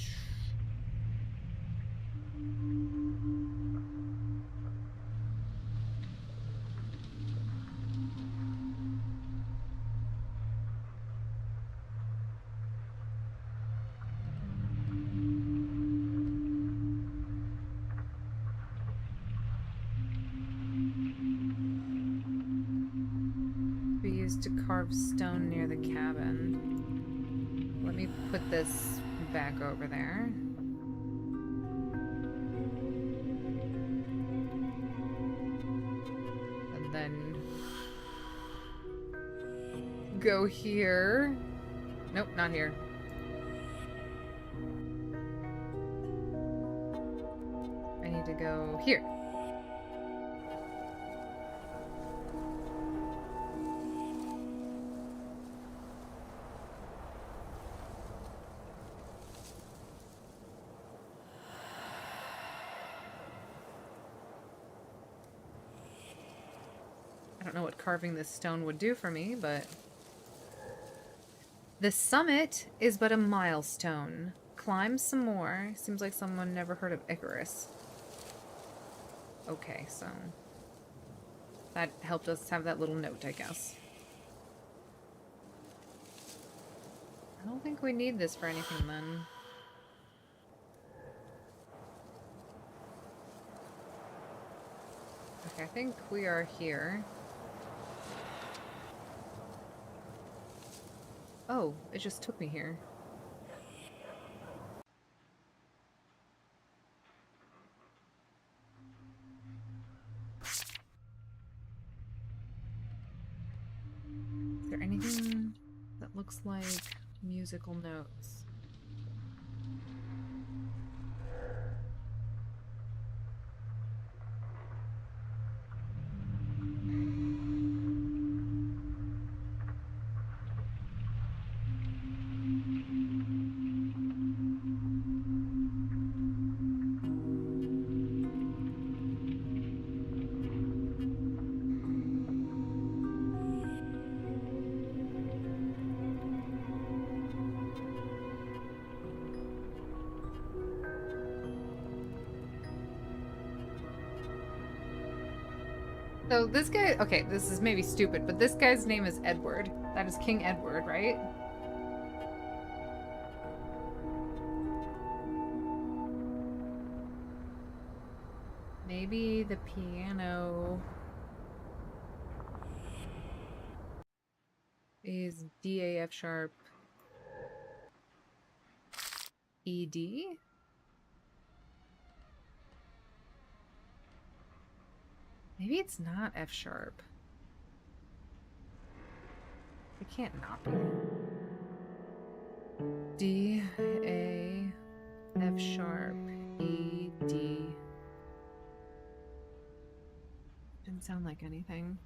We used to carve stone near the cabin. Let me put this back over there. And then go here. Nope, not here. I need to go here. I don't know what carving this stone would do for me, but... The summit is but a milestone. Climb some more. Seems like someone never heard of Icarus. Okay, so... that helped us have that little note, I guess. I don't think we need this for anything, then. Okay, I think we are here. Oh, it just took me here. Is there anything that looks like musical notes? So this guy, okay, this is maybe stupid, but this guy's name is Edward. That is King Edward, right? Maybe the piano is D, A, F sharp, E, D? Maybe it's not F sharp. It can't not be. D, A, F sharp, E, D. Didn't sound like anything.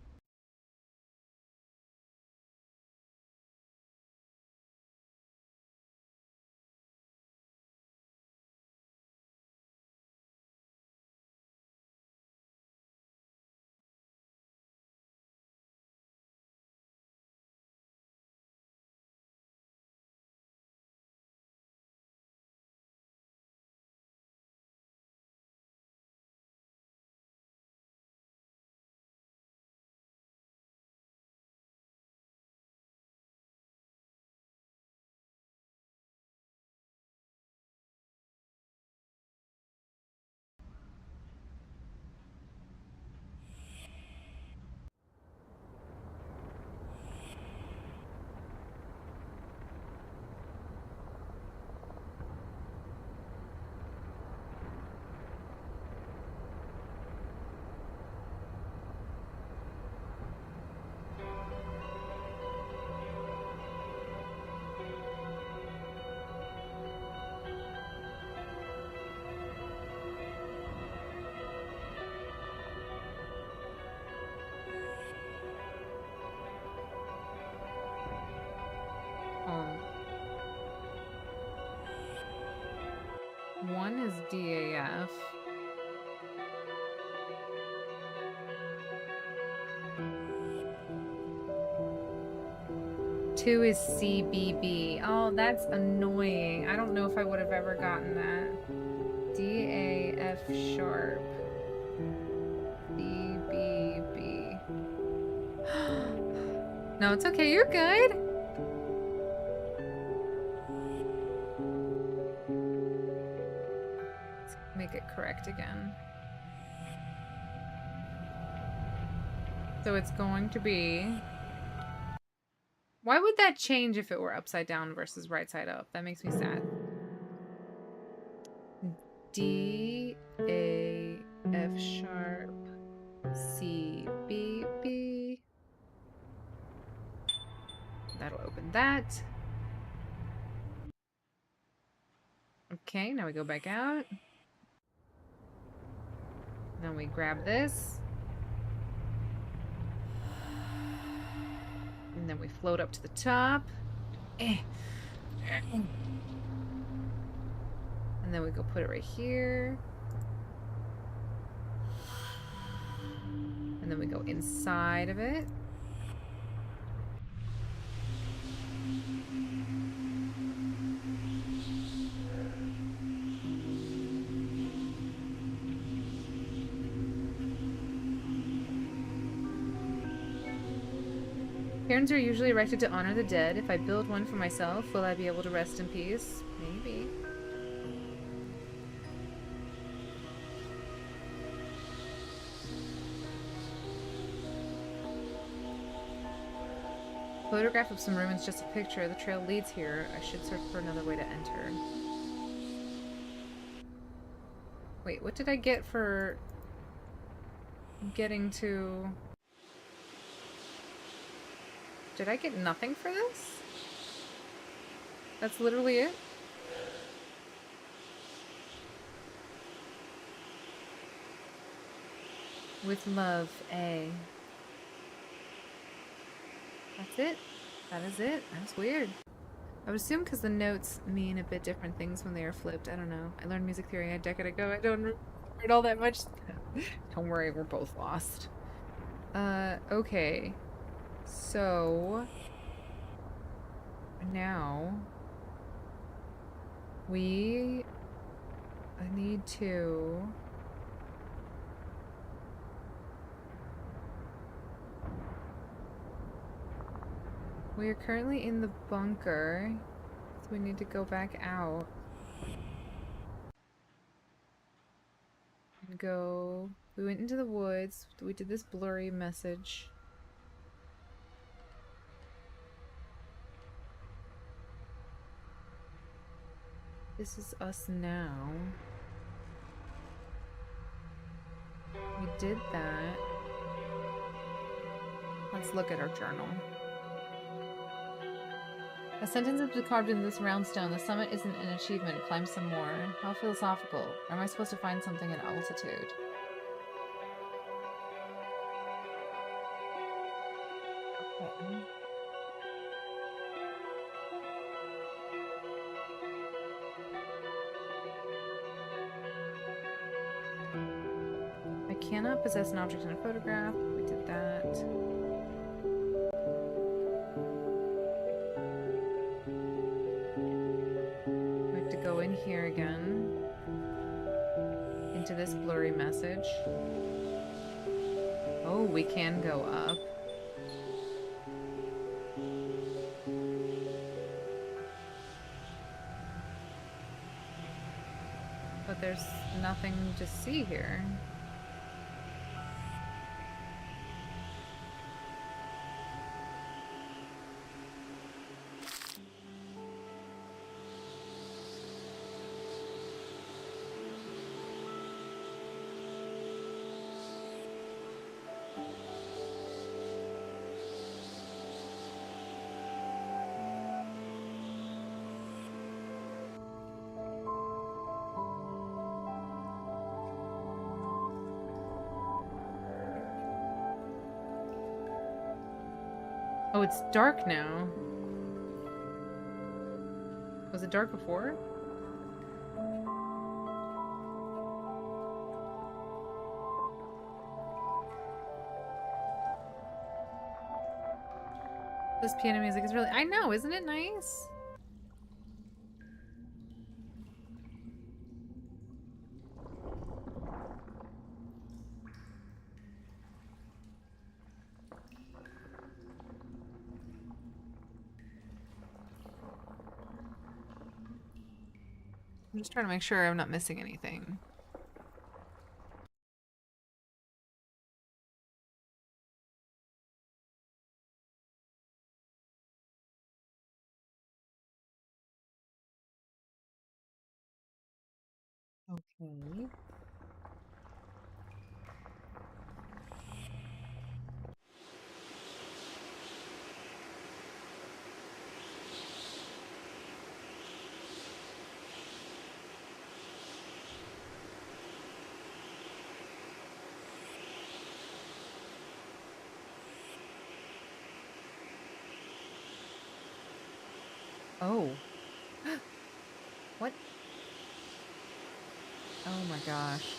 1 is DAF. Two is CBB. Oh, that's annoying. I don't know if I would have ever gotten that. DAF sharp. CBB. No, it's okay. You're good. Let's make it correct again. So it's going to be... Why would that change if it were upside down versus right side up? That makes me sad. D, A, F sharp, C, B, B. That'll open that. Okay, now we go back out. Then we grab this. And then we float up to the top. And then we go put it right here. And then we go inside of it. Cairns are usually erected to honor the dead. If I build one for myself, will I be able to rest in peace? Maybe. Photograph of some ruins, just a picture. The trail leads here. I should search for another way to enter. Wait, what did I get for getting to... Did I get nothing for this? That's literally it? With love, A. That's it? That is it? That's weird. I would assume because the notes mean a bit different things when they are flipped. I don't know. I learned music theory a decade ago. I don't remember it all that much. Don't worry, we're both lost. Okay. So... now... I need to... We are currently in the bunker, so we need to go back out. And go... We went into the woods, we did this blurry message. This is us now. We did that. Let's look at our journal. A sentence has been carved into this round stone. The summit isn't an achievement. Climb some more. How philosophical. Or am I supposed to find something at altitude? Okay. I cannot possess an object in a photograph. We did that. Go in here again into this blurry message. Oh, we can go up. But there's nothing to see here. Oh, it's dark now. Was it dark before? This piano music is really... I know, isn't it nice? I'm just trying to make sure I'm not missing anything. Okay. Oh. What? Oh my gosh.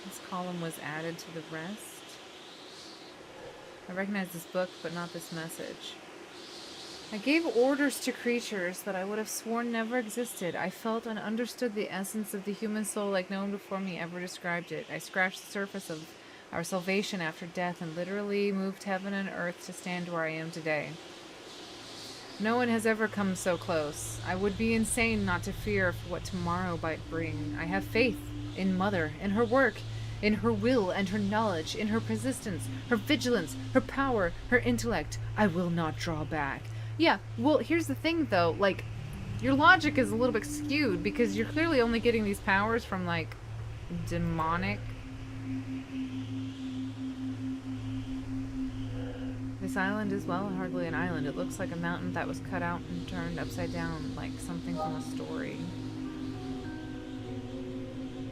This column was added to the rest. I recognize this book, but not this message. I gave orders to creatures that I would have sworn never existed. I felt and understood the essence of the human soul like no one before me ever described it. I scratched the surface of our salvation after death and literally moved heaven and earth to stand where I am today. No one has ever come so close. I would be insane not to fear for what tomorrow might bring. I have faith in Mother, in her work, in her will and her knowledge, in her persistence, her vigilance, her power, her intellect. I will not draw back. Yeah, well, here's the thing though, like, your logic is a little bit skewed because you're clearly only getting these powers from, like, demonic. This island is, well, hardly an island. It looks like a mountain that was cut out and turned upside down, like something from a story.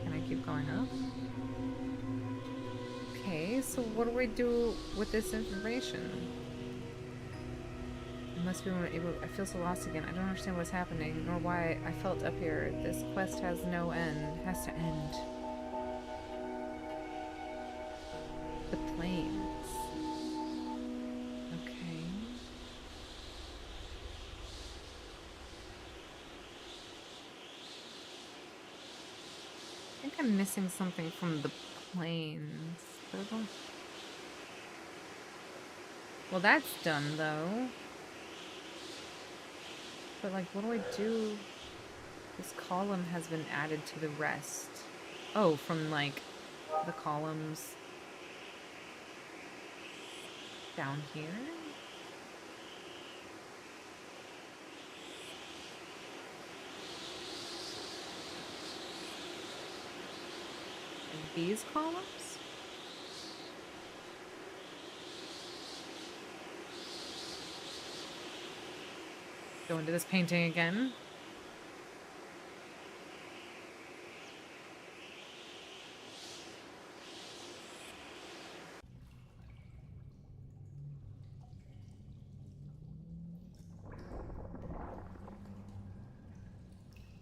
Can I keep going up? Okay, so what do I do with this information? I must be able. I feel so lost again. I don't understand what's happening, nor why I felt up here. This quest has no end. Has to end. The plains. Okay. I think I'm missing something from the plains. But I don't... Well, that's done, though. But, like, what do I do? This column has been added to the rest. Oh, from, like, the columns down here? And these columns? Go into this painting again.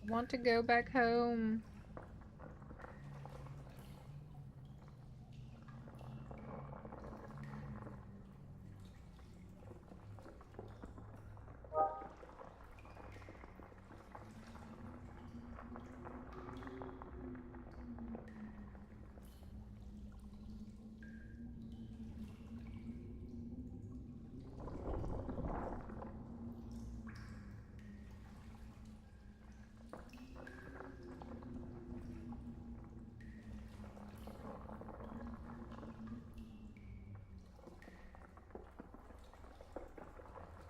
I want to go back home.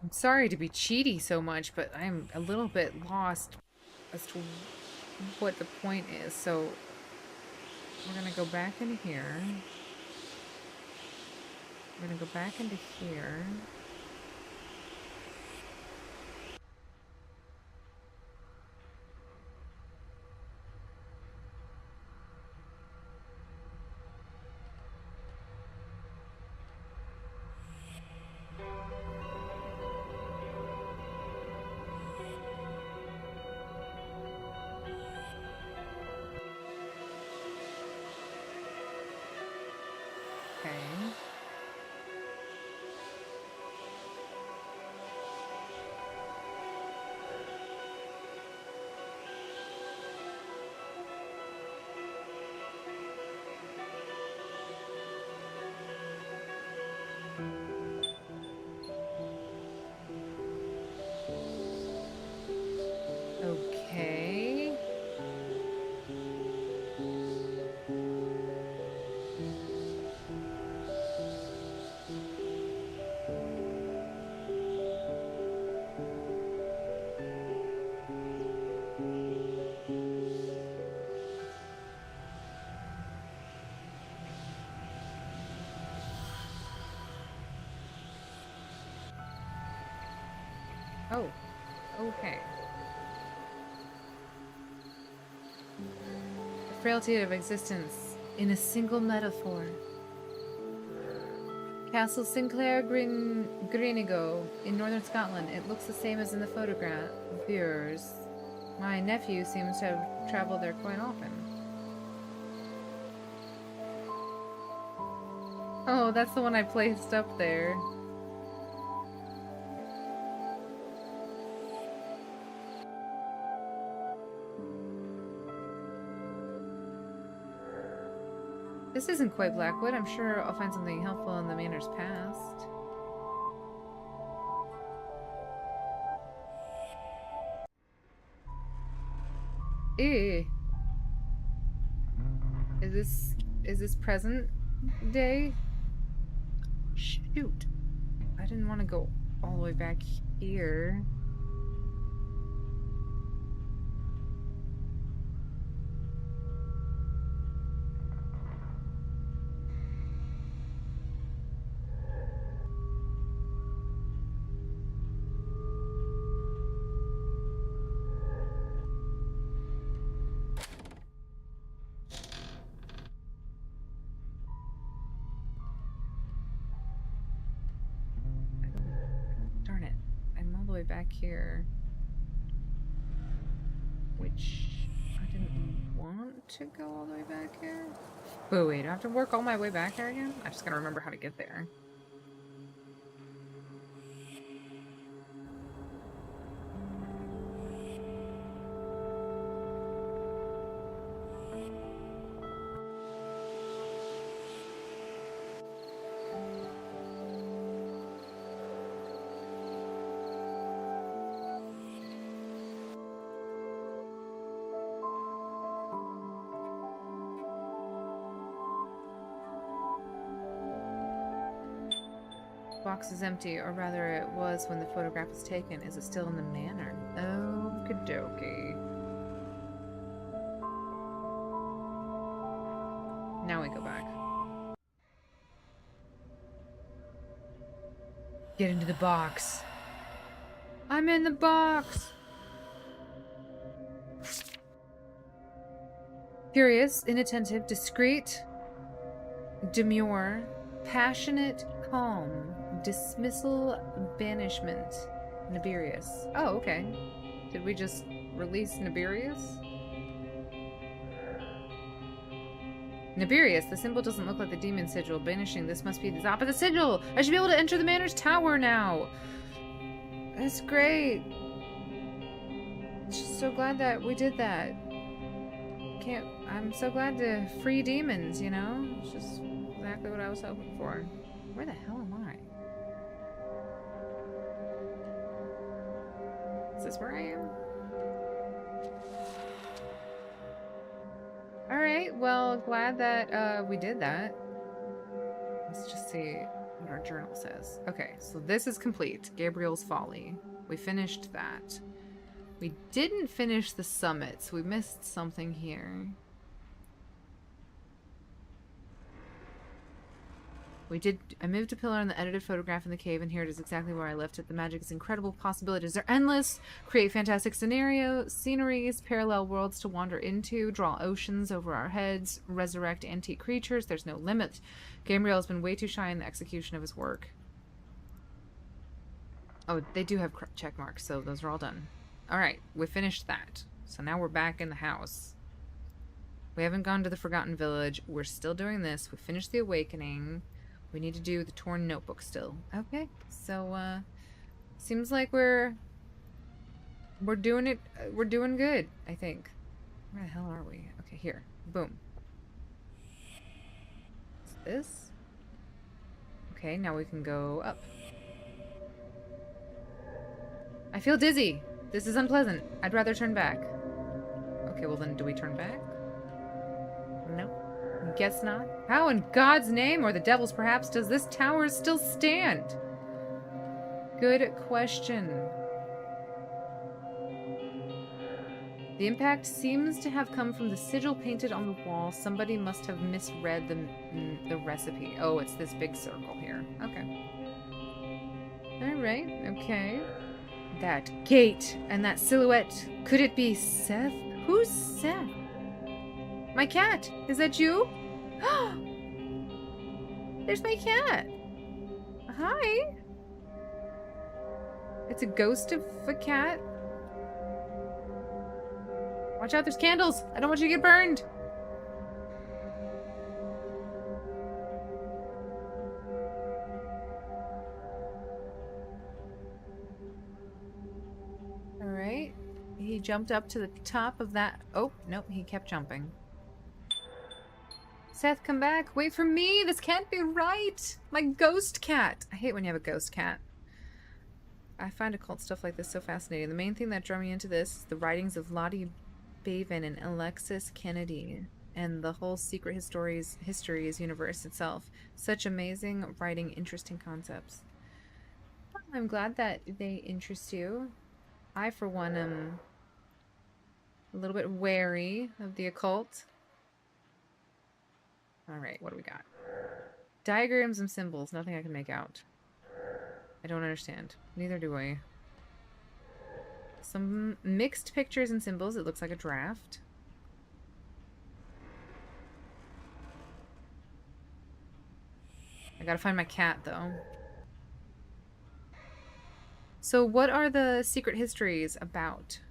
I'm sorry to be cheaty so much, but I'm a little bit lost as to what the point is. So we're gonna go back in here. We're gonna go back into here. Okay. Okay. Oh, okay. The frailty of existence in a single metaphor. Castle Sinclair Greenigo in northern Scotland. It looks the same as in the photograph. Viewers. My nephew seems to have traveled there quite often. Oh, that's the one I placed up there. This isn't quite Blackwood. I'm sure I'll find something helpful in the manor's past. Ew. Is this present day? Shoot. I didn't want to go all the way back here. Darn it. I'm all the way back here. Which I didn't want to go all the way back here. But wait, do I have to work all my way back there again? I just gotta remember how to get there. Box is empty, or rather it was when the photograph was taken. Is it still in the manor? Okie dokie. Now we go back. Get into the box. I'm in the box! Curious, inattentive, discreet, demure, passionate, calm, dismissal, banishment, Nibirius. Oh, okay. Did we just release Nibirius? Nibirius, the symbol doesn't look like the demon sigil. Banishing, this must be the top of the sigil! I should be able to enter the manor's tower now! That's great! Just so glad that we did that. I'm so glad to free demons, you know? It's just exactly what I was hoping for. Where the hell am I? Is this where I am? Alright, well, glad that we did that. Let's just see what our journal says. Okay, so this is complete. Gabriel's Folly. We finished that. We didn't finish the summit, so we missed something here. I moved a pillar on the edited photograph in the cave, and here it is exactly where I left it. The magic is incredible. Possibilities are endless. Create fantastic sceneries, parallel worlds to wander into, draw oceans over our heads, resurrect antique creatures. There's no limit. Gabriel has been way too shy in the execution of his work. Oh, they do have check marks, so those are all done. Alright, we finished that. So now we're back in the house. We haven't gone to the Forgotten Village. We're still doing this. We finished the Awakening. We need to do the torn notebook still. Okay, so seems like we're doing it. We're doing good, I think. Where the hell are we? Okay, here. Boom. Is this? Okay, now we can go up. I feel dizzy. This is unpleasant. I'd rather turn back. Okay, well then do we turn back? Nope. Guess not. How in God's name, or the devil's perhaps, does this tower still stand? Good question. The impact seems to have come from the sigil painted on the wall. Somebody must have misread the recipe. Oh, it's this big circle here. Okay. Alright, okay. That gate and that silhouette. Could it be Seth? Who's Seth? My cat! Is that you? There's my cat! Hi! It's a ghost of a cat. Watch out, there's candles! I don't want you to get burned! Alright. He jumped up to the top of that. Oh, nope, he kept jumping. Seth, come back. Wait for me. This can't be right. My ghost cat. I hate when you have a ghost cat. I find occult stuff like this so fascinating. The main thing that drew me into this is the writings of Lottie Bavin and Alexis Kennedy and the whole secret histories universe itself. Such amazing writing, interesting concepts. I'm glad that they interest you. I, for one, am a little bit wary of the occult. Alright, what do we got? Diagrams and symbols. Nothing I can make out. I don't understand. Neither do I. Some mixed pictures and symbols. It looks like a draft. I gotta find my cat, though. So what are the secret histories about?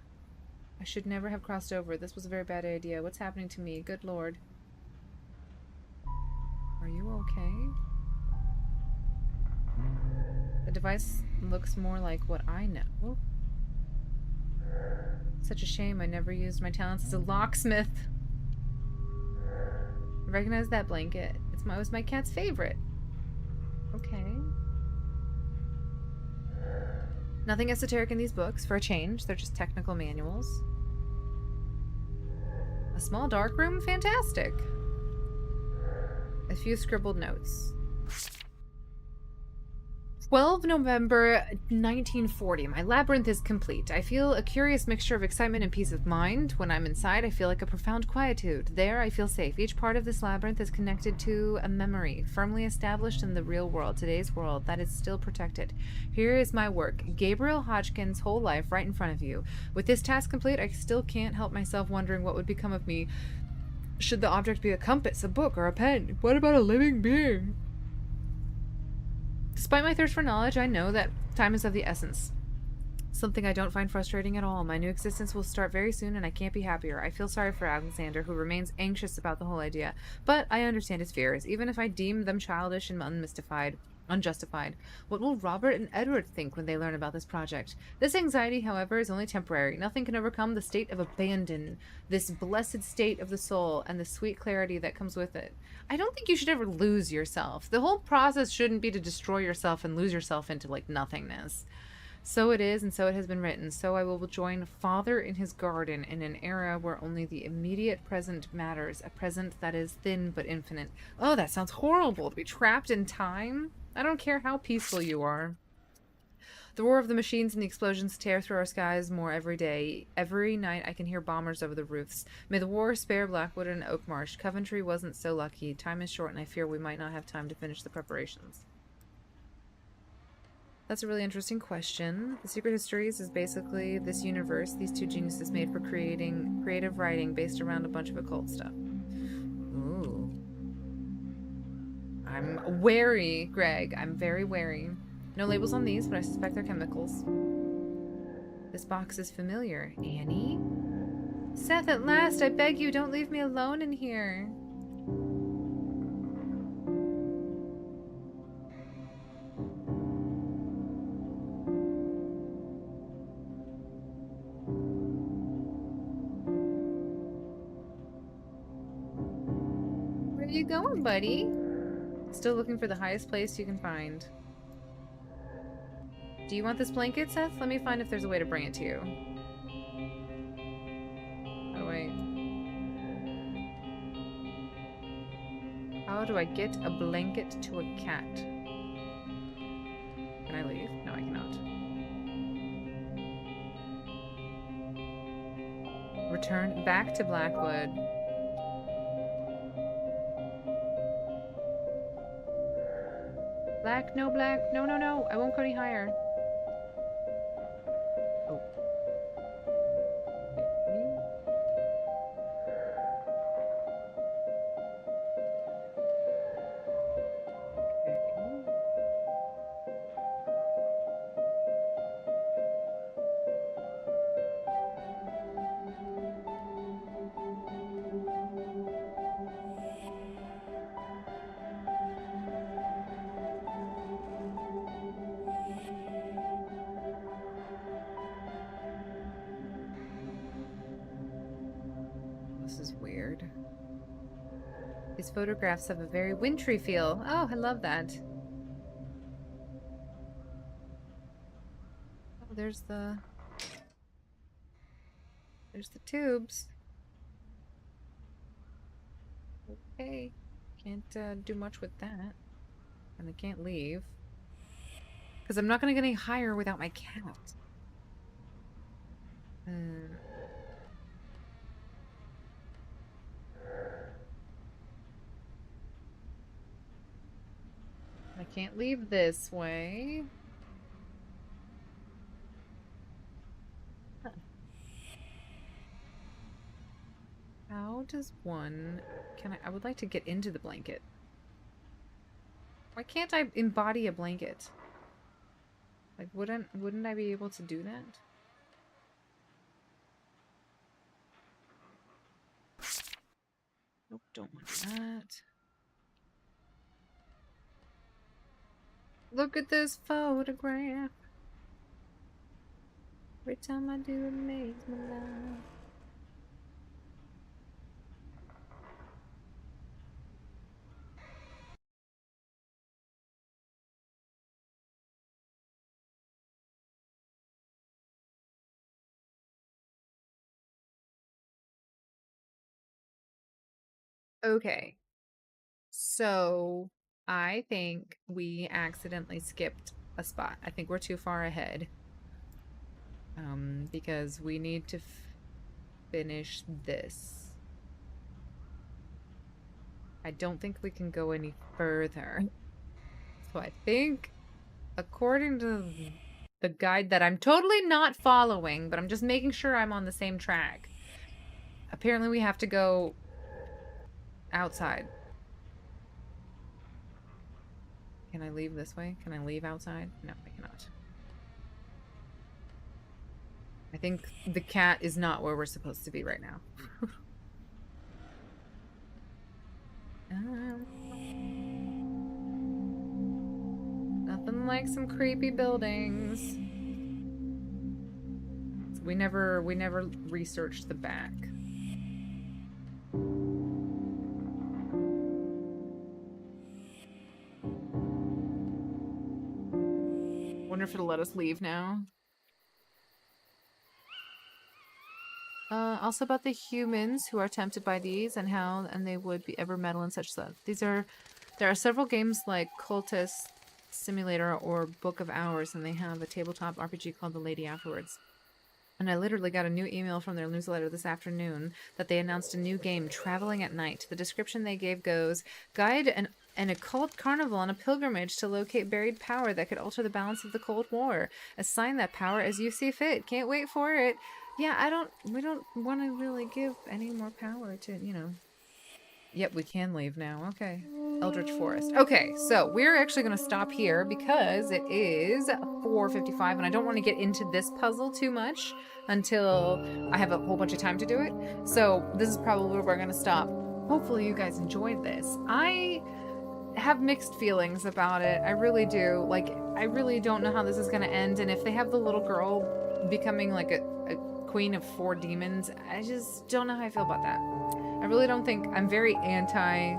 I should never have crossed over. This was a very bad idea. What's happening to me? Good lord. Are you okay? The device looks more like what I know. Such a shame I never used my talents as a locksmith. I recognize that blanket. It was my cat's favorite. Okay. Nothing esoteric in these books, for a change. They're just technical manuals. A small dark room? Fantastic. A few scribbled notes. 12 November 1940. My labyrinth is complete. I feel a curious mixture of excitement and peace of mind. When I'm inside, I feel like a profound quietude. There, I feel safe. Each part of this labyrinth is connected to a memory, firmly established in the real world, today's world, that is still protected. Here is my work. Gabriel Hodgkin's whole life right in front of you. With this task complete, I still can't help myself wondering what would become of me should the object be a compass, a book, or a pen. What about a living being? Despite my thirst for knowledge, I know that time is of the essence. Something I don't find frustrating at all. My new existence will start very soon and I can't be happier. I feel sorry for Alexander, who remains anxious about the whole idea. But I understand his fears, even if I deem them childish and unjustified. What will Robert and Edward think when they learn about this project? This anxiety, however, is only temporary. Nothing can overcome the state of abandon, this blessed state of the soul, and the sweet clarity that comes with it. I don't think you should ever lose yourself. The whole process shouldn't be to destroy yourself and lose yourself into, like, nothingness. So it is, and so it has been written. So I will join Father in his garden in an era where only the immediate present matters, a present that is thin but infinite. Oh, that sounds horrible, to be trapped in time. I don't care how peaceful you are. The roar of the machines and the explosions tear through our skies more every day. Every night I can hear bombers over the roofs. May the war spare Blackwood and Oakmarsh. Coventry wasn't so lucky. Time is short and I fear we might not have time to finish the preparations. That's a really interesting question. The Secret Histories is basically this universe these two geniuses made for creating creative writing based around a bunch of occult stuff. Ooh. I'm wary, Greg. I'm very wary. No labels on these, but I suspect they're chemicals. This box is familiar. Annie? Seth, at last, I beg you, don't leave me alone in here. Where are you going, buddy? Still looking for the highest place you can find. Do you want this blanket, Seth? Let me find if there's a way to bring it to you. How do wait. How do I get a blanket to a cat? Can I leave? No, I cannot. Return back to Blackwood. Black, no black. No, no, no. I won't go any higher. Oh. Okay. This is weird. These photographs have a very wintry feel. Oh, I love that. Oh, there's the tubes. Okay. Can't do much with that. And I can't leave. Because I'm not going to get any higher without my cat. I can't leave this way. Huh. How does one... I would like to get into the blanket. Why can't I embody a blanket? Like, wouldn't I be able to do that? Nope, don't want that. Look at this photograph. Every time I do it makes me laugh. Okay. So, I think we accidentally skipped a spot. I think we're too far ahead. Because we need to finish this. I don't think we can go any further. So I think, according to the guide that I'm totally not following, but I'm just making sure I'm on the same track. Apparently we have to go outside. Can I leave this way? Can I leave outside? No, I cannot. I think the cat is not where we're supposed to be right now. Nothing like some creepy buildings. So we never researched the back. Wonder if it'll let us leave now. Also about the humans who are tempted by these and how they would be ever meddle in such stuff. There are several games like Cultist Simulator or Book of Hours, and they have a tabletop RPG called The Lady Afterwards. And I literally got a new email from their newsletter this afternoon that they announced a new game, Traveling at Night. The description they gave goes, guide an occult carnival on a pilgrimage to locate buried power that could alter the balance of the Cold War. Assign that power as you see fit. Can't wait for it. Yeah, we don't want to really give any more power to, you know. Yep, we can leave now. Okay. Eldritch Forest. Okay, so we're actually going to stop here because it is 4:55 and I don't want to get into this puzzle too much until I have a whole bunch of time to do it. So this is probably where we're going to stop. Hopefully you guys enjoyed this. I have mixed feelings about it. I really do. Like, I really don't know how this is going to end. And if they have the little girl becoming like a queen of 4 demons, I just don't know how I feel about that. I really don't think... I'm very anti,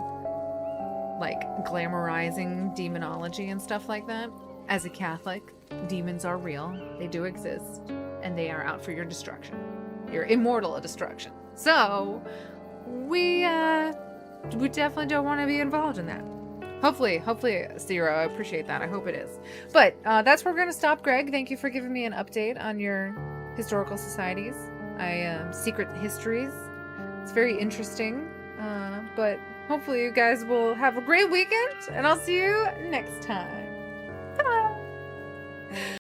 like, glamorizing demonology and stuff like that. As a Catholic, demons are real. They do exist. And they are out for your destruction. Your immortal destruction. So we definitely don't want to be involved in that. Hopefully, Zero. I appreciate that. I hope it is. But that's where we're gonna stop, Greg. Thank you for giving me an update on your historical societies. Secret histories. It's very interesting. But hopefully you guys will have a great weekend, and I'll see you next time.